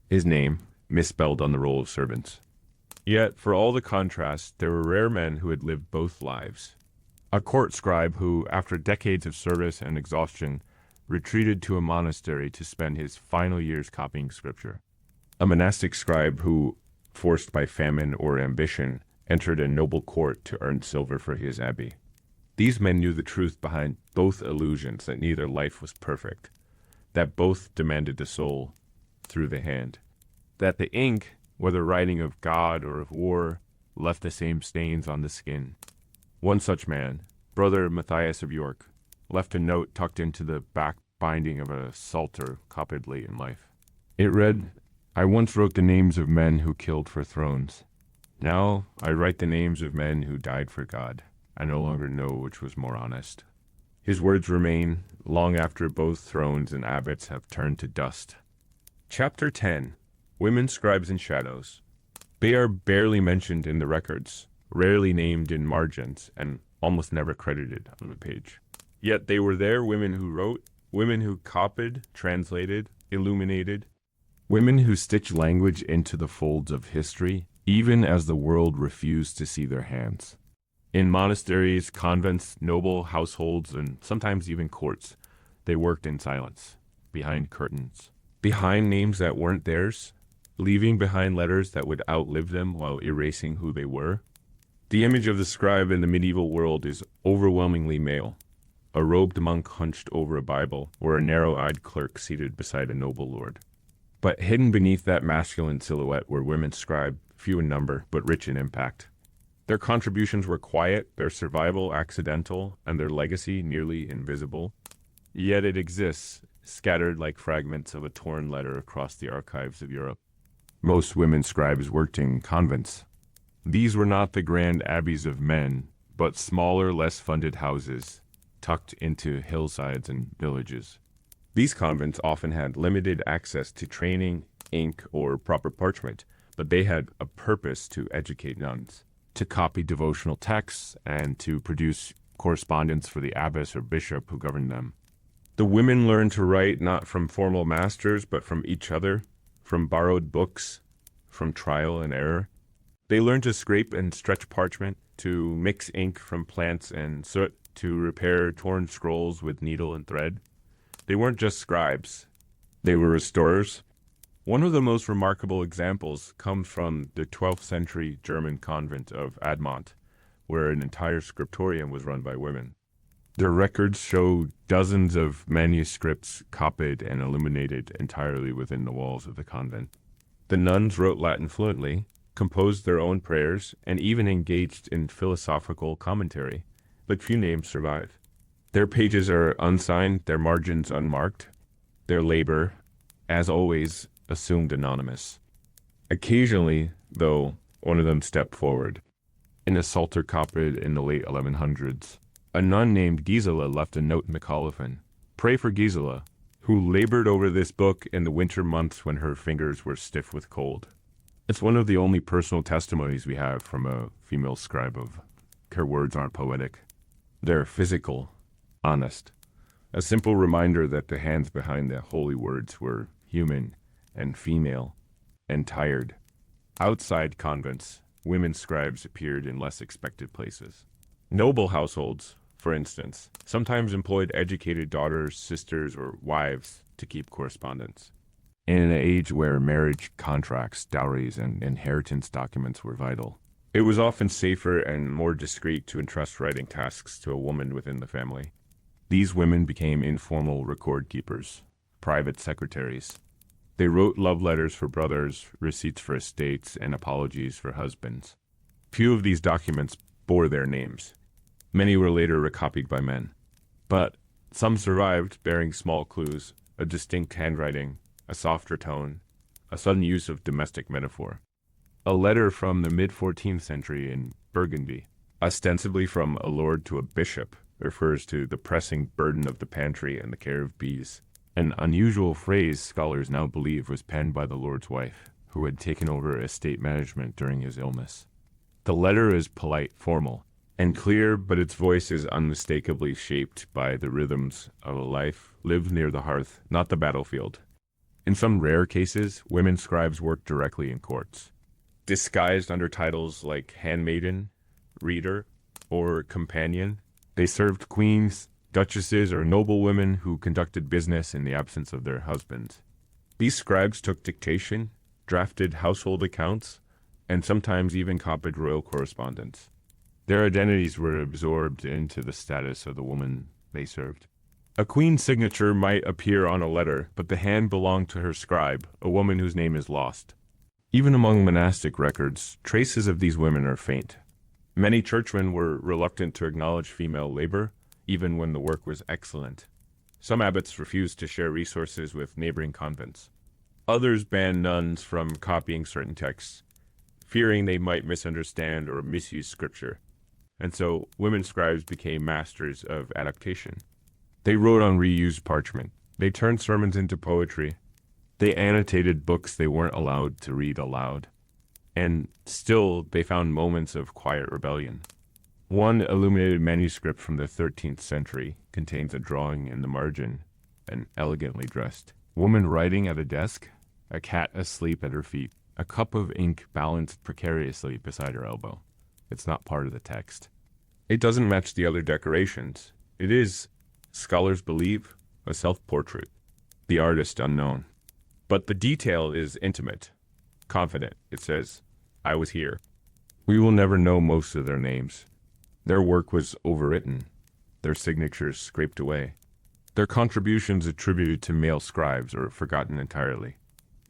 His name, misspelled on the roll of servants. Yet, for all the contrast, there were rare men who had lived both lives. A court scribe who, after decades of service and exhaustion, retreated to a monastery to spend his final years copying scripture. A monastic scribe who, forced by famine or ambition, entered a noble court to earn silver for his abbey. These men knew the truth behind both illusions, that neither life was perfect, that both demanded the soul through the hand, that the ink, whether writing of God or of war, left the same stains on the skin. One such man, Brother Matthias of York, left a note tucked into the back binding of a psalter copied late in life. It read, "I once wrote the names of men who killed for thrones. Now I write the names of men who died for God. I no longer know which was more honest." His words remain long after both thrones and abbots have turned to dust. Chapter 10. Women Scribes and Shadows. They are barely mentioned in the records, rarely named in margins, and almost never credited on the page. Yet they were there, women who wrote, women who copied, translated, illuminated, women who stitched language into the folds of history, even as the world refused to see their hands. In monasteries, convents, noble households, and sometimes even courts, they worked in silence, behind curtains, behind names that weren't theirs, leaving behind letters that would outlive them while erasing who they were. The image of the scribe in the medieval world is overwhelmingly male. A robed monk hunched over a Bible, or a narrow-eyed clerk seated beside a noble lord. But hidden beneath that masculine silhouette were women scribe, few in number, but rich in impact. Their contributions were quiet, their survival accidental, and their legacy nearly invisible. Yet it exists, scattered like fragments of a torn letter across the archives of Europe. Most women scribes worked in convents. These were not the grand abbeys of men, but smaller, less funded houses, tucked into hillsides and villages. These convents often had limited access to training, ink, or proper parchment, but they had a purpose to educate nuns, to copy devotional texts, and to produce correspondence for the abbess or bishop who governed them. The women learned to write not from formal masters, but from each other, from borrowed books, from trial and error. They learned to scrape and stretch parchment, to mix ink from plants and soot, to repair torn scrolls with needle and thread. They weren't just scribes. They were restorers. One of the most remarkable examples comes from the 12th century German convent of Admont, where an entire scriptorium was run by women. Their records show dozens of manuscripts copied and illuminated entirely within the walls of the convent. The nuns wrote Latin fluently, composed their own prayers, and even engaged in philosophical commentary, but few names survive. Their pages are unsigned, their margins unmarked, their labor, as always, assumed anonymous. Occasionally, though, one of them stepped forward. In a psalter copied in the late 1100s, a nun named Gisela left a note in the colophon. Pray for Gisela, who labored over this book in the winter months when her fingers were stiff with cold. It's one of the only personal testimonies we have from a female scribe of her words aren't poetic. They're physical, honest. A simple reminder that the hands behind the holy words were human and female and tired. Outside convents, women scribes appeared in less expected places. Noble households, for instance, sometimes employed educated daughters, sisters, or wives to keep correspondence. In an age where marriage contracts, dowries, and inheritance documents were vital, it was often safer and more discreet to entrust writing tasks to a woman within the family. These women became informal record keepers, private secretaries. They wrote love letters for brothers, receipts for estates, and apologies for husbands. Few of these documents bore their names. Many were later recopied by men. But some survived, bearing small clues, a distinct handwriting, a softer tone, a sudden use of domestic metaphor. A letter from the mid-14th century in Burgundy, ostensibly from a lord to a bishop, refers to the pressing burden of the pantry and the care of bees. An unusual phrase scholars now believe was penned by the lord's wife, who had taken over estate management during his illness. The letter is polite, formal, and clear, but its voice is unmistakably shaped by the rhythms of a life lived near the hearth, not the battlefield. In some rare cases, women scribes worked directly in courts. Disguised under titles like handmaiden, reader, or companion, they served queens, duchesses, or noblewomen who conducted business in the absence of their husbands. These scribes took dictation, drafted household accounts, and sometimes even copied royal correspondence. Their identities were absorbed into the status of the woman they served. A queen's signature might appear on a letter, but the hand belonged to her scribe, a woman whose name is lost. Even among monastic records, traces of these women are faint. Many churchmen were reluctant to acknowledge female labor, even when the work was excellent. Some abbots refused to share resources with neighboring convents. Others banned nuns from copying certain texts, fearing they might misunderstand or misuse scripture. And so women scribes became masters of adaptation. They wrote on reused parchment. They turned sermons into poetry. They annotated books they weren't allowed to read aloud. And still, they found moments of quiet rebellion. One illuminated manuscript from the 13th century contains a drawing in the margin, an elegantly dressed woman writing at a desk, a cat asleep at her feet, a cup of ink balanced precariously beside her elbow. It's not part of the text. It doesn't match the other decorations. It is, scholars believe, a self-portrait, the artist unknown. But the detail is intimate, confident. It says, "I was here." We will never know most of their names. Their work was overwritten, their signatures scraped away, their contributions attributed to male scribes or forgotten entirely.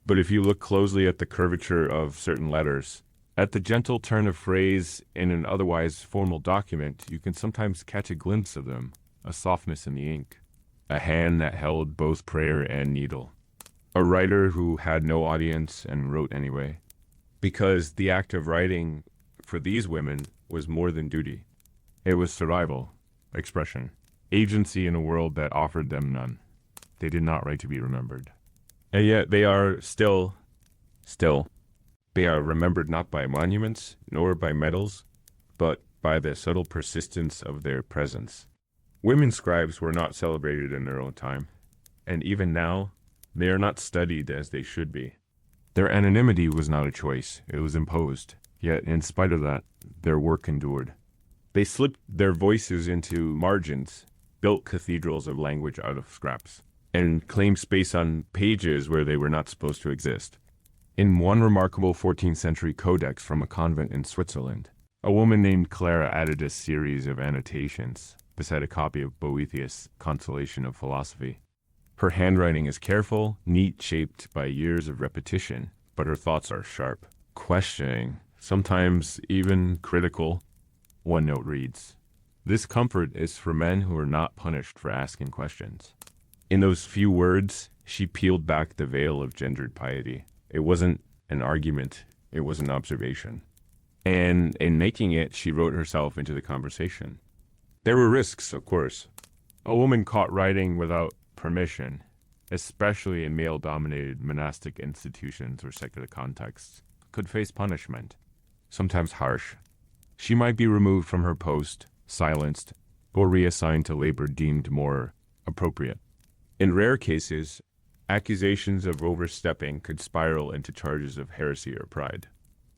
But if you look closely at the curvature of certain letters, at the gentle turn of phrase in an otherwise formal document, you can sometimes catch a glimpse of them, a softness in the ink, a hand that held both prayer and needle, a writer who had no audience and wrote anyway, because the act of writing for these women was more than duty. It was survival, expression, agency in a world that offered them none. They did not write to be remembered. And yet they are still, they are remembered not by monuments, nor by medals, but by the subtle persistence of their presence. Women scribes were not celebrated in their own time, and even now, they are not studied as they should be. Their anonymity was not a choice, it was imposed. Yet, in spite of that, their work endured. They slipped their voices into margins, built cathedrals of language out of scraps, and claimed space on pages where they were not supposed to exist. In one remarkable 14th century codex from a convent in Switzerland, a woman named Clara added a series of annotations, beside a copy of Boethius' Consolation of Philosophy. Her handwriting is careful, neat, shaped by years of repetition, but her thoughts are sharp, questioning, sometimes even critical. One note reads, "This comfort is for men who are not punished for asking questions." In those few words, she peeled back the veil of gendered piety. It wasn't an argument, it was an observation. And in making it, she wrote herself into the conversation. There were risks, of course. A woman caught writing without permission, especially in male-dominated monastic institutions or secular contexts, could face punishment, sometimes harsh. She might be removed from her post, silenced, or reassigned to labor deemed more appropriate. In rare cases, accusations of overstepping could spiral into charges of heresy or pride.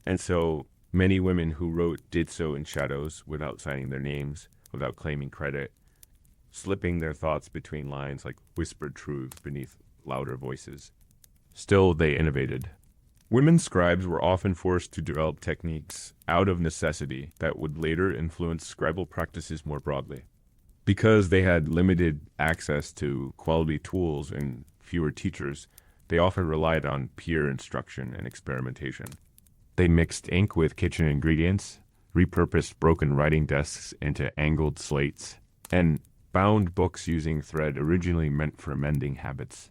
And so many women who wrote did so in shadows, without signing their names, without claiming credit, slipping their thoughts between lines like whispered truths beneath louder voices. Still, they innovated. Women scribes were often forced to develop techniques out of necessity that would later influence scribal practices more broadly. Because they had limited access to quality tools and fewer teachers, they often relied on peer instruction and experimentation. They mixed ink with kitchen ingredients, repurposed broken writing desks into angled slates, and bound books using thread originally meant for mending habits.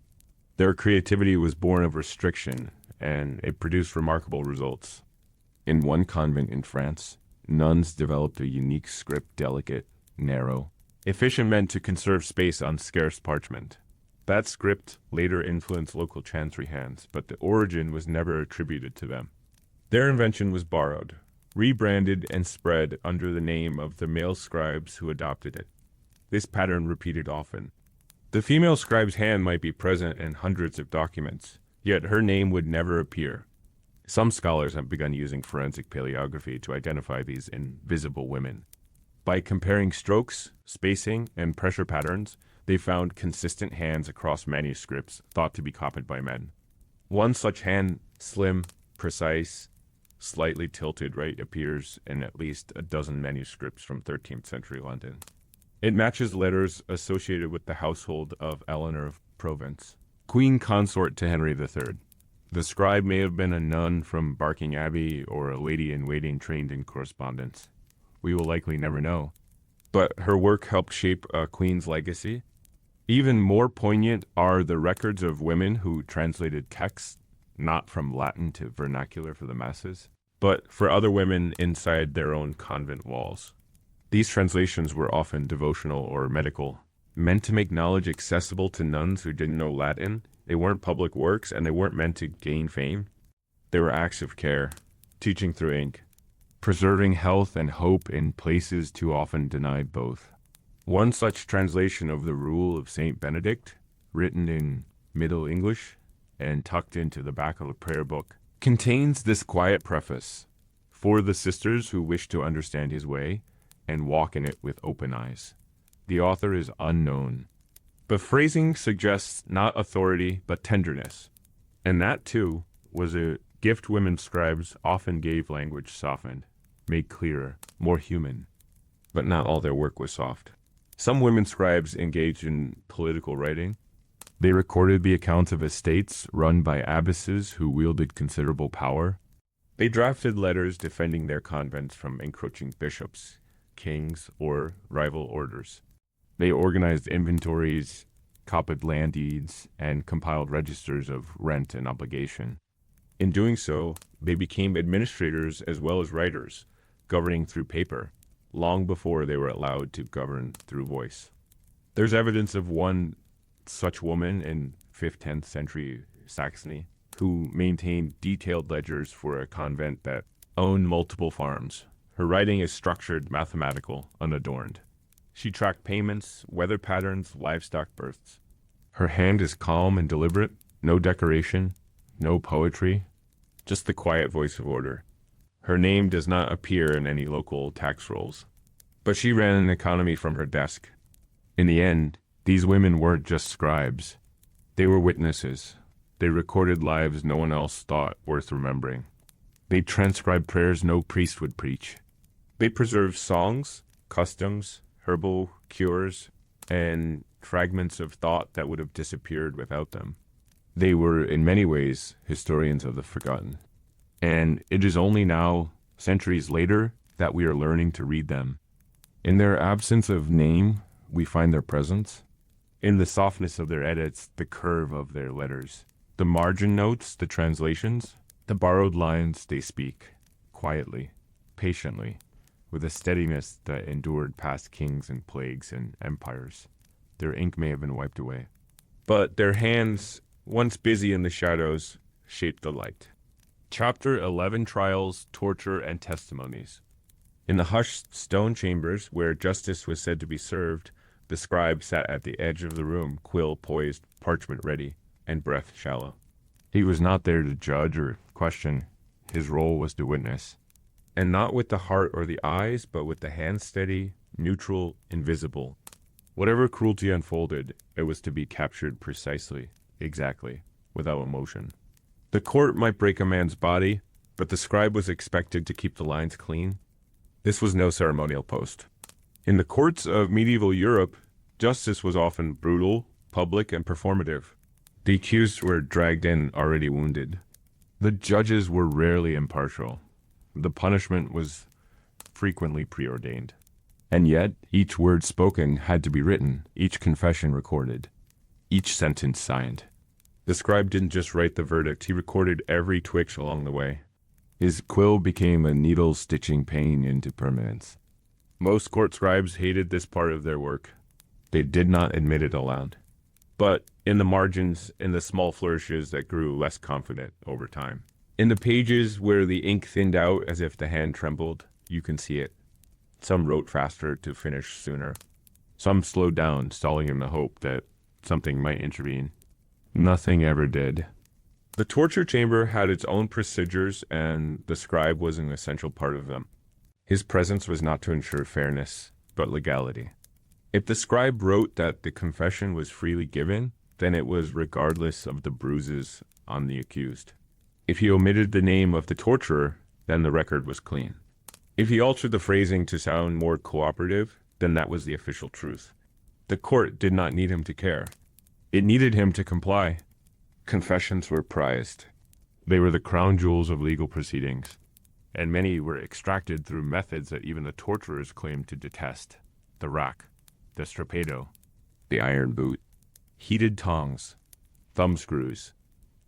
Their creativity was born of restriction, and it produced remarkable results. In one convent in France, nuns developed a unique script, delicate, narrow, efficient meant to conserve space on scarce parchment. That script later influenced local chancery hands, but the origin was never attributed to them. Their invention was borrowed, rebranded, and spread under the name of the male scribes who adopted it. This pattern repeated often. The female scribe's hand might be present in hundreds of documents, yet her name would never appear. Some scholars have begun using forensic paleography to identify these invisible women. By comparing strokes, spacing, and pressure patterns, they found consistent hands across manuscripts thought to be copied by men. One such hand, slim, precise, slightly tilted right, appears in at least a dozen manuscripts from 13th century London. It matches letters associated with the household of Eleanor of Provence, queen consort to Henry III. The scribe may have been a nun from Barking Abbey or a lady-in-waiting trained in correspondence. We will likely never know. But her work helped shape a queen's legacy. Even more poignant are the records of women who translated texts, not from Latin to vernacular for the masses, but for other women inside their own convent walls. These translations were often devotional or medical, meant to make knowledge accessible to nuns who didn't know Latin. They weren't public works, and they weren't meant to gain fame. They were acts of care, teaching through ink, preserving health and hope in places too often denied both. One such translation of the Rule of Saint Benedict, written in Middle English and tucked into the back of a prayer book, contains this quiet preface: "For the sisters who wish to understand his way and walk in it with open eyes." The author is unknown. But phrasing suggests not authority, but tenderness. And that, too, was a gift women scribes often gave language softened, made clearer, more human. But not all their work was soft. Some women scribes engaged in political writing. They recorded the accounts of estates run by abbesses who wielded considerable power. They drafted letters defending their convents from encroaching bishops, kings, or rival orders. They organized inventories, copied land deeds, and compiled registers of rent and obligation. In doing so, they became administrators as well as writers, governing through paper, long before they were allowed to govern through voice. There's evidence of one such woman in 5th-10th century Saxony who maintained detailed ledgers for a convent that owned multiple farms. Her writing is structured, mathematical, unadorned. She tracked payments, weather patterns, livestock births. Her hand is calm and deliberate, no decoration, no poetry, just the quiet voice of order. Her name does not appear in any local tax rolls, but she ran an economy from her desk. In the end, these women weren't just scribes. They were witnesses. They recorded lives no one else thought worth remembering. They transcribed prayers no priest would preach. They preserved songs, customs, herbal cures, and fragments of thought that would have disappeared without them. They were, in many ways, historians of the forgotten. And it is only now, centuries later, that we are learning to read them. In their absence of name, we find their presence. In the softness of their edits, the curve of their letters. The margin notes, the translations, the borrowed lines they speak, quietly, patiently, with a steadiness that endured past kings and plagues and empires. Their ink may have been wiped away, but their hands, once busy in the shadows, shaped the light. Chapter 11: Trials, Torture, and Testimonies. In the hushed stone chambers where justice was said to be served, the scribe sat at the edge of the room, quill poised, parchment ready, and breath shallow. He was not there to judge or question. His role was to witness. And not with the heart or the eyes, but with the hands steady, neutral, invisible. Whatever cruelty unfolded, it was to be captured precisely, exactly, without emotion. The court might break a man's body, but the scribe was expected to keep the lines clean. This was no ceremonial post. In the courts of medieval Europe, justice was often brutal, public, and performative. The accused were dragged in already wounded. The judges were rarely impartial. The punishment was frequently preordained. And yet, each word spoken had to be written, each confession recorded, each sentence signed. The scribe didn't just write the verdict, he recorded every twitch along the way. His quill became a needle stitching pain into permanence. Most court scribes hated this part of their work. They did not admit it aloud. But in the margins, in the small flourishes that grew less confident over time. In the pages where the ink thinned out as if the hand trembled, you can see it. Some wrote faster to finish sooner. Some slowed down, stalling in the hope that something might intervene. Nothing ever did. The torture chamber had its own procedures, and the scribe was an essential part of them. His presence was not to ensure fairness, but legality. If the scribe wrote that the confession was freely given, then it was regardless of the bruises on the accused. If he omitted the name of the torturer, then the record was clean. If he altered the phrasing to sound more cooperative, then that was the official truth. The court did not need him to care. It needed him to comply. Confessions were prized. They were the crown jewels of legal proceedings, and many were extracted through methods that even the torturers claimed to detest. The rack, the strappado, the iron boot, heated tongs, thumb screws,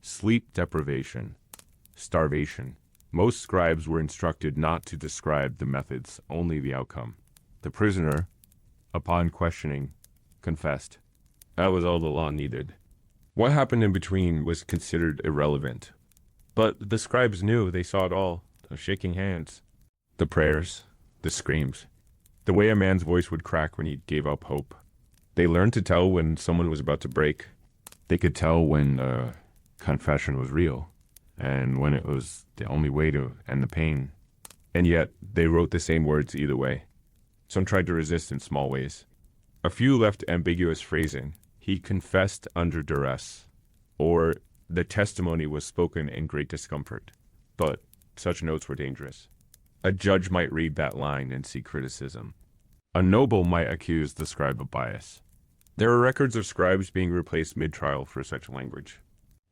sleep deprivation, starvation. Most scribes were instructed not to describe the methods, only the outcome. The prisoner, upon questioning, confessed. That was all the law needed. What happened in between was considered irrelevant. But the scribes knew, they saw it all, the shaking hands, the prayers, the screams, the way a man's voice would crack when he gave up hope. They learned to tell when someone was about to break. They could tell when confession was real, and when it was the only way to end the pain. And yet, they wrote the same words either way. Some tried to resist in small ways. A few left ambiguous phrasing. He confessed under duress, or the testimony was spoken in great discomfort. But such notes were dangerous. A judge might read that line and see criticism. A noble might accuse the scribe of bias. There are records of scribes being replaced mid-trial for such language.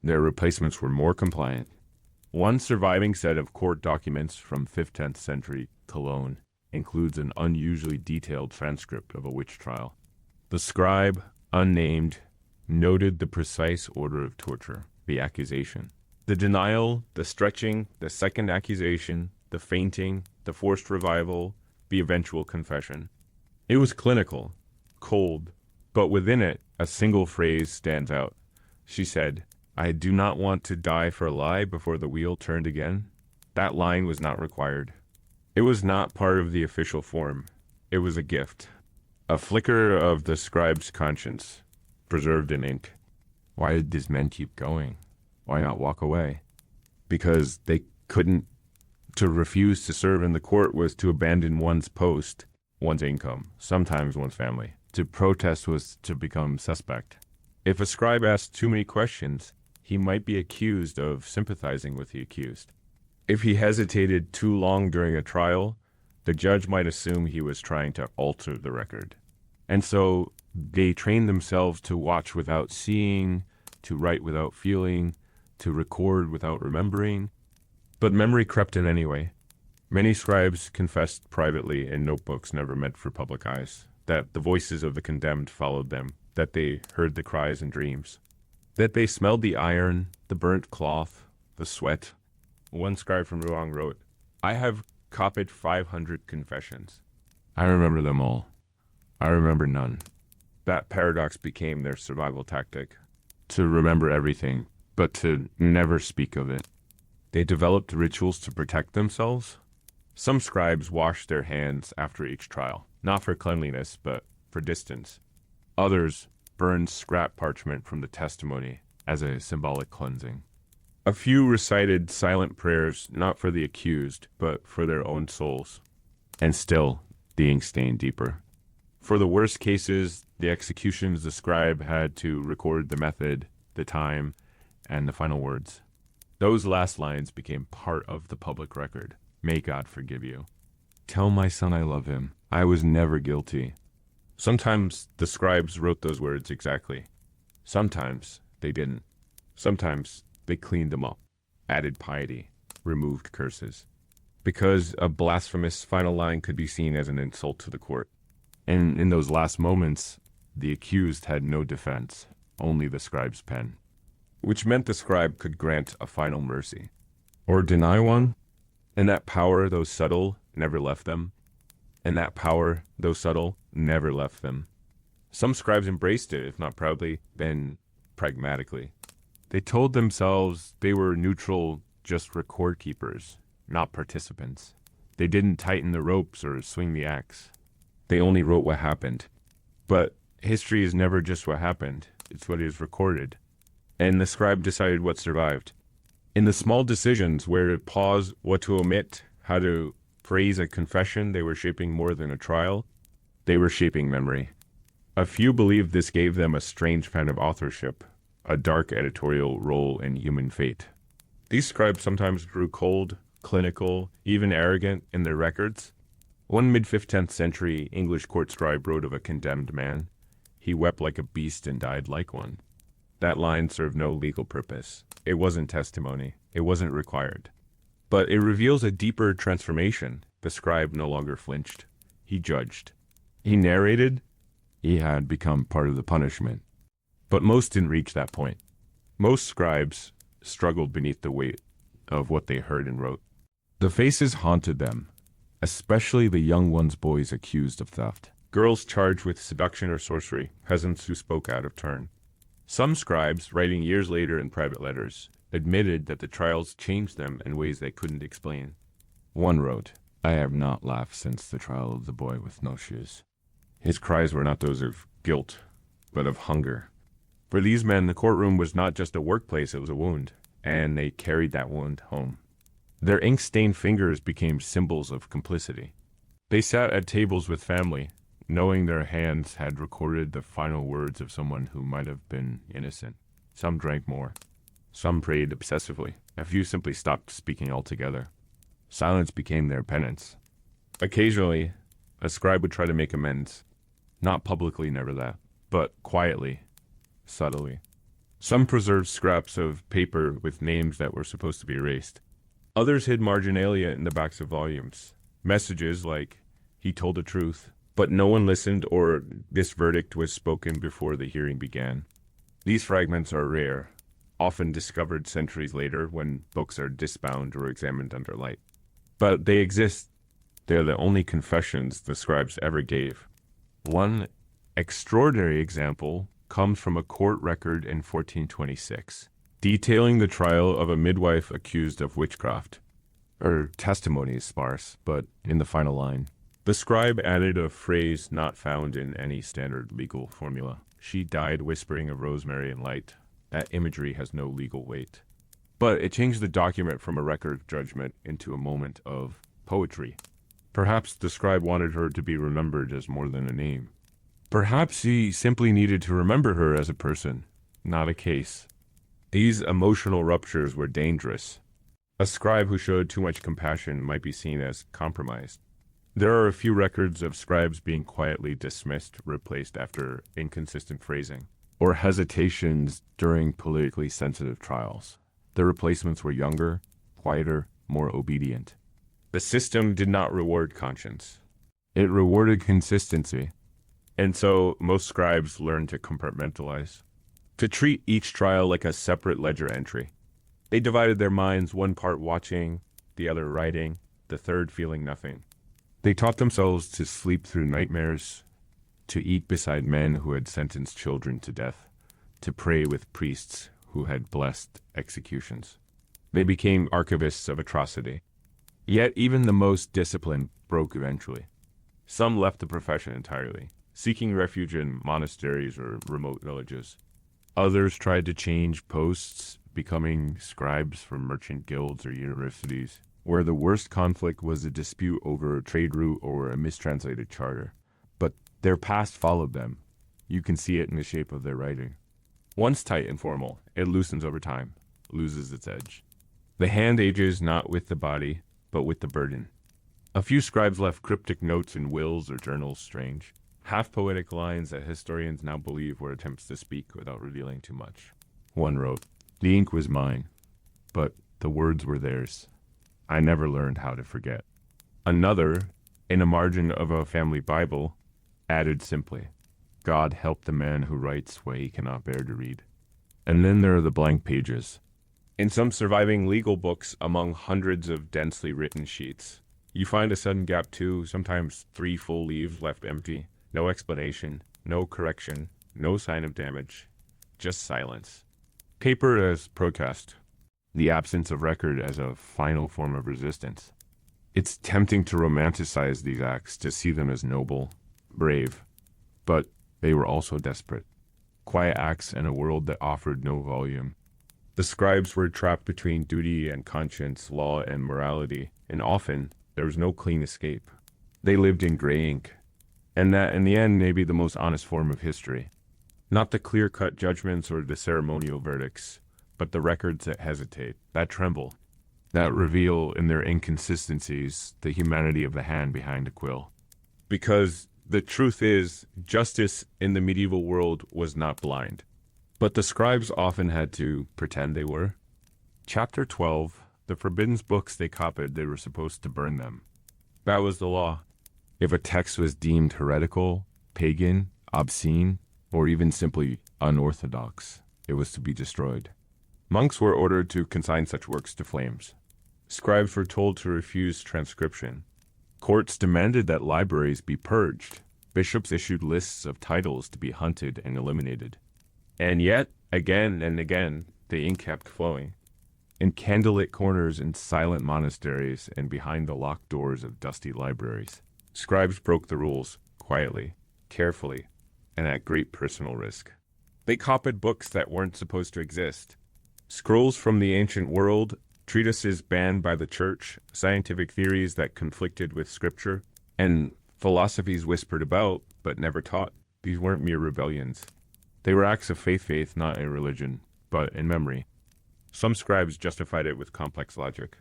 Their replacements were more compliant. One surviving set of court documents from 5th-10th century Cologne includes an unusually detailed transcript of a witch trial. The scribe, unnamed, noted the precise order of torture, the accusation, the denial, the stretching, the second accusation, the fainting, the forced revival, the eventual confession. It was clinical, cold, but within it, a single phrase stands out. She said, "I do not want to die for a lie before the wheel turned again." That line was not required. It was not part of the official form. It was a gift. A flicker of the scribe's conscience, preserved in ink. Why did these men keep going? Why not walk away? Because they couldn't. To refuse to serve in the court was to abandon one's post, one's income, sometimes one's family. To protest was to become suspect. If a scribe asked too many questions, he might be accused of sympathizing with the accused. If he hesitated too long during a trial, the judge might assume he was trying to alter the record. And so they trained themselves to watch without seeing, to write without feeling, to record without remembering. But memory crept in anyway. Many scribes confessed privately in notebooks never meant for public eyes that the voices of the condemned followed them, that they heard the cries and dreams, that they smelled the iron, the burnt cloth, the sweat. One scribe from Rouen wrote, "I have copied 500 confessions. I remember them all. I remember none." That paradox became their survival tactic, to remember everything, but to never speak of it. They developed rituals to protect themselves. Some scribes washed their hands after each trial, not for cleanliness, but for distance. Others burned scrap parchment from the testimony as a symbolic cleansing. A few recited silent prayers, not for the accused, but for their own souls. And still, the ink stained deeper. For the worst cases, the executions, the scribe had to record the method, the time, and the final words. Those last lines became part of the public record. May God forgive you. Tell my son I love him. I was never guilty. Sometimes the scribes wrote those words exactly. Sometimes they didn't. Sometimes they cleaned them up, added piety, removed curses. Because a blasphemous final line could be seen as an insult to the court. And in those last moments, the accused had no defense, only the scribe's pen. Which meant the scribe could grant a final mercy. Or deny one. And that power, though subtle, never left them. And that power, though subtle, never left them. Some scribes embraced it, if not proudly, then pragmatically. They told themselves they were neutral, just record keepers, not participants. They didn't tighten the ropes or swing the axe. They only wrote what happened. But history is never just what happened. It's what is recorded. And the scribe decided what survived. In the small decisions, where to pause, what to omit, how to phrase a confession, they were shaping more than a trial. They were shaping memory. A few believed this gave them a strange kind of authorship, a dark editorial role in human fate. These scribes sometimes grew cold, clinical, even arrogant in their records. One mid-15th century English court scribe wrote of a condemned man, "He wept like a beast and died like one." That line served no legal purpose. It wasn't testimony. It wasn't required. But it reveals a deeper transformation. The scribe no longer flinched. He judged. He narrated. He had become part of the punishment. But most didn't reach that point. Most scribes struggled beneath the weight of what they heard and wrote. The faces haunted them, especially the young ones, boys accused of theft, girls charged with seduction or sorcery, peasants who spoke out of turn. Some scribes, writing years later in private letters, admitted that the trials changed them in ways they couldn't explain. One wrote, "I have not laughed since the trial of the boy with no shoes." His cries were not those of guilt, but of hunger. For these men, the courtroom was not just a workplace, it was a wound, and they carried that wound home. Their ink-stained fingers became symbols of complicity. They sat at tables with family, knowing their hands had recorded the final words of someone who might have been innocent. Some drank more. Some prayed obsessively. A few simply stopped speaking altogether. Silence became their penance. Occasionally, a scribe would try to make amends. Not publicly, never that, but quietly, subtly. Some preserved scraps of paper with names that were supposed to be erased. Others hid marginalia in the backs of volumes. Messages like, "He told the truth," but no one listened, or "This verdict was spoken before the hearing began." These fragments are rare, often discovered centuries later when books are disbound or examined under light. But they exist. They are the only confessions the scribes ever gave. One extraordinary example comes from a court record in 1426, detailing the trial of a midwife accused of witchcraft. Her testimony is sparse, but in the final line, the scribe added a phrase not found in any standard legal formula. "She died whispering of rosemary and light." That imagery has no legal weight. But it changed the document from a record of judgment into a moment of poetry. Perhaps the scribe wanted her to be remembered as more than a name. Perhaps he simply needed to remember her as a person, not a case. These emotional ruptures were dangerous. A scribe who showed too much compassion might be seen as compromised. There are a few records of scribes being quietly dismissed, replaced after inconsistent phrasing, or hesitations during politically sensitive trials. The replacements were younger, quieter, more obedient. The system did not reward conscience. It rewarded consistency. And so most scribes learned to compartmentalize, to treat each trial like a separate ledger entry. They divided their minds, one part watching, the other writing, the third feeling nothing. They taught themselves to sleep through nightmares, to eat beside men who had sentenced children to death, to pray with priests who had blessed executions. They became archivists of atrocity. Yet even the most disciplined broke eventually. Some left the profession entirely, seeking refuge in monasteries or remote villages. Others tried to change posts, becoming scribes for merchant guilds or universities, where the worst conflict was a dispute over a trade route or a mistranslated charter. But their past followed them. You can see it in the shape of their writing. Once tight and formal, it loosens over time, loses its edge. The hand ages not with the body, but with the burden. A few scribes left cryptic notes in wills or journals strange, half-poetic lines that historians now believe were attempts to speak without revealing too much. One wrote, "The ink was mine, but the words were theirs. I never learned how to forget." Another, in a margin of a family Bible, added simply, "God help the man who writes what he cannot bear to read." And then there are the blank pages. In some surviving legal books among hundreds of densely written sheets, you find a sudden gap too, sometimes 3 full leaves left empty. No explanation, no correction, no sign of damage, just silence. Paper as protest, the absence of record as a final form of resistance. It's tempting to romanticize these acts, to see them as noble, brave, but they were also desperate. Quiet acts in a world that offered no volume. The scribes were trapped between duty and conscience, law and morality, and often there was no clean escape. They lived in gray ink, and that, in the end, may be the most honest form of history. Not the clear-cut judgments or the ceremonial verdicts, but the records that hesitate, that tremble, that reveal in their inconsistencies the humanity of the hand behind a quill. Because the truth is, justice in the medieval world was not blind. But the scribes often had to pretend they were. Chapter 12, the forbidden books they copied, they were supposed to burn them. That was the law. If a text was deemed heretical, pagan, obscene, or even simply unorthodox, it was to be destroyed. Monks were ordered to consign such works to flames. Scribes were told to refuse transcription. Courts demanded that libraries be purged. Bishops issued lists of titles to be hunted and eliminated. And yet, again and again, the ink kept flowing. In candlelit corners in silent monasteries and behind the locked doors of dusty libraries, scribes broke the rules, quietly, carefully, and at great personal risk. They copied books that weren't supposed to exist. Scrolls from the ancient world, treatises banned by the church, scientific theories that conflicted with scripture, and philosophies whispered about but never taught. These weren't mere rebellions. They were acts of faith, not in religion, but in memory. Some scribes justified it with complex logic.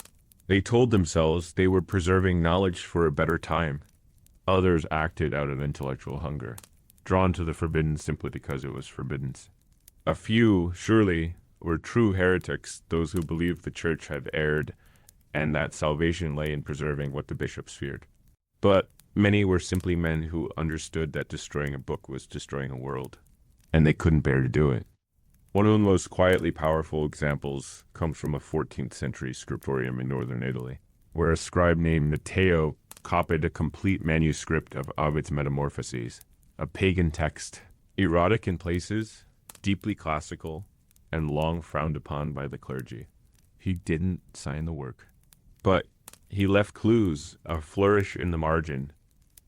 They told themselves they were preserving knowledge for a better time. Others acted out of intellectual hunger, drawn to the forbidden simply because it was forbidden. A few, surely, were true heretics, those who believed the church had erred and that salvation lay in preserving what the bishops feared. But many were simply men who understood that destroying a book was destroying a world, and they couldn't bear to do it. One of the most quietly powerful examples comes from a 14th century scriptorium in northern Italy, where a scribe named Matteo copied a complete manuscript of Ovid's Metamorphoses, a pagan text, erotic in places, deeply classical, and long frowned upon by the clergy. He didn't sign the work, but he left clues, a flourish in the margin,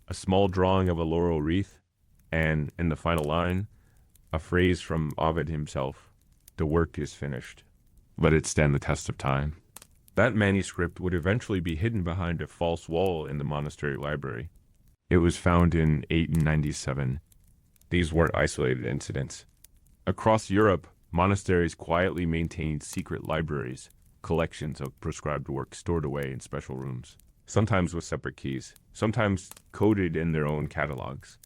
a small drawing of a laurel wreath, and, in the final line, a phrase from Ovid himself: "The work is finished. Let it stand the test of time." That manuscript would eventually be hidden behind a false wall in the monastery library. It was found in 897. These weren't isolated incidents. Across Europe, monasteries quietly maintained secret libraries, collections of prescribed works stored away in special rooms. sometimes with separate keys, sometimes coded in their own catalogs.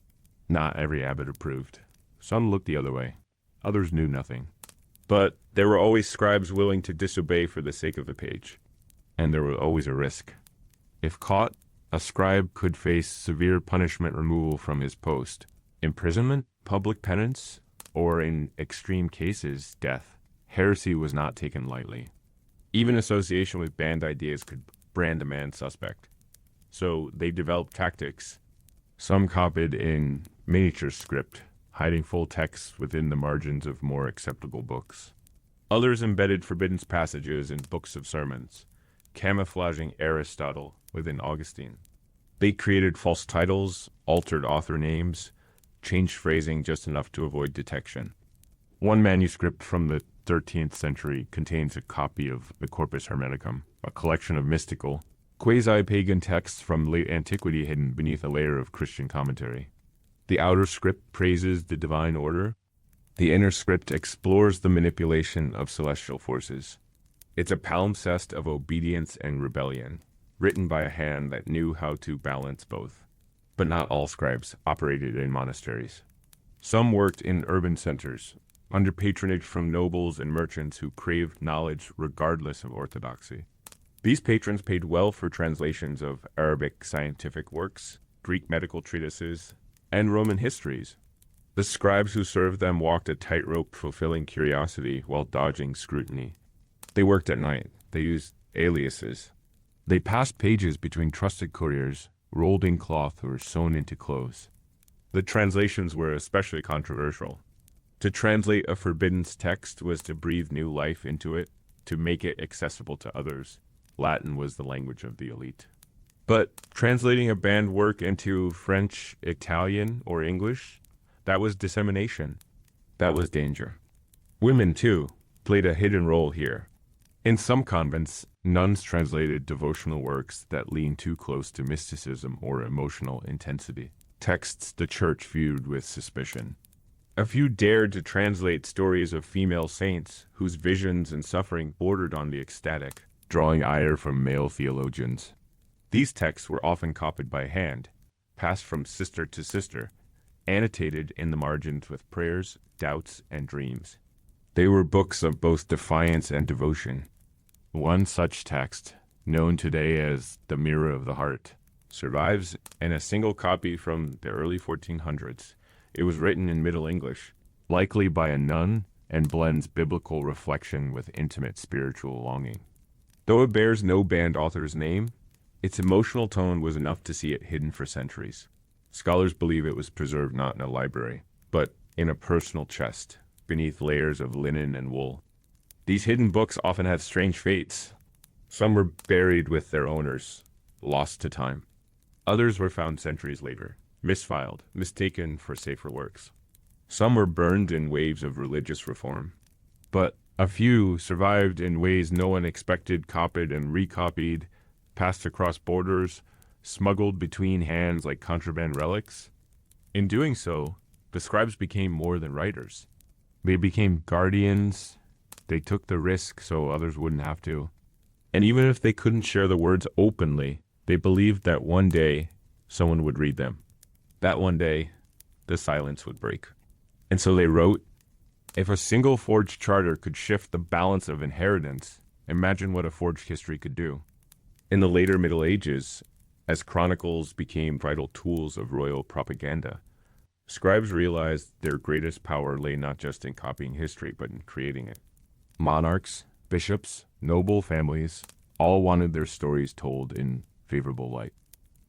Not every abbot approved. Some looked the other way. Others knew nothing. But there were always scribes willing to disobey for the sake of the page. And there was always a risk. If caught, a scribe could face severe punishment removal from his post, imprisonment, public penance, or in extreme cases, death. Heresy was not taken lightly. Even association with banned ideas could brand a man suspect. So they developed tactics. Some copied in miniature script, hiding full texts within the margins of more acceptable books. Others embedded forbidden passages in books of sermons, camouflaging Aristotle within Augustine. They created false titles, altered author names, changed phrasing just enough to avoid detection. One manuscript from the 13th century contains a copy of the Corpus Hermeticum, a collection of mystical, quasi-pagan texts from late antiquity hidden beneath a layer of Christian commentary. The outer script praises the divine order. The inner script explores the manipulation of celestial forces. It's a palimpsest of obedience and rebellion, written by a hand that knew how to balance both. But not all scribes operated in monasteries. Some worked in urban centers, under patronage from nobles and merchants who craved knowledge regardless of orthodoxy. These patrons paid well for translations of Arabic scientific works, Greek medical treatises, and Roman histories. The scribes who served them walked a tightrope fulfilling curiosity while dodging scrutiny. They worked at night. They used aliases. They passed pages between trusted couriers, rolled in cloth or sewn into clothes. The translations were especially controversial. To translate a forbidden text was to breathe new life into it, to make it accessible to others. Latin was the language of the elite. But translating a banned work into French, Italian, or English, that was dissemination. That was danger. Women, too, played a hidden role here. In some convents, nuns translated devotional works that leaned too close to mysticism or emotional intensity, texts the church viewed with suspicion. A few dared to translate stories of female saints whose visions and suffering bordered on the ecstatic, drawing ire from male theologians. These texts were often copied by hand, passed from sister to sister, annotated in the margins with prayers, doubts, and dreams. They were books of both defiance and devotion. One such text, known today as the Mirror of the Heart, survives in a single copy from the early 1400s. It was written in Middle English, likely by a nun, and blends biblical reflection with intimate spiritual longing. Though it bears no banned author's name, its emotional tone was enough to see it hidden for centuries. Scholars believe it was preserved not in a library, but in a personal chest, beneath layers of linen and wool. These hidden books often had strange fates. Some were buried with their owners, lost to time. Others were found centuries later, misfiled, mistaken for safer works. Some were burned in waves of religious reform. But a few survived in ways no one expected, copied and recopied, passed across borders, smuggled between hands like contraband relics. In doing so, the scribes became more than writers. They became guardians. They took the risk so others wouldn't have to. And even if they couldn't share the words openly, they believed that one day someone would read them. That one day, the silence would break. And so they wrote, if a single forged charter could shift the balance of inheritance, imagine what a forged history could do. In the later Middle Ages, as chronicles became vital tools of royal propaganda, scribes realized their greatest power lay not just in copying history, but in creating it. Monarchs, bishops, noble families, all wanted their stories told in favorable light.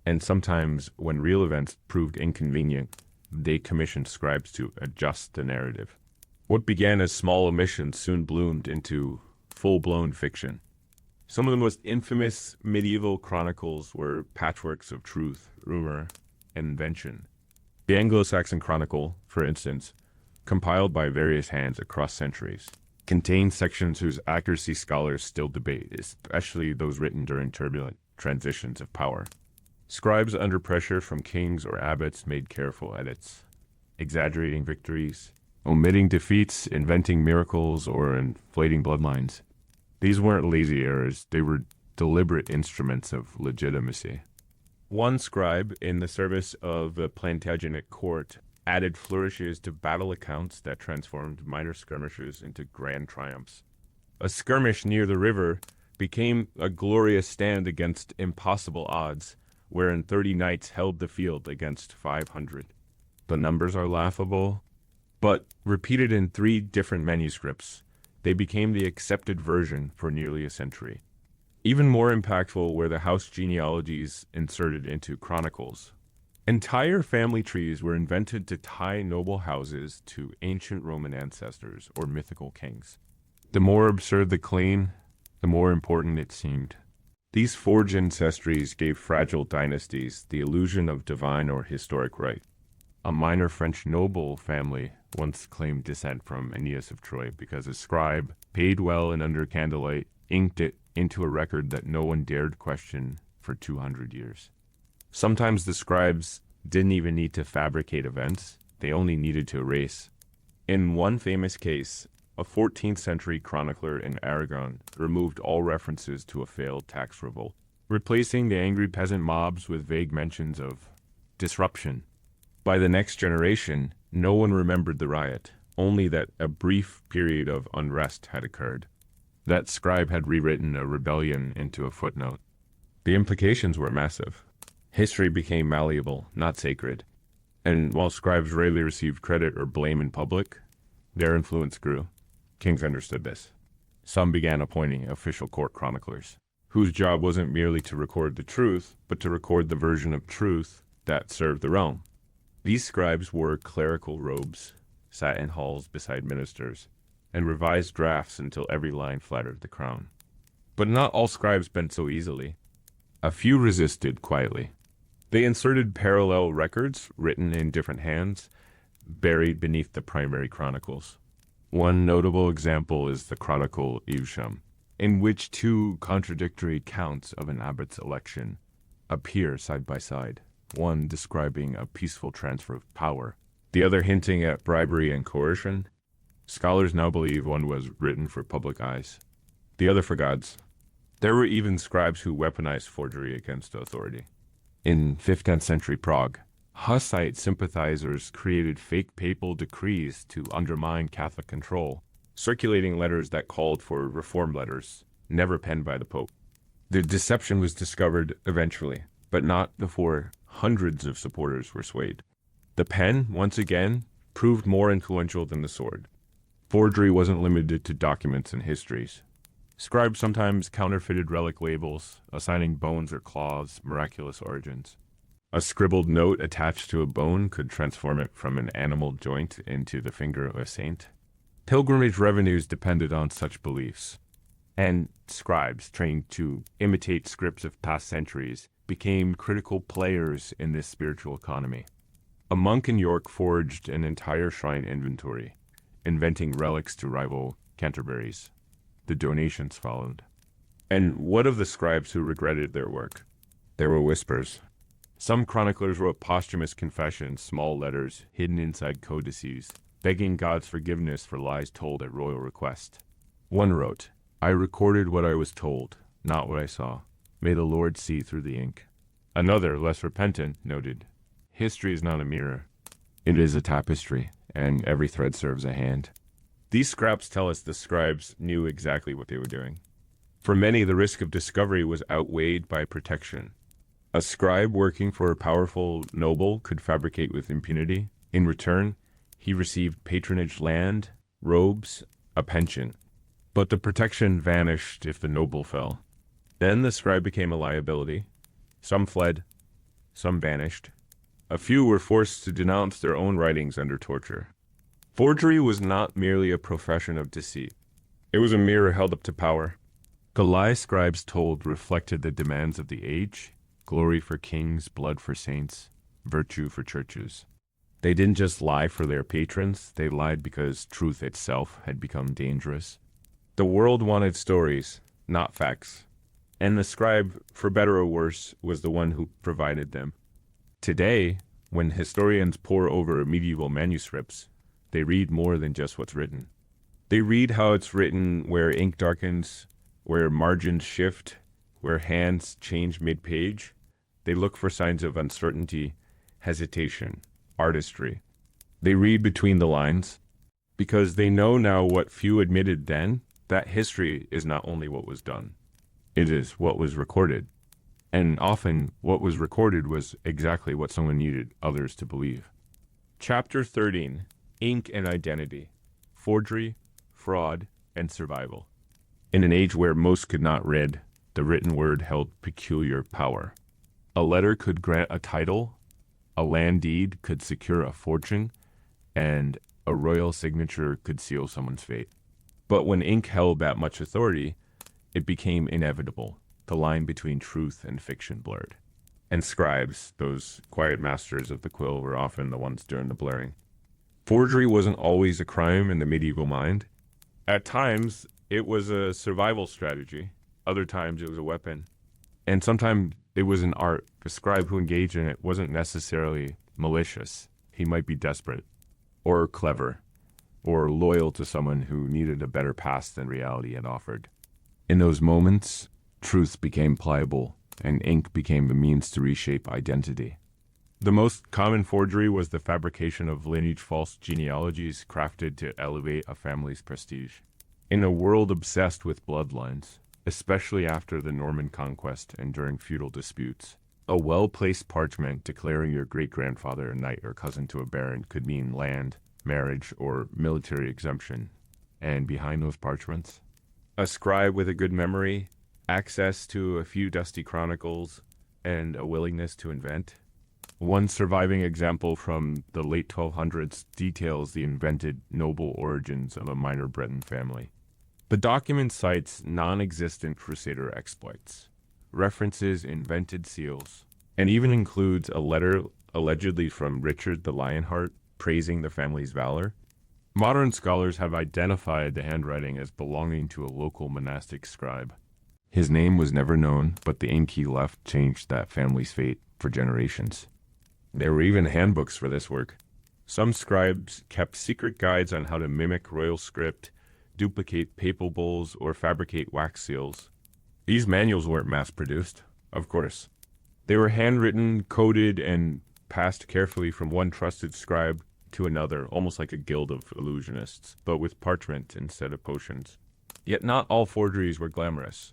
And sometimes, when real events proved inconvenient, they commissioned scribes to adjust the narrative. What began as small omissions soon bloomed into full-blown fiction. Some of the most infamous medieval chronicles were patchworks of truth, rumor, and invention. The Anglo-Saxon Chronicle, for instance, compiled by various hands across centuries, contains sections whose accuracy scholars still debate, especially those written during turbulent transitions of power. Scribes under pressure from kings or abbots made careful edits, exaggerating victories, omitting defeats, inventing miracles, or inflating bloodlines. These weren't lazy errors, they were deliberate instruments of legitimacy. One scribe, in the service of the Plantagenet court, added flourishes to battle accounts that transformed minor skirmishes into grand triumphs. A skirmish near the river became a glorious stand against impossible odds, wherein 30 knights held the field against 500. The numbers are laughable, but repeated in 3 different manuscripts, they became the accepted version for nearly a century. Even more impactful were the house genealogies inserted into chronicles. Entire family trees were invented to tie noble houses to ancient Roman ancestors or mythical kings. The more absurd the claim, the more important it seemed. These forged ancestries gave fragile dynasties the illusion of divine or historic right. A minor French noble family once claimed descent from Aeneas of Troy because a scribe, paid well and under candlelight, inked it into a record that no one dared question for 200 years. Sometimes the scribes didn't even need to fabricate events, they only needed to erase. In one famous case, a 14th century chronicler in Aragon removed all references to a failed tax revolt, replacing the angry peasant mobs with vague mentions of disruption. By the next generation, no one remembered the riot, only that a brief period of unrest had occurred. That scribe had rewritten a rebellion into a footnote. The implications were massive. History became malleable, not sacred. And while scribes rarely received credit or blame in public, their influence grew. Kings understood this. Some began appointing official court chroniclers, whose job wasn't merely to record the truth, but to record the version of truth that served the realm. These scribes wore clerical robes, sat in halls beside ministers, and revised drafts until every line flattered the crown. But not all scribes bent so easily. A few resisted quietly. They inserted parallel records written in different hands, buried beneath the primary chronicles. One notable example is the Chronicle Evesham, in which 2 contradictory accounts of an abbot's election appear side by side, one describing a peaceful transfer of power, the other hinting at bribery and coercion. Scholars now believe one was written for public eyes, the other for God's. There were even scribes who weaponized forgery against authority. In 15th century Prague, Hussite sympathizers created fake papal decrees to undermine Catholic control, circulating letters that called for reform letters, never penned by the Pope. The deception was discovered eventually, but not before hundreds of supporters were swayed. The pen, once again, proved more influential than the sword. Forgery wasn't limited to documents and histories. Scribes sometimes counterfeited relic labels, assigning bones or claws miraculous origins. A scribbled note attached to a bone could transform it from an animal joint into the finger of a saint. Pilgrimage revenues depended on such beliefs, and scribes trained to imitate scripts of past centuries became critical players in this spiritual economy. A monk in York forged an entire shrine inventory, inventing relics to rival Canterbury's. The donations followed. And what of the scribes who regretted their work? There were whispers. Some chroniclers wrote posthumous confessions, small letters hidden inside codices, begging God's forgiveness for lies told at royal request. One wrote, "I recorded what I was told, not what I saw. May the Lord see through the ink." Another, less repentant, noted, "History is not a mirror. It is a tapestry, and every thread serves a hand." These scraps tell us the scribes knew exactly what they were doing. For many, the risk of discovery was outweighed by protection. A scribe working for a powerful noble could fabricate with impunity. In return, he received patronage land, robes, a pension. But the protection vanished if the noble fell. Then the scribe became a liability. Some fled, some vanished. A few were forced to denounce their own writings under torture. Forgery was not merely a profession of deceit. It was a mirror held up to power. The lies scribes told reflected the demands of the age: glory for kings, blood for saints, virtue for churches. They didn't just lie for their patrons, they lied because truth itself had become dangerous. The world wanted stories, not facts. And the scribe, for better or worse, was the one who provided them. Today, when historians pore over medieval manuscripts, they read more than just what's written. They read how it's written, where ink darkens, where margins shift, where hands change mid-page, they look for signs of uncertainty, hesitation, artistry. They read between the lines because they know now what few admitted then, that history is not only what was done, it is what was recorded. And often what was recorded was exactly what someone needed others to believe. Chapter 13, Ink and Identity, Forgery, Fraud, and Survival. In an age where most could not read, the written word held peculiar power. A letter could grant a title, a land deed could secure a fortune, and a royal signature could seal someone's fate. But when ink held that much authority, it became inevitable. The line between truth and fiction blurred. And scribes, those quiet masters of the quill, were often the ones doing the blurring. Forgery wasn't always a crime in the medieval mind. At times, it was a survival strategy. Other times, it was a weapon. And sometimes it was an art. The scribe who engaged in it wasn't necessarily malicious. He might be desperate, or clever, or loyal to someone who needed a better past than reality had offered. In those moments, truth became pliable, and ink became the means to reshape identity. The most common forgery was the fabrication of lineage-false genealogies crafted to elevate a family's prestige. In a world obsessed with bloodlines, especially after the Norman conquest and during feudal disputes, a well-placed parchment declaring your great-grandfather a knight or cousin to a baron could mean land, marriage, or military exemption. And behind those parchments, a scribe with a good memory, access to a few dusty chronicles, and a willingness to invent. One surviving example from the late 1200s details the invented noble origins of a minor Breton family. The document cites non-existent crusader exploits, references invented seals, and even includes a letter allegedly from Richard the Lionheart praising the family's valor. Modern scholars have identified the handwriting as belonging to a local monastic scribe. His name was never known, but the ink he left changed that family's fate for generations. There were even handbooks for this work. Some scribes kept secret guides on how to mimic royal script, duplicate papal bulls, or fabricate wax seals. These manuals weren't mass-produced, of course. They were handwritten, coded, and passed carefully from one trusted scribe to another, almost like a guild of illusionists, but with parchment instead of potions. Yet not all forgeries were glamorous.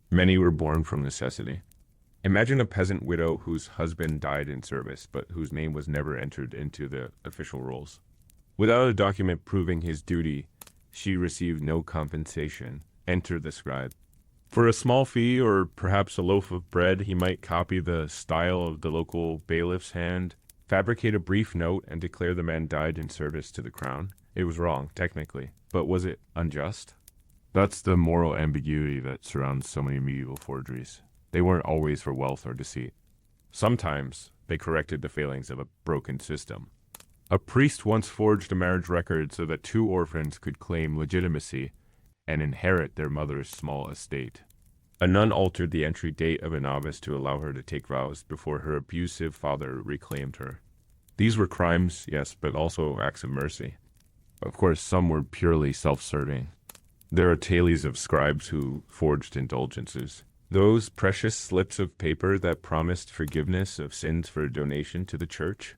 Many were born from necessity. Imagine a peasant widow whose husband died in service, but whose name was never entered into the official rolls. Without a document proving his duty, she received no compensation. Enter the scribe. For a small fee, or perhaps a loaf of bread, he might copy the style of the local bailiff's hand, fabricate a brief note, and declare the man died in service to the crown. It was wrong, technically, but was it unjust? That's the moral ambiguity that surrounds so many medieval forgeries. They weren't always for wealth or deceit. Sometimes they corrected the failings of a broken system. A priest once forged a marriage record so that two orphans could claim legitimacy and inherit their mother's small estate. A nun altered the entry date of a novice to allow her to take vows before her abusive father reclaimed her. These were crimes, yes, but also acts of mercy. Of course, some were purely self-serving. There are tales of scribes who forged indulgences. Those precious slips of paper that promised forgiveness of sins for a donation to the church.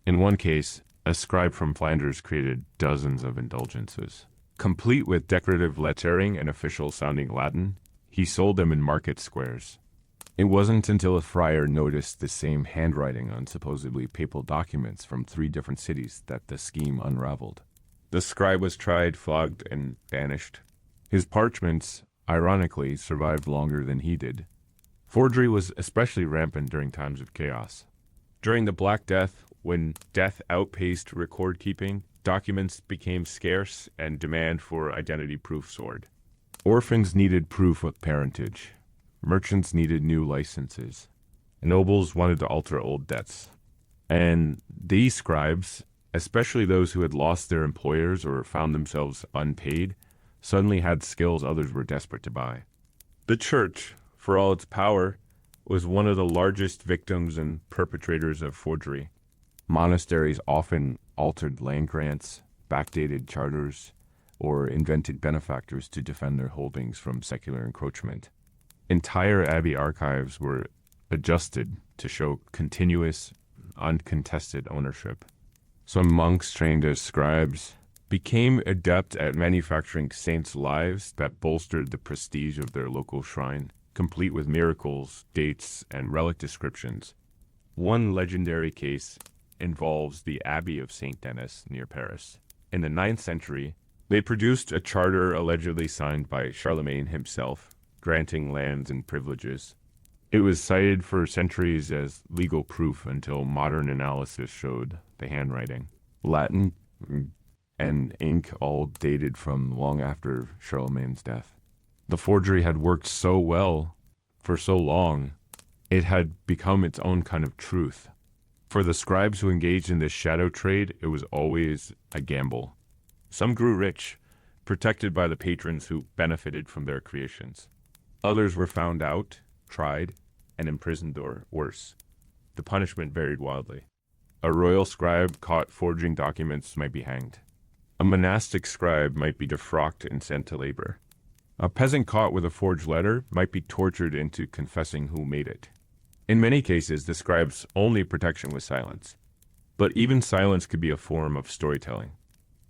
In one case, a scribe from Flanders created dozens of indulgences. Complete with decorative lettering and official-sounding Latin, he sold them in market squares. It wasn't until a friar noticed the same handwriting on supposedly papal documents from 3 different cities that the scheme unraveled. The scribe was tried, flogged, and banished. His parchments, ironically, survived longer than he did. Forgery was especially rampant during times of chaos. During the Black Death, when death outpaced record-keeping, documents became scarce and demand for identity proof soared. Orphans needed proof of parentage. Merchants needed new licenses. Nobles wanted to alter old debts. And these scribes, especially those who had lost their employers or found themselves unpaid, suddenly had skills others were desperate to buy. The church, for all its power, was one of the largest victims and perpetrators of forgery. Monasteries often altered land grants, backdated charters, or invented benefactors to defend their holdings from secular encroachment. Entire abbey archives were adjusted to show continuous, uncontested ownership. Some monks trained as scribes became adept at manufacturing saints' lives that bolstered the prestige of their local shrine, complete with miracles, dates, and relic descriptions. One legendary case involves the Abbey of St. Denis near Paris. In the 9th century, they produced a charter allegedly signed by Charlemagne himself, granting lands and privileges. It was cited for centuries as legal proof until modern analysis showed the handwriting. Latin and ink all dated from long after Charlemagne's death. The forgery had worked so well for so long, it had become its own kind of truth. For the scribes who engaged in this shadow trade, it was always a gamble. Some grew rich, protected by the patrons who benefited from their creations. Others were found out, tried, and imprisoned or worse. The punishment varied wildly. A royal scribe caught forging documents might be hanged. A monastic scribe might be defrocked and sent to labor. A peasant caught with a forged letter might be tortured into confessing who made it. In many cases, the scribe's only protection was silence. But even silence could be a form of storytelling.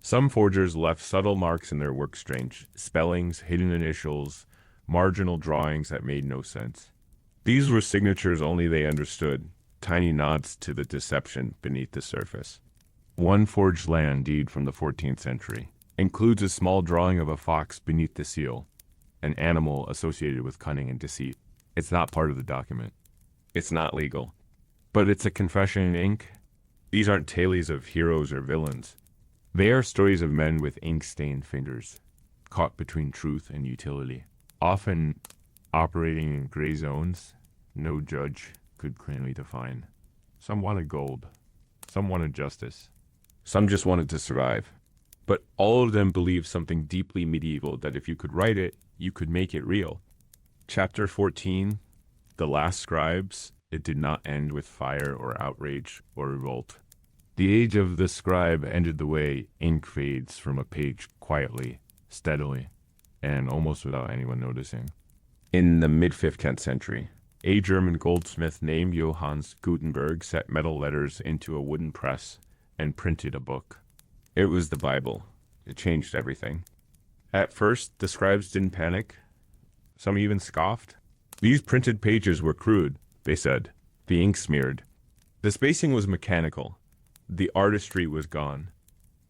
Some forgers left subtle marks in their work strange, spellings, hidden initials, marginal drawings that made no sense. These were signatures only they understood, tiny nods to the deception beneath the surface. One forged land deed from the 14th century includes a small drawing of a fox beneath the seal, an animal associated with cunning and deceit. It's not part of the document. It's not legal. But it's a confession in ink. These aren't tales of heroes or villains. They are stories of men with ink-stained fingers, caught between truth and utility, often operating in gray zones no judge could clearly define. Some wanted gold. Some wanted justice. Some just wanted to survive. But all of them believed something deeply medieval, that if you could write it, you could make it real. Chapter 14, The Last Scribes, it did not end with fire or outrage or revolt. The age of the scribe ended the way ink fades from a page quietly, steadily, and almost without anyone noticing. In the mid-15th century, a German goldsmith named Johannes Gutenberg set metal letters into a wooden press and printed a book. It was the Bible. It changed everything. At first, the scribes didn't panic. Some even scoffed. These printed pages were crude, they said. The ink smeared. The spacing was mechanical. The artistry was gone.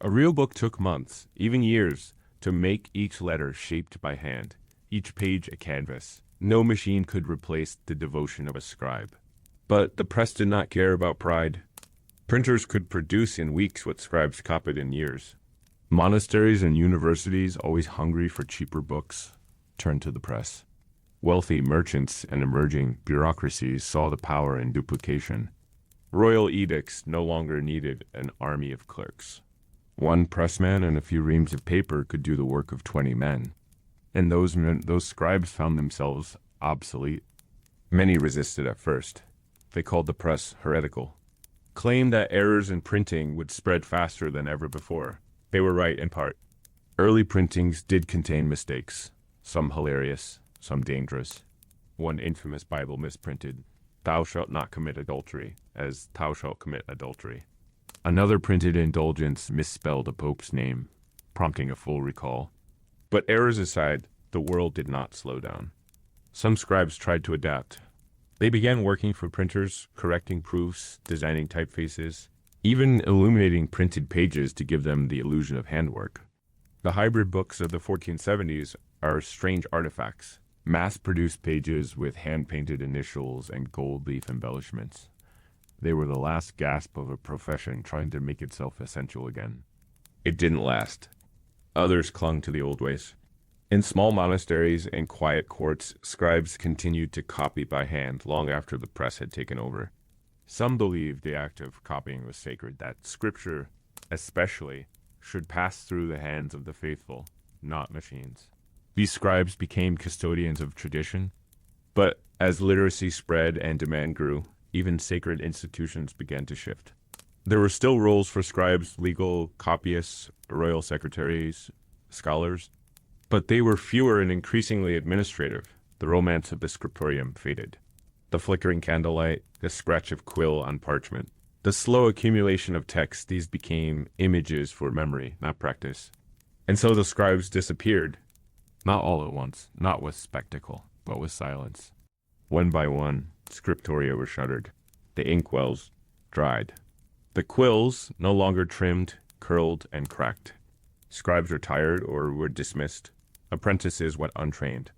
A real book took months, even years, to make each letter shaped by hand, each page a canvas. No machine could replace the devotion of a scribe. But the press did not care about pride. Printers could produce in weeks what scribes copied in years. Monasteries and universities, always hungry for cheaper books, turned to the press. Wealthy merchants and emerging bureaucracies saw the power in duplication. Royal edicts no longer needed an army of clerks. One pressman and a few reams of paper could do the work of 20 men. And those scribes found themselves obsolete. Many resisted at first. They called the press heretical, claimed that errors in printing would spread faster than ever before. They were right in part. Early printings did contain mistakes, some hilarious, some dangerous. One infamous Bible misprinted, "Thou shalt not commit adultery," as "Thou shalt commit adultery." Another printed indulgence misspelled a pope's name, prompting a full recall. But errors aside, the world did not slow down. Some scribes tried to adapt. They began working for printers, correcting proofs, designing typefaces, even illuminating printed pages to give them the illusion of handwork. The hybrid books of the 1470s are strange artifacts, mass-produced pages with hand-painted initials and gold leaf embellishments. They were the last gasp of a profession trying to make itself essential again. It didn't last. Others clung to the old ways. In small monasteries and quiet courts, scribes continued to copy by hand long after the press had taken over. Some believed the act of copying was sacred, that scripture, especially, should pass through the hands of the faithful, not machines. These scribes became custodians of tradition, but as literacy spread and demand grew, even sacred institutions began to shift. There were still roles for scribes, legal copyists, royal secretaries, scholars, but they were fewer and increasingly administrative. the romance of the scriptorium faded. The flickering candlelight, the scratch of quill on parchment, the slow accumulation of text, these became images for memory, not practice. And so the scribes disappeared. Not all at once, not with spectacle, but with silence. One by one, scriptoria were shuttered. The inkwells dried. The quills, no longer trimmed, curled, and cracked. Scribes retired or were dismissed. Apprentices went untrained.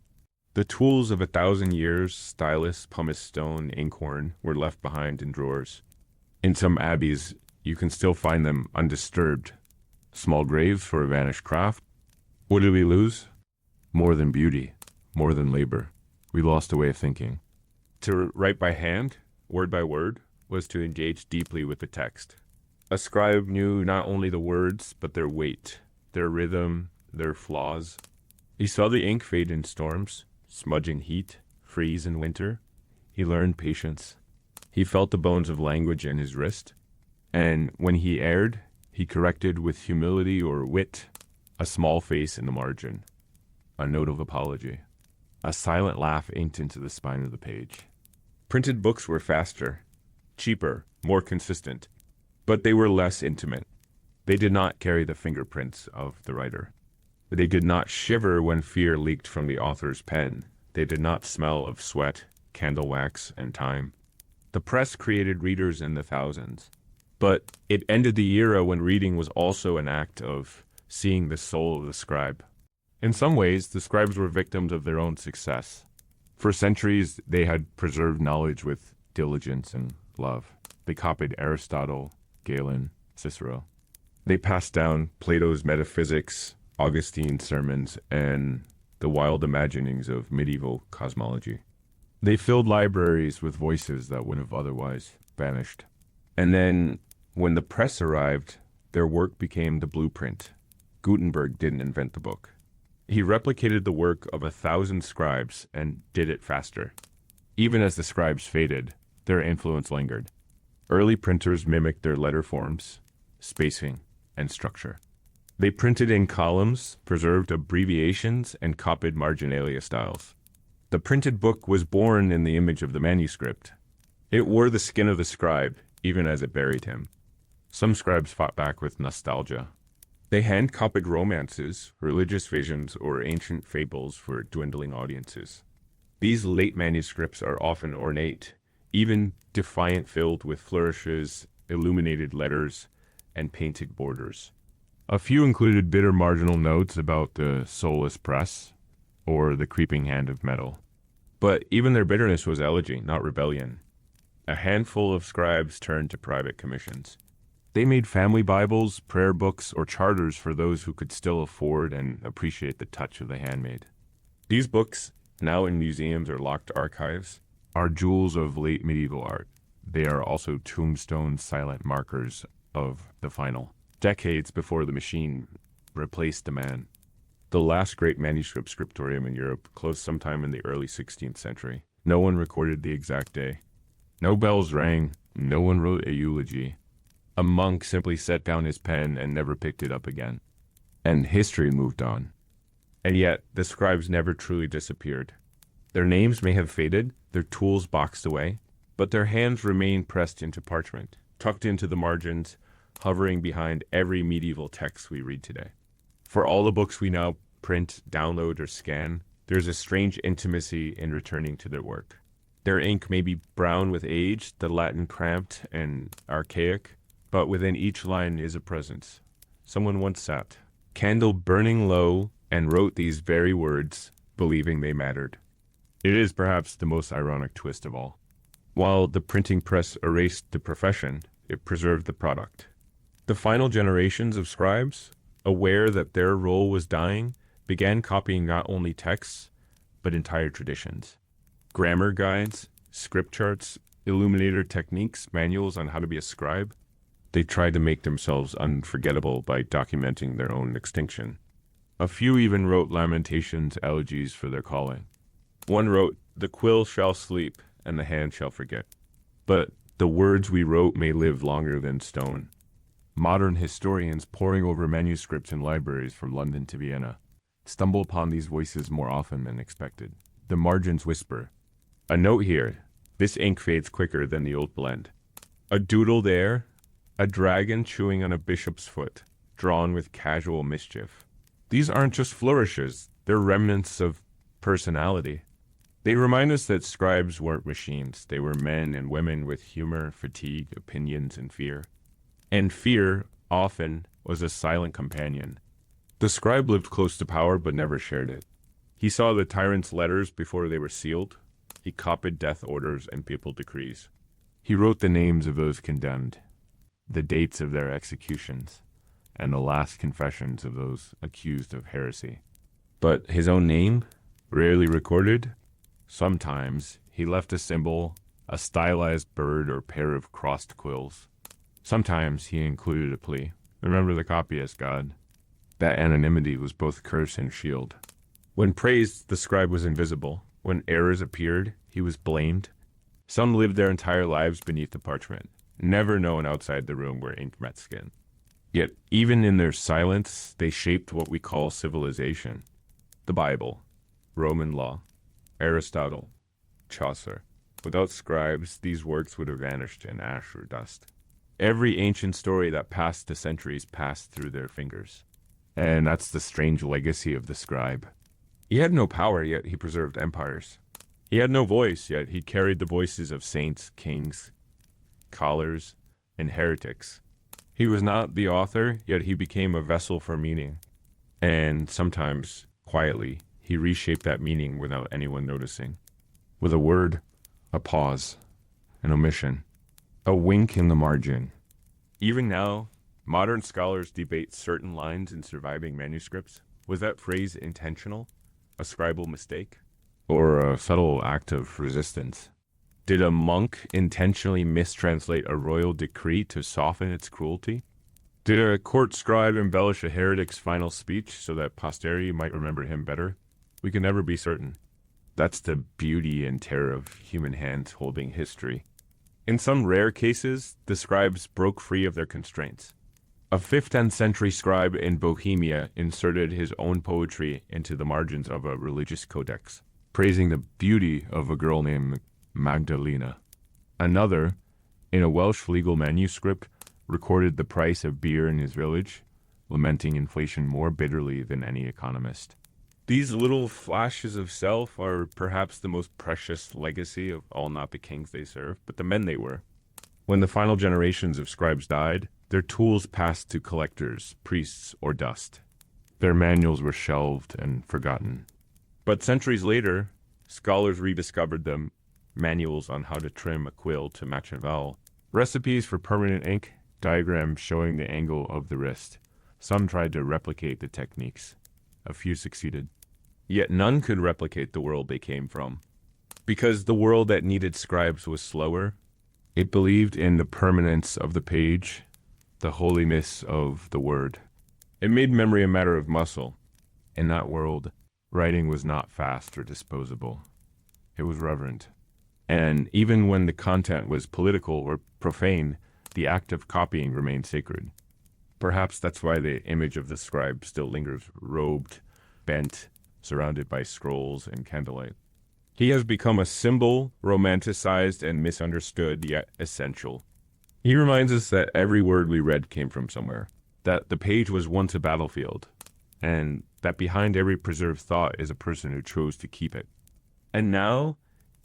The tools of 1,000 years, stylus, pumice stone, inkhorn, were left behind in drawers. In some abbeys, you can still find them undisturbed. Small graves for a vanished craft. What did we lose? More than beauty, more than labor. We lost a way of thinking. To write by hand, word by word, was to engage deeply with the text. A scribe knew not only the words, but their weight, their rhythm, their flaws. He saw the ink fade in storms, smudge in heat, freeze in winter. He learned patience. He felt the bones of language in his wrist, and when he erred, he corrected with humility or wit, a small face in the margin, a note of apology. A silent laugh inked into the spine of the page. Printed books were faster, cheaper, more consistent, but they were less intimate. They did not carry the fingerprints of the writer. They did not shiver when fear leaked from the author's pen. They did not smell of sweat, candle wax, and time. The press created readers in the thousands, but it ended the era when reading was also an act of seeing the soul of the scribe. In some ways, the scribes were victims of their own success. For centuries, they had preserved knowledge with diligence and love. They copied Aristotle, Galen, Cicero. They passed down Plato's metaphysics, Augustine's sermons, and the wild imaginings of medieval cosmology. They filled libraries with voices that would have otherwise vanished. And then, when the press arrived, their work became the blueprint. Gutenberg didn't invent the book. He replicated the work of 1,000 scribes and did it faster. Even as the scribes faded, their influence lingered. Early printers mimicked their letter forms, spacing, and structure. They printed in columns, preserved abbreviations, and copied marginalia styles. The printed book was born in the image of the manuscript. It wore the skin of the scribe, even as it buried him. Some scribes fought back with nostalgia. They hand-copied romances, religious visions, or ancient fables for dwindling audiences. These late manuscripts are often ornate, even defiant, filled with flourishes, illuminated letters, and painted borders. A few included bitter marginal notes about the soulless press, or the creeping hand of metal. But even their bitterness was elegy, not rebellion. A handful of scribes turned to private commissions. They made family Bibles, prayer books, or charters for those who could still afford and appreciate the touch of the handmaid. These books, now in museums or locked archives, are jewels of late medieval art. They are also tombstone silent markers of the final, decades before the machine replaced the man. The last great manuscript scriptorium in Europe closed sometime in the early 16th century. No one recorded the exact day. No bells rang. No one wrote a eulogy. A monk simply set down his pen and never picked it up again. And history moved on. And yet, the scribes never truly disappeared. Their names may have faded, their tools boxed away, but their hands remain pressed into parchment, tucked into the margins, hovering behind every medieval text we read today. For all the books we now print, download, or scan, there's a strange intimacy in returning to their work. Their ink may be brown with age, the Latin cramped and archaic, but within each line is a presence. Someone once sat, candle burning low, and wrote these very words, believing they mattered. It is perhaps the most ironic twist of all. While the printing press erased the profession, it preserved the product. The final generations of scribes, aware that their role was dying, began copying not only texts, but entire traditions. Grammar guides, script charts, illuminator techniques, manuals on how to be a scribe. They tried to make themselves unforgettable by documenting their own extinction. A few even wrote lamentations, elegies for their calling. One wrote, "The quill shall sleep, and the hand shall forget. But the words we wrote may live longer than stone." Modern historians poring over manuscripts in libraries from London to Vienna stumble upon these voices more often than expected. The margins whisper. A note here. This ink fades quicker than the old blend. A doodle there. A dragon chewing on a bishop's foot, drawn with casual mischief. These aren't just flourishes. They're remnants of personality. They remind us that scribes weren't machines. They were men and women with humor, fatigue, opinions, and fear. And fear, often, was a silent companion. The scribe lived close to power but never shared it. He saw the tyrant's letters before they were sealed. He copied death orders and papal decrees. He wrote the names of those condemned, the dates of their executions, and the last confessions of those accused of heresy. But his own name, rarely recorded. Sometimes he left a symbol, a stylized bird or pair of crossed quills. Sometimes he included a plea. Remember the copyist, God. That anonymity was both curse and shield. When praised, the scribe was invisible. When errors appeared, he was blamed. Some lived their entire lives beneath the parchment, never known outside the room where ink met skin. Yet, even in their silence, they shaped what we call civilization. The Bible, Roman law, Aristotle, Chaucer. Without scribes, these works would have vanished in ash or dust. Every ancient story that passed the centuries passed through their fingers. And that's the strange legacy of the scribe. He had no power, yet he preserved empires. He had no voice, yet he carried the voices of saints, kings, scholars, and heretics. He was not the author, yet he became a vessel for meaning. And sometimes, quietly, he reshaped that meaning without anyone noticing. With a word, a pause, an omission, a wink in the margin. Even now, modern scholars debate certain lines in surviving manuscripts. Was that phrase intentional, a scribal mistake, or a subtle act of resistance? Did a monk intentionally mistranslate a royal decree to soften its cruelty? Did a court scribe embellish a heretic's final speech so that posterity might remember him better? We can never be certain. That's the beauty and terror of human hands holding history. In some rare cases, the scribes broke free of their constraints. A 5th century scribe in Bohemia inserted his own poetry into the margins of a religious codex, praising the beauty of a girl named Magdalena. Another, in a Welsh legal manuscript, recorded the price of beer in his village, lamenting inflation more bitterly than any economist. These little flashes of self are perhaps the most precious legacy of all not the kings they served, but the men they were. When the final generations of scribes died, their tools passed to collectors, priests, or dust. Their manuals were shelved and forgotten. But centuries later, scholars rediscovered them, manuals on how to trim a quill to match a vowel, recipes for permanent ink, diagrams showing the angle of the wrist. Some tried to replicate the techniques. A few succeeded. Yet none could replicate the world they came from. Because the world that needed scribes was slower, it believed in the permanence of the page, the holiness of the word. It made memory a matter of muscle. In that world, writing was not fast or disposable. It was reverent. And even when the content was political or profane, the act of copying remained sacred. Perhaps that's why the image of the scribe still lingers, robed, bent, surrounded by scrolls and candlelight. He has become a symbol, romanticized and misunderstood, yet essential. He reminds us that every word we read came from somewhere, that the page was once a battlefield, and that behind every preserved thought is a person who chose to keep it. And now,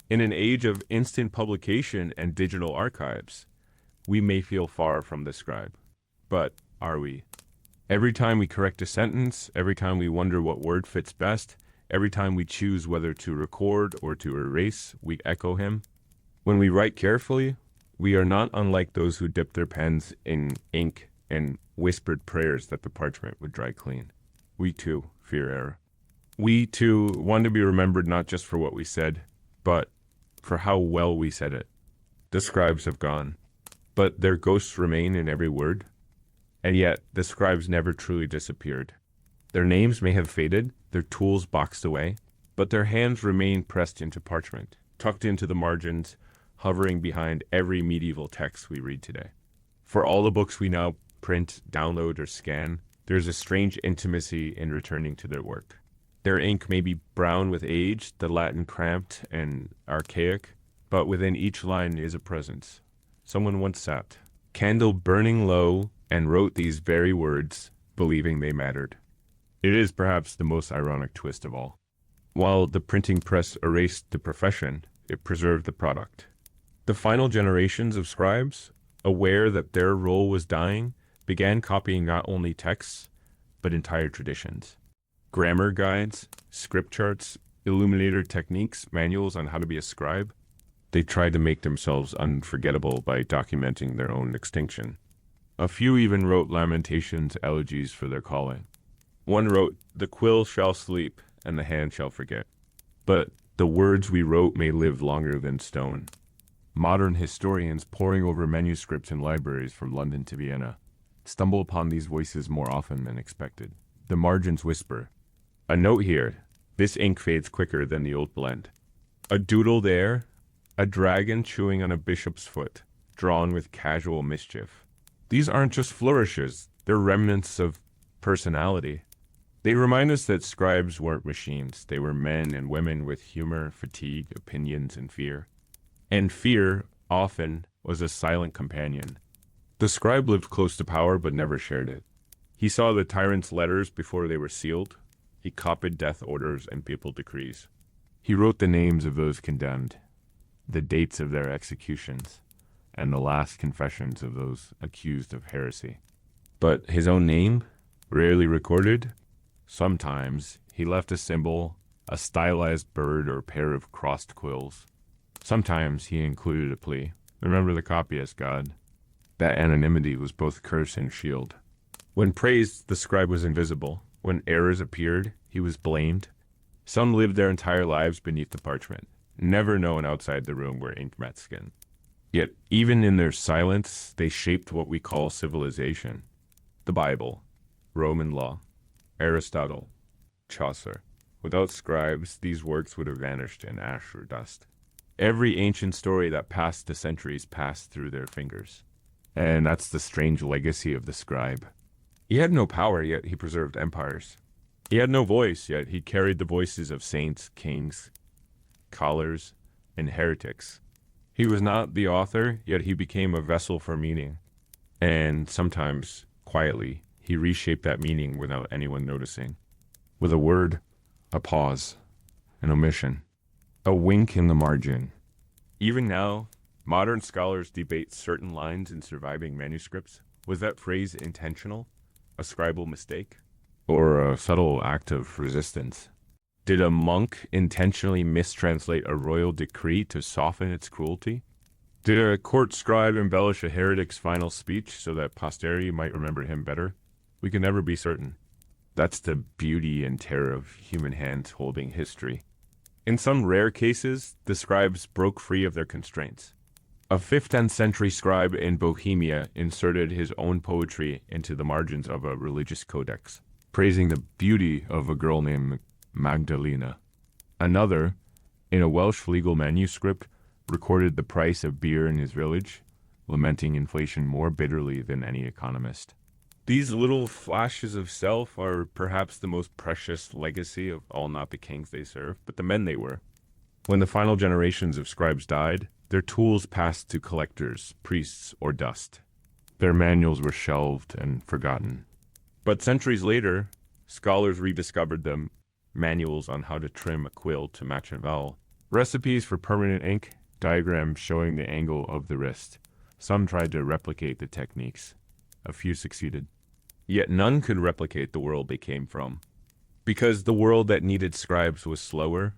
in an age of instant publication and digital archives, we may feel far from the scribe. But are we? Every time we correct a sentence, every time we wonder what word fits best, every time we choose whether to record or to erase, we echo him. When we write carefully, we are not unlike those who dipped their pens in ink and whispered prayers that the parchment would dry clean. We too fear error. We too want to be remembered not just for what we said, but for how well we said it. The scribes have gone, but their ghosts remain in every word. And yet, the scribes never truly disappeared. Their names may have faded, their tools boxed away, but their hands remain pressed into parchment, tucked into the margins, hovering behind every medieval text we read today. For all the books we now print, download, or scan, there's a strange intimacy in returning to their work. Their ink may be brown with age, the Latin cramped and archaic, but within each line is a presence. Someone once sat, candle burning low, and wrote these very words, believing they mattered. It is perhaps the most ironic twist of all. While the printing press erased the profession, it preserved the product. The final generations of scribes, aware that their role was dying, began copying not only texts, but entire traditions. Grammar guides, script charts, illuminator techniques, manuals on how to be a scribe. They tried to make themselves unforgettable by documenting their own extinction. A few even wrote lamentations, elegies for their calling. One wrote, "The quill shall sleep, and the hand shall forget. But the words we wrote may live longer than stone." Modern historians poring over manuscripts in libraries from London to Vienna stumble upon these voices more often than expected. The margins whisper, "A note here, this ink fades quicker than the old blend." A doodle there, a dragon chewing on a bishop's foot, drawn with casual mischief. These aren't just flourishes, they're remnants of personality. They remind us that scribes weren't machines. They were men and women with humor, fatigue, opinions, and fear. And fear, often, was a silent companion. The scribe lived close to power but never shared it. He saw the tyrant's letters before they were sealed. He copied death orders and papal decrees. He wrote the names of those condemned, the dates of their executions, and the last confessions of those accused of heresy. But his own name, rarely recorded. Sometimes he left a symbol, a stylized bird or pair of crossed quills. Sometimes he included a plea. Remember the copyist, God. That anonymity was both curse and shield. When praised, the scribe was invisible. When errors appeared, he was blamed. Some lived their entire lives beneath the parchment, never known outside the room where ink met skin. Yet, even in their silence, they shaped what we call civilization. The Bible, Roman law, Aristotle, Chaucer. Without scribes, these works would have vanished in ash or dust. Every ancient story that passed the centuries passed through their fingers. And that's the strange legacy of the scribe. He had no power, yet he preserved empires. He had no voice, yet he carried the voices of saints, kings, scholars, and heretics. He was not the author, yet he became a vessel for meaning. And sometimes, quietly, he reshaped that meaning without anyone noticing. With a word, a pause, an omission, a wink in the margin. Even now, modern scholars debate certain lines in surviving manuscripts. Was that phrase intentional, a scribal mistake, or a subtle act of resistance? Did a monk intentionally mistranslate a royal decree to soften its cruelty? Did a court scribe embellish a heretic's final speech so that posterity might remember him better? We can never be certain. That's the beauty and terror of human hands holding history. In some rare cases, the scribes broke free of their constraints. A 5th century scribe in Bohemia inserted his own poetry into the margins of a religious codex, praising the beauty of a girl named Magdalena. Another, in a Welsh legal manuscript, recorded the price of beer in his village, lamenting inflation more bitterly than any economist. These little flashes of self are perhaps the most precious legacy of all not the kings they served, but the men they were. When the final generations of scribes died, their tools passed to collectors, priests, or dust. Their manuals were shelved and forgotten. But centuries later, scholars rediscovered them, manuals on how to trim a quill to match a vowel, recipes for permanent ink, diagrams showing the angle of the wrist. Some tried to replicate the techniques. A few succeeded. Yet none could replicate the world they came from. Because the world that needed scribes was slower,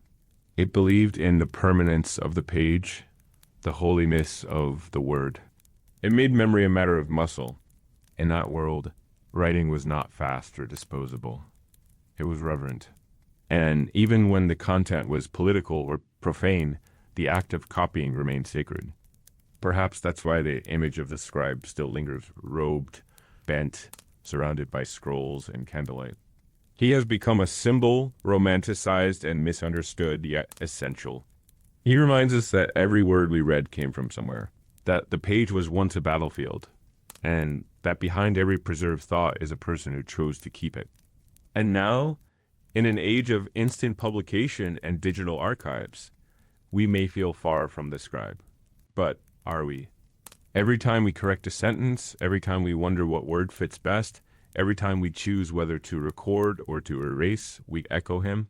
it believed in the permanence of the page, the holiness of the word. It made memory a matter of muscle. In that world, writing was not fast or disposable. It was reverent. And even when the content was political or profane, the act of copying remained sacred. Perhaps that's why the image of the scribe still lingers, robed, bent, surrounded by scrolls and candlelight. He has become a symbol, romanticized and misunderstood, yet essential. He reminds us that every word we read came from somewhere, that the page was once a battlefield, and that behind every preserved thought is a person who chose to keep it. And now, In an age of instant publication and digital archives, we may feel far from the scribe. But are we? Every time we correct a sentence, every time we wonder what word fits best, every time we choose whether to record or to erase, we echo him.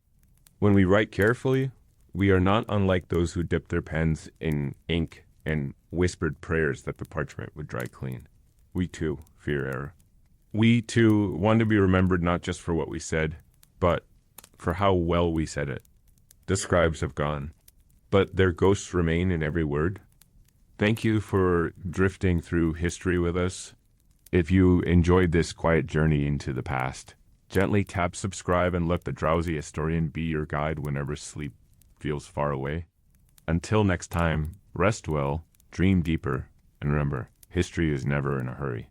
When we write carefully, we are not unlike those who dipped their pens in ink and whispered prayers that the parchment would dry clean. We too fear error. We too want to be remembered not just for what we said, but for how well we said it. The scribes have gone, but their ghosts remain in every word. Thank you for drifting through history with us. If you enjoyed this quiet journey into the past, gently tap subscribe and let the drowsy historian be your guide whenever sleep feels far away. Until next time, rest well, dream deeper, and remember, history is never in a hurry.